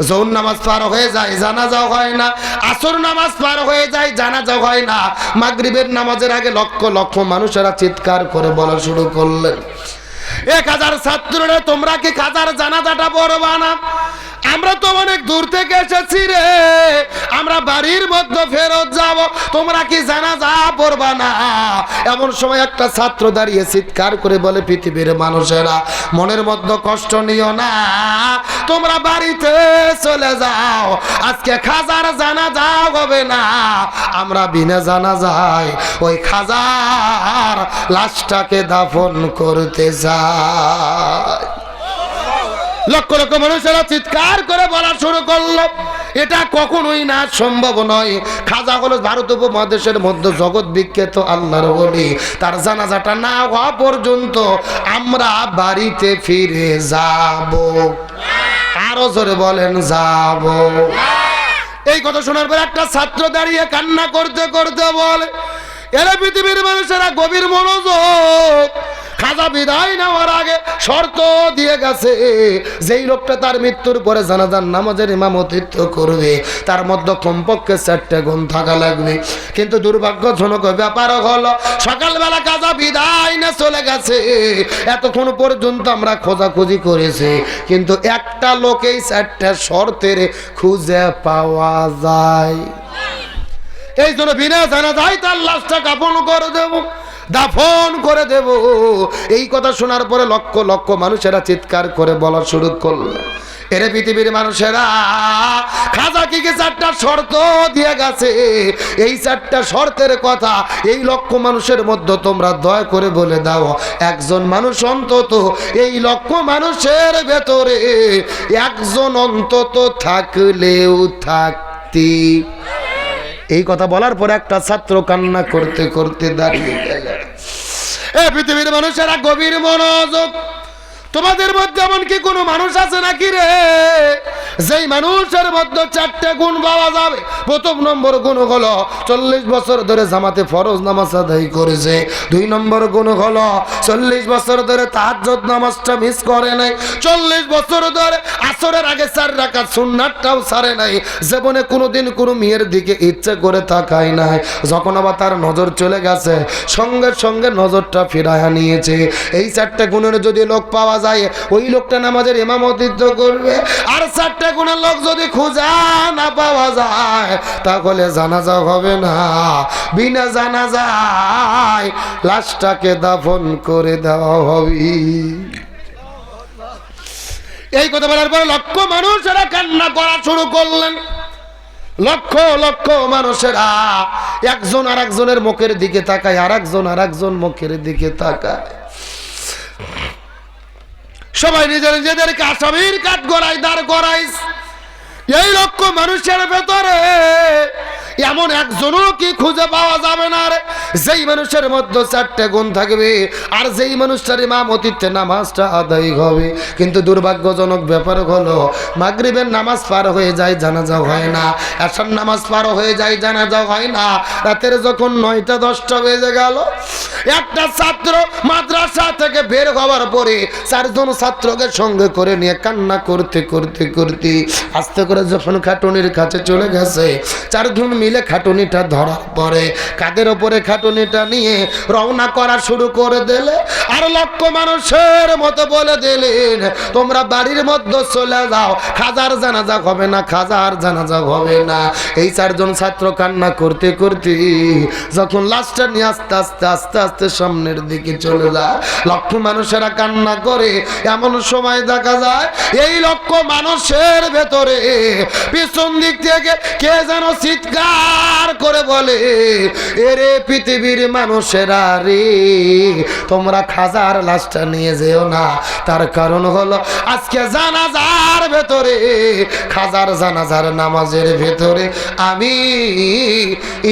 জোহর নামাজ পার হয়ে যায়, জানাজা হয় না। আসর নামাজ পার হয়ে যায়, জানাজা হয় না। মাগরিবের নামাজের আগে লক্ষ লক্ষ মানুষেরা চিৎকার করে বলা শুরু করলেন, 1000 ছাত্ররা, তোমরা কি খাজার জানাজাটা পড়বা না? আমরা তো অনেক দূর থেকে এসেছি রে, আমরা বাড়ির মধ্যে ফেরত যাব, তোমরা কি জানাজা পড়বা না? এমন সময় একটা ছাত্র দাঁড়িয়ে চিৎকার করে বলে, পৃথিবীর মানুষেরা, মনের মধ্যে কষ্ট নিও না, তোমরা বাড়িতে চলে যাও, আজকে খাজার জানাজা হবে না। আমরা বিনা জানাজায় ওই খাজার লাশটাকে দাফন করতে যাই। লক্ষ লক্ষ মানুষেরা চিৎকার করে বলা শুরু করলো, এটা কখনোই না, সম্ভব নয়। খাজা হলো ভারত উপমহাদেশের মধ্যে জগৎ বিখ্যাত আল্লাহর ওলি, তার জানাজাটা না হওয়া পর্যন্ত আমরা বাড়িতে ফিরে যাব। আরো জোরে বলেন, যাব। এই কথা শোনার পর একটা ছাত্র দাঁড়িয়ে কান্না করতে করতে বলে, এরা পৃথিবীর মানুষেরা, গভীর মনোযোগ। খাজা বিদায় নেওয়ার আগে শর্ত দিয়ে গেছে, যেই লোকটা তার মৃত্যুর পরে জানাজার নামাজের ইমামতিত্ব করবে, তার মধ্যে কমপক্ষে 4টে গুণ থাকা লাগবে। কিন্তু দুর্ভাগ্যজনক ব্যাপার হলো, সকালবেলা খাজা বিদায় নিয়ে চলে গেছে, এতক্ষণ পর্যন্ত আমরা খোঁজাখুঁজি করেছি, কিন্তু একটা লোক এই 4টে শর্তের খুঁজে পাওয়া যায়। এই জন্য বিনা জানাজায় তার লাশটা কাফন করে দেব, দাফন করে দেব। এই কথা শোনার পরে লক্ষ লক্ষ মানুষেরা চিৎকার করে বলা শুরু করলো, এরে পৃথিবীর মানুষেরা, খাজা কি 4টা শর্ত দিয়ে গেছে, এই 4টা শর্তের কথা এই লক্ষ মানুষের মধ্যে তোমরা দয়া করে বলে দাও, একজন মানুষ অন্তত, এই লক্ষ মানুষের ভেতরে একজন অন্তত থাকলেও থাকতি। এই কথা বলার পর একটা ছাত্র কান্না করতে করতে দাঁড়িয়ে গেল। এ পৃথিবীর মানুষেরা, গভীর মনোযোগ। তোমাদের মধ্যে এমন কি কোনো মানুষ আছে নাকি রে, যেই মানুষের মধ্যে 4টে গুণ পাওয়া যাবে? প্রথম নম্বর গুণ হলো 40 বছর ধরে জামাতে ফরজ নামাজ আদায় করেছে। 2 নম্বর গুণ হলো 40 বছর ধরে তাহাজ্জুদ নামাজটা মিস করে নাই। 40 বছর ধরে আসরের আগে 4 রাকাত সুন্নাতটাও ছাড়ে নাই। জীবনে কোনোদিন কোনো মেয়ের দিকে ইচ্ছে করে তাকায় নাই। যখন আবার তার নজর চলে গেছে, সঙ্গে সঙ্গে নজরটা ফিরায়া নিয়েছে। এই 4টে গুণের যদি লোক পাওয়া যায়, ওই লোকটা নামাজের ইমামতিত্ব করবে। আর 4টে গুণের লোক যদি খুঁজা না পাওয়া যায়, তাহলে জানাজা হবে না। বিনা জানাজায় লাশটাকে দাফন করে দেওয়া হবে। এই কথা বলার পরে লক্ষ মানুষেরা কান্না করা শুরু করলেন। লক্ষ লক্ষ মানুষেরা একজন আর একজনের মুখের দিকে তাকায়, আর একজন মুখের দিকে তাকায়। সবাই নিজেদেরকে আসামির কাঠ গড়াই দাঁড় করাইস। এই লক্ষ মানুষের ভেতরে এমন একজনও কি খুঁজে পাওয়া যাবে না রে যেই মানুষের মধ্যে 4টে গুণ থাকবে আর যেই মানুষটার ইমামতিতে নামাজটা আদায় হবে। কিন্তু দুর্ভাগ্যজনক ব্যাপার হলো মাগরিবের নামাজ পার হয়ে যায়, জানাজা হয় না। এশার নামাজ পার হয়ে যায়, জানাজা হয় না। রাতের যখন 9টা 10টা বেজে গেল, একটা ছাত্র মাদ্রাসা থেকে বের হওয়ার পরে 4 জন ছাত্রকে সঙ্গে করে নিয়ে কান্না করতে করতে করতে আস্তে করে যখন খাটুনির কাছে চলে গেছে, 4 জন মিলে খাটুনিটা ধরার পরে কাদের ওপরে খাটুনিটা নিয়ে রওনা করা শুরু করে দিলে। আর লক্ষ মানুষের মতো বলে দিলেন, তোমরা বাড়ির মধ্যে চলে যাও, খাজার জানাজা হবে না, খাজার জানাজা হবে না। এই 4 জন ছাত্র কান্না করতে করতে যখন লাশটা নিয়ে আস্তে আস্তে আস্তে আস্তে সামনের দিকে চলে যায়, লক্ষ মানুষেরা কান্না করে। এমন সময় দেখা যায় এই লক্ষ মানুষের ভেতরে পিছন দিক থেকে কে যেন চিৎকার করে বলে, এরে পৃথিবীর মানুষেরা রে, তোমরা খাজার লাশটা নিয়ে যেও না। তার কারণ হলো আজকে জানাজার ভেতরে, খাজার জানাজার নামাজের ভেতরে আমি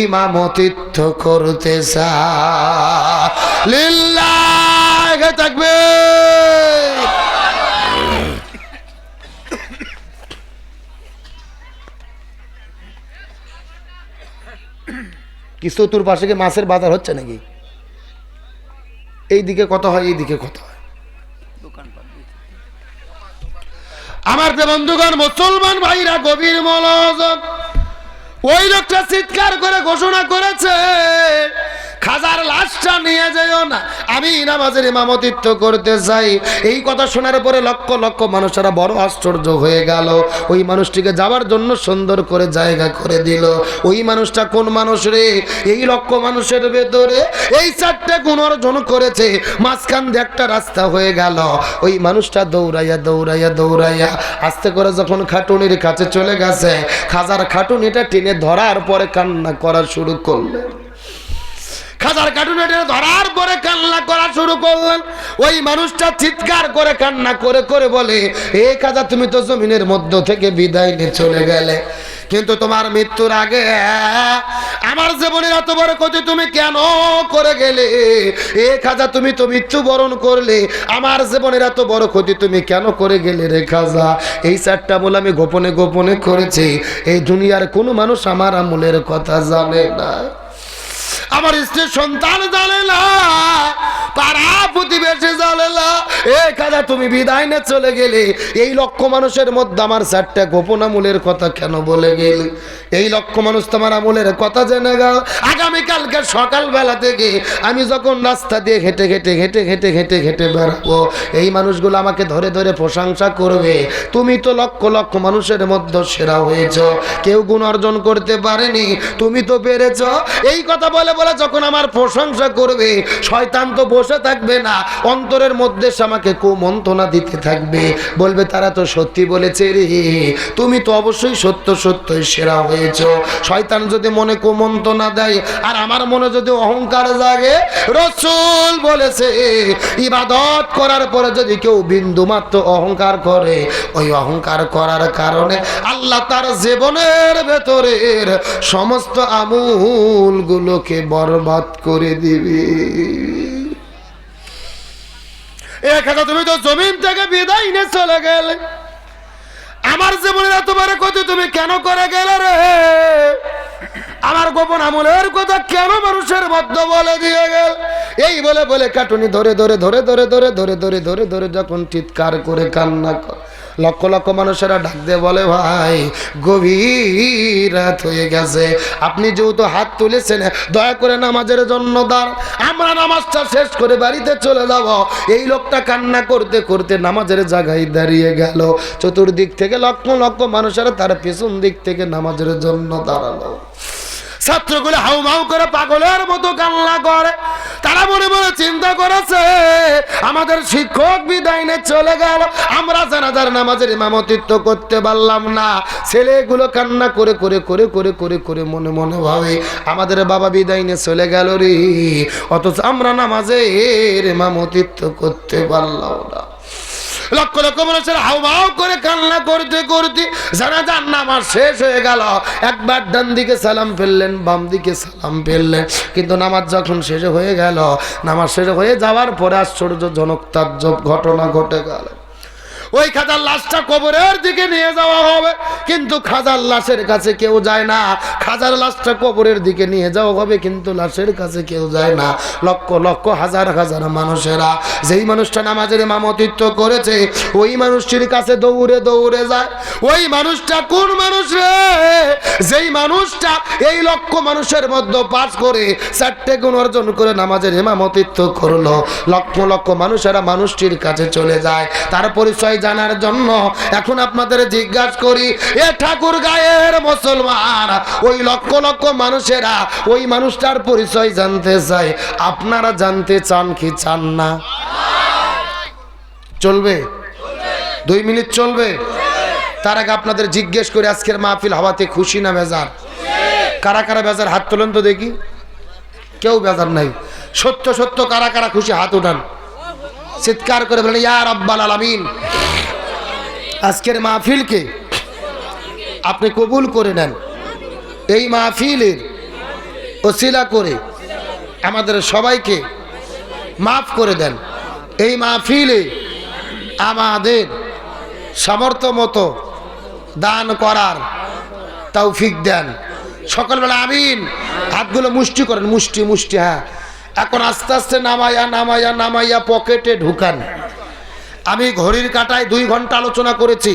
ইমামতিত্ব করতে চাই। লিল্লাহি তাকবীর। কি চতুর্পাশে কি মাছের বাজার হচ্ছে নাকি? এইদিকে কত হয়, এইদিকে কত হয়। আমার যে বন্ধুগণ মুসলমান ভাইরা গভীর মনোযোগ, ওই লোকটা চিৎকার করে ঘোষণা করেছে, খাজার লাশটা নিয়ে যাও না, আমি নামাজের ইমামতিত্ব করতে চাই। এই কথা শোনার পরে লক্ষ লক্ষ মানুষেরা বড় আশ্চর্য হয়ে গেল। ওই মানুষটিকে যাওয়ার জন্য সুন্দর করে জায়গা করে দিল। ওই মানুষটা কোন মানুষ রে? এই লক্ষ মানুষের ভেতরে এই 4টে গুণ অর্জন করেছে, মাঝখান দিয়ে একটা রাস্তা হয়ে গেল। ওই মানুষটা দৌড়াইয়া দৌড়াইয়া দৌড়াইয়া আস্তে করে যখন খাটুনির কাছে চলে গেছে, খাজার খাটুনিটা টেনে ধরার পরে কান্না করা শুরু করলেন। খাজার কাটুনেটে ধরার পরে কান্না করা শুরু করলেন। ওই মানুষটা চিৎকার করে কান্না করে করে বলে, এ খাজা, তুমি তো জমিনের মধ্য থেকে বিদায় নিয়ে চলে গেলে, কিন্তু তোমার মৃত্যুর আগে আমার জীবনের এত বড় ক্ষতি তুমি কেন করে গেলে? এ খাজা, তুমি তো মৃত্যুবরণ করলে, আমার জীবনের এত বড় ক্ষতি তুমি কেন করে গেলে রে খাজা? এই 4টা আমল আমি গোপনে গোপনে করেছি, এই দুনিয়ার কোনো মানুষ আমার আমলের কথা জানে না, আমার স্ত্রী সন্তান জানে না, পাড়া প্রতিবেশী জানে না। এ খাজা, তুমি বিদায় নিয়ে চলে গেলে, এই লক্ষ মানুষের মধ্যে আমার 4টা গোপন আমলের কথা কেন বলে গেলে? এই লক্ষ মানুষ তোমার আমলের কথা জেনে গেল। আগামীকালকে সকালবেলা থেকে আমি যখন রাস্তা দিয়ে হেঁটে হেঁটে হেঁটে হেঁটে হেঁটে হেঁটে বেড়াবো, এই মানুষগুলো আমাকে ধরে ধরে প্রশংসা করবে, তুমি তো লক্ষ লক্ষ মানুষের মধ্যে সেরা হয়েছ, কেউ গুণ অর্জন করতে পারেনি, তুমি তো পেরেছ। এই কথা বলে বলে যখন আমার প্রশংসা করবে, শয়তান তো বসে থাকবে না, অন্তরের মধ্যে আমাকে কুমন্ত্রণা দিতে থাকবে, বলবে তারা তো সত্যি বলেছে রে, তুমি তো অবশ্যই সত্য সত্যই সেরা হয়েছ। শয়তান যদি মনে কুমন্ত্রণা দেয় আর আমার মনে যদি অহংকার জাগে, রাসূল বলেছে ইবাদত করার পরে যদি কেউ বিন্দু মাত্র অহংকার করে, ওই অহংকার করার কারণে আল্লাহ তার জীবনের ভেতরের সমস্ত আমলগুলোকে বরবাদ করে দিবে। এখানে তুমি তো জমিন থেকে বিদায় নিয়ে চলে গেলে, আমার জীবনের এত বড় ক্ষতি তুমি কেন করে গেলে রে? আমার গোপন আমলের কথা কেন মানুষের মধ্যে বলে দিয়ে গেল? এই বলে বলে কাটুনি ধরে ধরে ধরে ধরে ধরে ধরে ধরে ধরে ধরে যখন চিৎকার করে কান্না করে, লক্ষ লক্ষ মানুষেরা ডাক দিয়ে বলে, ভাই গভীর রাত হয়ে গেছে, আপনি যেহেতু হাত তুলেছেন, দয়া করে নামাজের জন্য দাঁড়ান, আমরা নামাজটা শেষ করে বাড়িতে চলে যাব। এই লোকটা কান্না করতে করতে নামাজের জায়গায় দাঁড়িয়ে গেল। চতুর্দিক থেকে লক্ষ লক্ষ মানুষেরা তার পেছন দিক থেকে নামাজের জন্য দাঁড়ালো। ছাত্রগুলো হাউমাউ করে পাগলের মতো কান্না করে। তারা মনে মনে চিন্তা করেছে আমাদের শিক্ষক বিদায় নিয়ে চলে গেল, আমরা জানাজার নামাজের ইমামতিত্ব করতে পারলাম না। ছেলেগুলো কান্না করে করে করে করে করে করে মনে মনে ভাবে আমাদের বাবা বিদায় নিয়ে চলে গেল রে, অথচ আমরা নামাজের ইমামতিত্ব করতে পারলাম না। লক্ষ লক্ষ মানুষের হাউমাউ করে কান্না করতে করতে জানাজার নামাজ শেষ হয়ে গেল। একবার ডান দিকে সালাম ফেললেন, বাম দিকে সালাম ফেললেন, কিন্তু নামাজ যখন শেষ হয়ে গেল, নামাজ শেষ হয়ে যাওয়ার পরে আশ্চর্যজনক তাজ্জব ঘটনা ঘটে গেল। ওই খাজার লাশটা কবরের দিকে নিয়ে যাওয়া হবে, কিন্তু খাজার লাশের কাছে কেউ যায় না। খাজার লাশটা কবরের দিকে নিয়ে যাওয়া হবে, কিন্তু লাশের কাছে কেউ যায় না। লক্ষ লক্ষ হাজার হাজার মানুষেরা যেই মানুষটা নামাজের ইমামতিত্ব করেছে ওই মানুষটির কাছে দৌড়ে দৌড়ে যায়। ওই মানুষটা কোন মানুষ রে? যেই মানুষটা এই লক্ষ মানুষের মধ্যে পাস করে 4টে গুণ অর্জন করে নামাজের ইমামতিত্ব করলো। লক্ষ লক্ষ মানুষেরা মানুষটির কাছে চলে যায় তার পরিচয় জানার জন্য। এখন আপনাদের জিজ্ঞাসা করি, এ ঠাকুর গায়ের মুসলমান, ওই লক্ষ লক্ষ মানুষেরা ওই মানুষটার পরিচয় জানতে চায়। আপনারা জানতে চান কি চান না? চলবে 2 মিনিট চলবে। তার আগে আপনাদের জিজ্ঞেস করে আজকের মাহফিল হাওয়াতে খুশি না বেজার? কারা কারা বেজার হাত তোলেন তো দেখি। কেউ বেজার নাই। সত্য সত্য কারা কারা খুশি হাত উঠান, চিৎকার করে বলেন ইয়া রাব্বাল আলামিন। আজকের মাহফিলকে আপনি কবুল করে নেন। এই মাহফিলের ওসিলা করে আমাদের সবাইকে মাফ করে দেন। এই মাহফিলে আমাদের সামর্থ্য মতো দান করার তৌফিক দেন। সকালবেলা আমিন। হাতগুলো মুষ্টি করেন, মুষ্টি মুষ্টি। হ্যাঁ, এখন আস্তে আস্তে নামাইয়া নামাইয়া নামাইয়া পকেটে ঢুকান। আমি ঘড়ির কাঁটায় 2 ঘন্টা আলোচনা করেছি,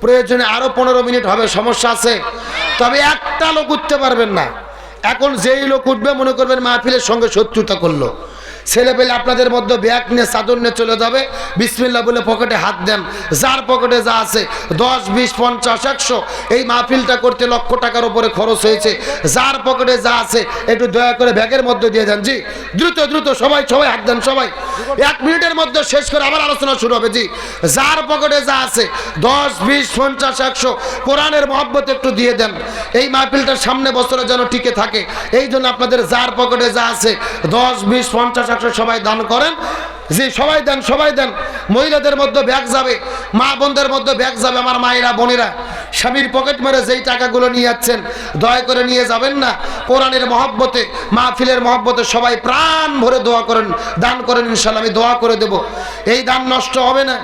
প্রয়োজনে আরো 15 মিনিট হবে, সমস্যা আছে। তবে একটা লোক উঠতে পারবেন না। এখন যেই লোক উঠবে মনে করবেন মাহফিলের সঙ্গে শত্রুতা করলো। ছেলে পেলে আপনাদের মধ্যে ব্যাগ নিয়ে চাদর নিয়ে চলে যাবে, বিসমিল্লাহ বলে পকেটে হাত দেন। যার পকেটে যা আছে 10, 20, 50, 100, এই মাহফিলটা করতে লক্ষ টাকার উপরে খরচ হয়েছে। যার পকেটে যা আছে একটু দয়া করে ব্যাগের মধ্যে দিয়ে দেন। জি, দ্রুত দ্রুত সবাই সবাই হাত দেন। সবাই 1 মিনিটের মধ্যে শেষ করে আবার আলোচনা শুরু হবে। জি, যার পকেটে যা আছে 10, 20, 50, 100 কোরআনের মহব্বত একটু দিয়ে দেন। এই মাহফিলটার সামনে বছরে যেন টিকে থাকে, এই জন্য আপনাদের যার পকেটে যা আছে 10, 20, 50, 100 সবাই দান করেন। জি, সবাই দেন, সবাই দেন। মহিলাদের মধ্যে ব্যাগ যাবে, মা বোনদের মধ্যে ব্যাগ যাবে। আমার মায়েরা বোনেরা স্বামীর পকেট মেরে যেই টাকাগুলো নিয়ে যাচ্ছেন দয়া করে নিয়ে যাবেন না। কোরআনের মহব্বতে, মাহফিলের মহব্বতে সবাই প্রাণ ভরে দোয়া করেন, দান করেন। ইনশাআল্লাহ আমি দোয়া করে দেব। এই দান নষ্ট হবে না,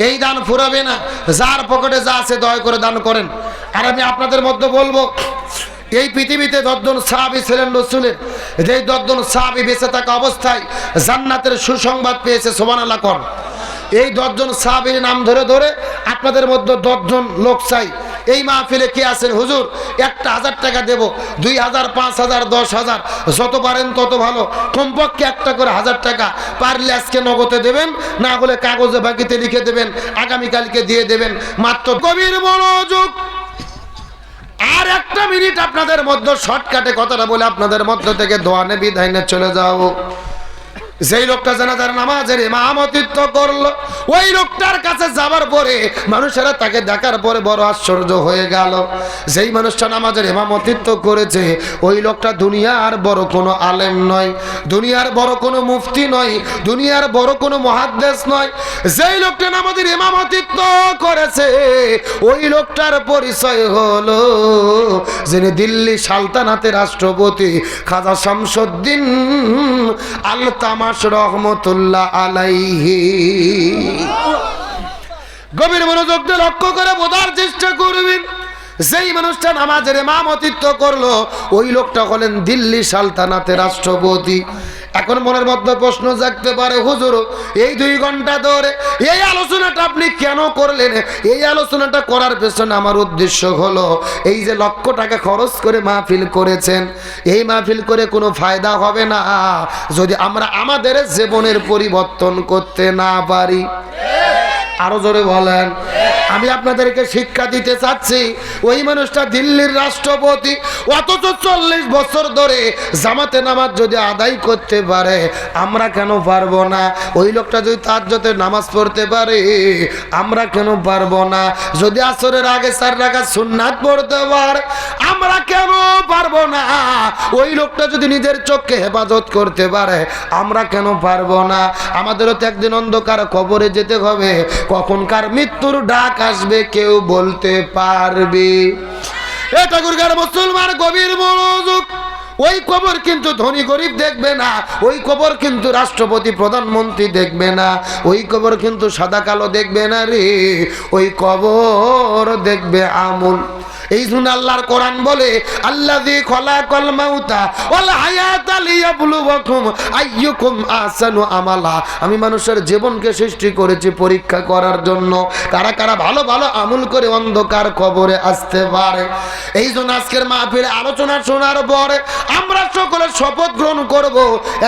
এই দান ফুরাবে না। যার পকেটে যা আছে দয়া করে দান করেন। আর আমি আপনাদের মধ্যে বলবো, এই পৃথিবীতে 10 জন সাহাবী ছিলেন রাসূলের, যেই 10 জন সাহাবী বেঁচে থাকা অবস্থায় জান্নাতের সুসংবাদ পেয়েছে। সুবহানাল্লাহ কোন? এই 10 জন সাহাবীর নাম ধরে ধরে আপনাদের মধ্যে 10 জন লোক চাই। এই মাহফিলে কে আছেন? হুজুর একটা 1000 টাকা দেব, 2000, 5000, 10000, যত পারেন তত ভালো। কমপক্ষে একটা করে 1000 টাকা পারলে আজকে নগদে দেবেন, না হলে কাগজে বাকিতে লিখে দেবেন, আগামীকালকে দিয়ে দেবেন। মাত্র গভীর মনোযোগ। আর 1 মিনিট আপনাদের মধ্যে শর্টকাটে কথাটা বলে আপনাদের মধ্য থেকে দোয়া নে বিদায় নিয়ে চলে যাও। যেই লোকটা জানাজার নামাজের ইমামতিত্ব করলো, ওই লোকটার কাছে যাবার পরে মানুষেরা তাকে দেখার পরে বড় আশ্চর্য হয়ে গেল। যেই মানুষটা নামাজের ইমামতিত্ব করেছে ওই লোকটা দুনিয়ার বড় কোনো আলেম নয়, দুনিয়ার বড় কোনো মুফতি নয়, দুনিয়ার বড় কোনো মুহাদ্দিস নয়। যেই লোকটা নামাজের ইমামতিত্ব করেছে ওই লোকটার পরিচয় হলো যিনি দিল্লি সালতানাতের রাষ্ট্রপতি খাজা শামসুদ্দিন আল-তামাশ রহমতুল্লাহ আলাইহি। গভীর মনোযোগ দিয়ে লক্ষ্য করে বোঝার চেষ্টা করবেন। যেই মানুষটা নামাজের ইমামতিত্ব করলো ওই লোকটা হলেন দিল্লি সালতানাতের রাষ্ট্রপতি। এখন মনের মধ্যে প্রশ্ন জাগতে পারে, হুজুর এই 2 ঘন্টা ধরে এই আলোচনাটা আপনি কেন করলেন? এই আলোচনাটা করার পেছনে আমার উদ্দেশ্য হলো এই যে লক্ষ টাকা খরচ করে মাহফিল করেছেন, এই মাহফিল করে কোনো ফায়দা হবে না যদি আমরা আমাদের জীবনের পরিবর্তন করতে না পারি। আরো জোরে বলেন। আমি আপনাদেরকে শিক্ষা দিতে চাচ্ছি, ওই মানুষটা দিল্লির রাষ্ট্রপতি, অথচ 40 বছর ধরে জামাতে নামাজ যদি আদায় করতে পারে, আমরা কেন পারবো না? ওই লোকটা যদি তাহাজ্জুদের নামাজ পড়তে পারে, আমরা কেন পারবো না? যদি আসরের আগে 4 রাকাত সুন্নাত পড়তে পারে, আমরা কেন পারবো না? ওই লোকটা যদি নিজের চোখকে হেফাজত করতে পারে, আমরা কেন পারবো না? আমাদেরও তো একদিন অন্ধকার কবরে যেতে হবে, কখনকার মৃত্যুর ডাক আসবে কেউ বলতে পারবে? এ ঠাকুরগার মুসলমান গভীর মনোযোগ। ওই কবর কিন্তু ধনী গরিব দেখবে না, ওই কবর কিন্তু রাষ্ট্রপতি প্রধানমন্ত্রী দেখবে না, ওই কবর কিন্তু সাদা কালো দেখবে না রে, ওই কবর দেখবে আমল। এই জন্য আল্লাহর কোরআন বলে, আল্লাযী খলাকাল মাউতা ওয়াল হায়াতা লিয়াবলুয়াকুম আইয়ুকুম আহসানু আমালা। আমি মানুষের জীবনকে সৃষ্টি করেছি পরীক্ষা করার জন্য, কারা কারা ভালো ভালো আমল করে অন্ধকার কবরে আসতে পারে। এই জন্য আজকের মাহফিলে আলোচনা শোনার পরে আমরা সকলে শপথ গ্রহণ করব,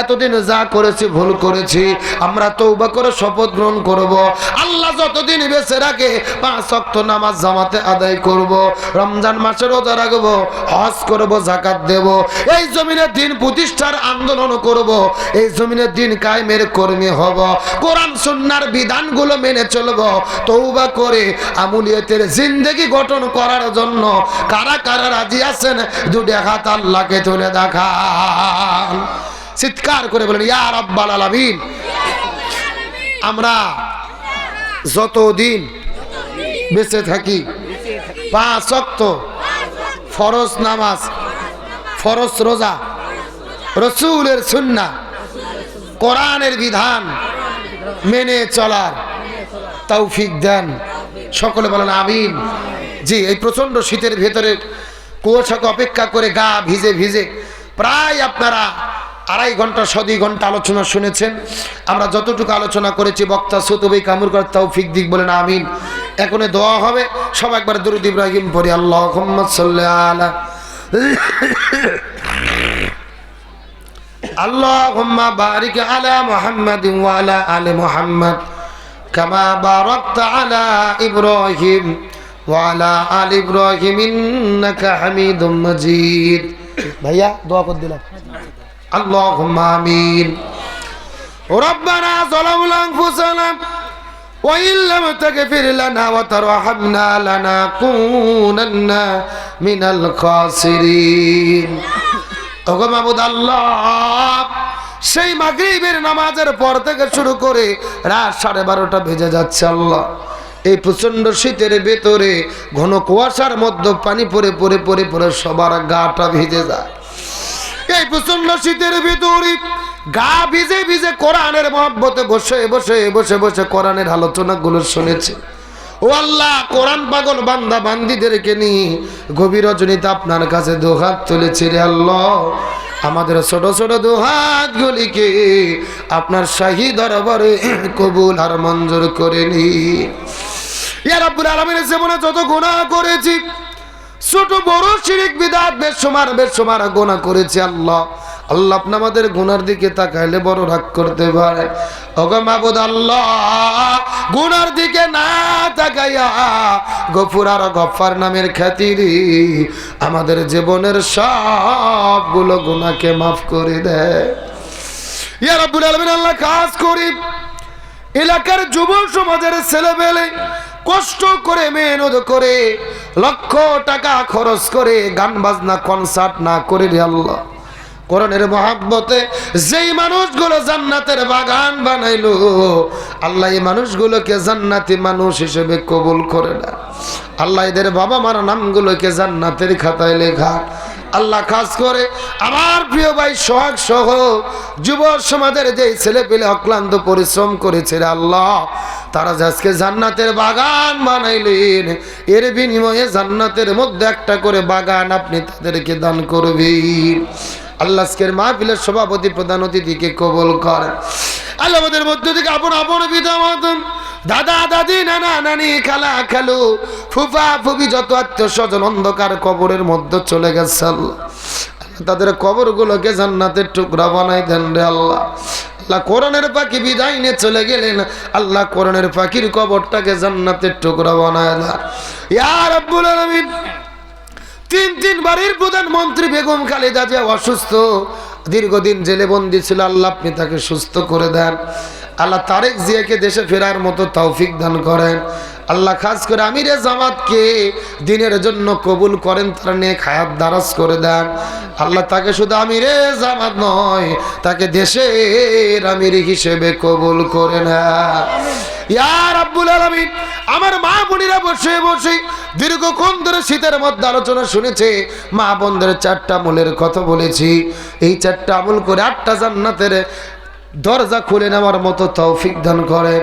এতদিন যা করেছি ভুল করেছি, আমরা তওবা করে শপথ গ্রহণ করব। আল্লাহ যতদিন বেঁচে রাখে 5 ওয়াক্ত নামাজ জামাতে আদায় করব, রমজান মাসে রোজা রাখবো, হজ করব, যাকাত দেব, এই জমিনে দিন প্রতিষ্ঠার আন্দোলন করব, এই জমিনে দিন কায়েমের কর্মী হব, কোরআন সুন্নাহর বিধানগুলো মেনে চলব, তওবা করে আমুলিয়াতের জিন্দেগি গঠন করার জন্য কারা কারা রাজি আছেন? দুটি হাত আল্লাহকে তুলে দেখান, চিৎকার করে বলেন ইয়া রাব্বাল আলামিন। আমরা যতদিন বেঁচে থাকি 5 ওয়াক্ত ফরজ নামাজ, ফরজ রোজা, রাসূলের সুন্নাহ, কোরআনের বিধান মেনে চলার তৌফিক দেন, সকলে বলেন আমিন। জি, এই প্রচন্ড শীতের ভেতরে কুয়াশাকে অপেক্ষা করে গা ভিজে ভিজে প্রায় আপনারা 2.5 ঘন্টা 2 ঘন্টা আলোচনা শুনেছেন। আমরা যতটুকু আলোচনা করেছি বক্তা সুতবি কামুর করার তৌফিক দিক, বলেন আমিন। এখন দোয়া হবে, সব একবার দরুদ ইব্রাহিম পড়ি। আল্লাহুম্মা সাল্লি আলা আল্লাহুম্মা বারিক আলা মুহাম্মাদিন ওয়া আলা আলি মুহাম্মাদ কামা বারাকতা আলা ইব্রাহিম ওয়া আলা আলি ইব্রাহিম ইন্নাকা হামিদুম মাজিদ। ভাইয়া দোয়া করে দিলাম। আল্লাহুম্মা আমিন। রব্বানা যালামনা আনফুসানা ওয়া ইল্লাম তাগফির লানা ওয়া তারহামনা লানাকুনান্না মিনাল খাসিরিন। ওগো মাবুদ আল্লাহ, সেই মাগরিবের নামাজের পর থেকে শুরু করে রাত 12:30 বেজে যাচ্ছে আল্লাহ, এই প্রচন্ড শীতের ভেতরে ঘন কুয়াশার মধ্যে পানি পড়ে পড়ে পড়ে পড়ে সবার গাটা ভিজে যায়। এই প্রচন্ড শীতের ভিতরে গা ভিজে ভিজে কোরআনের মহব্বতে বসে বসে বসে বসে কোরআনের আলোচনাগুলো শুনেছে। ও আল্লাহ, কোরআন পাগল বান্দা বান্দিদেরকে নিয়ে গভীর রজনীতে আপনার কাছে দুহাত তুলেছি রে আল্লাহ। আমাদের ছোট ছোট দুহাতগুলিকে আপনার শাহী দরবারে কবুল আর মঞ্জুর করে নিন। ইয়া রাব্বুল আলামিনের জীবনে যত গুনাহ করেছি, ছোট বড় শিরক বিদআত বেশমার গুনাহ করেছি আল্লাহ। আল্লাহ আপনি আমাদের গুনার দিকে তাকাইলে বড় রাগ করতে পারে। ওগো মাবুদ আল্লাহ, গুনার দিকে না তাকাইয়া গফুর আর গফফার নামের খাতিরে আমাদের জীবনের সবগুলো গুনাহকে মাফ করে দেয়। ইয়া রাব্বুল আলামিন, আল্লাহ কাজ করি এলাকার যুব সমাজের ছেলেবেলে কষ্ট করে মেহনত করে লক্ষ টাকা খরচ করে গান বাজনা কনসার্ট না করে রে আল্লাহ, কোরআনের মহব্বতে যেই মানুষগুলো জান্নাতের বাগান বানাইলো আল্লাহ, এই মানুষগুলোকে জান্নাতি মানুষ হিসেবে কবুল করে না আল্লাহ। এদের বাবা মার নামগুলোকে জান্নাতের খাতায় লেখা আল্লাহ। খাস করে আমার প্রিয় ভাই সোহাগ সহ যুব সমাজের যে ছেলে পেলে অক্লান্ত পরিশ্রম করেছে রে আল্লাহ, তারা আজকে জান্নাতের বাগান বানাইলেন, এর বিনিময়ে জান্নাতের মধ্যে একটা করে বাগান আপনি তাদেরকে দান করবেন। আল্লাহ আজকের মাহফিলের সভাপতি প্রধান অতিথিকে কবুল করেন আল্লাহ। আমাদের মধ্য থেকে আপন আপন পিতা মাতা, দাদা দাদি, নানা নানি, খালা খালু, ফুফা ফুফি, যত আত্মীয় স্বজন অন্ধকার কবরের মধ্যে চলে গেছে আল্লাহ, তাদের কবরগুলোকে জান্নাতের টুকরা বানাই দেন রে আল্লাহ। আল্লাহ কোরআনের পাখি বিদায় নিয়ে চলে গেলেন। আল্লাহ কোরআনের পাখির কবরটাকে জান্নাতের টুকরা বানায় দেন ইয়া রাব্বুল আলামিন। তিন বাড়ির প্রধানমন্ত্রী বেগম খালেদা জিয়া অসুস্থ, দীর্ঘদিন জেলে বন্দী ছিল। আল্লাহ আপনি তাকে সুস্থ করে দেন। আল্লাহ তারেক জিয়াকে দেশে ফেরার মতো তৌফিক দান করেন। আল্লাহ খাস করে আমিরে জামাতকে দিনের জন্য কবুল করেন, তার নেক হায়াত দারাজ করে দেন। আল্লাহ তাকে শুধু আমিরে জামাত নয়, তাকে দেশের আমির হিসেবে কবুল করে নেন ইয়া রাব্বুল আলামিন। আমার মা বোনেরা বসে বসে দীর্ঘক্ষণ ধরে শীতের মধ্যে আলোচনা শুনেছে। মা বোনদের 4টা আমলের কথা বলেছি। এই 4টা আমল করে 8টা জান্নাতের দরজা খুলে নেওয়ার মতো তৌফিক দান করেন।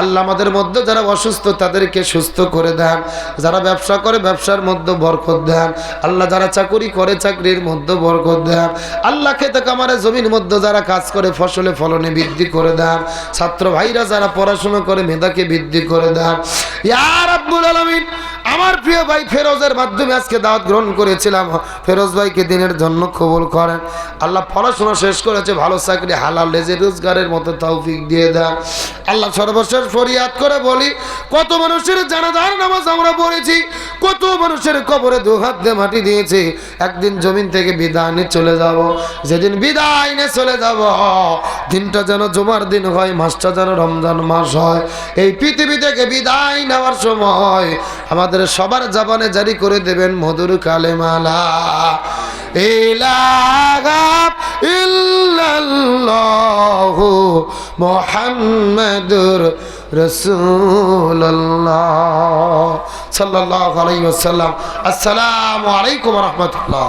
আল্লাহ আমাদের মধ্যে যারা অসুস্থ তাদেরকে সুস্থ করে দেন। যারা ব্যবসা করে ব্যবসার মধ্যে বরকত দেন। আল্লাহ যারা চাকরি করে চাকরির মধ্যে বরকত দেন। আল্লাহ খেতে কামারে জমির মধ্যে যারা কাজ করে ফসলে ফলনে বৃদ্ধি করে দেন। ছাত্র ভাইরা যারা পড়াশোনা করে মেধাকে বৃদ্ধি করে দেন ইয়া রাব্বুল আলামিন। আমার প্রিয় ভাই ফেরোজের মাধ্যমে আজকে দাওয়াত গ্রহণ করেছিলাম, ফেরোজ ভাইকে দিনের জন্য কবুল করেন। আল্লাহ পড়াশোনা শেষ করেছে, ভালো চাকরি হালাল রেজে রোজগারের মতো তৌফিক দিয়ে দেন। আল্লাহ সর্বশেষ ফরিয়াদ করে বলি, কত মানুষের জানাজার নামাজ আমরা পড়েছি, কত মানুষের কবরে 2 হাত দিয়ে মাটি দিয়েছি। একদিন জমিন থেকে বিদায় নিয়ে চলে যাব। যেদিন বিদায় নিয়ে চলে যাব, দিনটা যেন জুমার দিন হয়, মাসটা যেন রমজান মাস হয়। এই পৃথিবী থেকে বিদায় নেওয়ার সময় আমাদের সবার জবানে জারি করে দেবেন মধুর কালেমা লা ইলাহা ইল্লাল্লাহু মুহাম্মাদুর রাসূলুল্লাহ সাল্লাল্লাহু আলাইহি ওয়াসাল্লাম। আসসালামু আলাইকুম ওয়া রাহমাতুল্লাহ।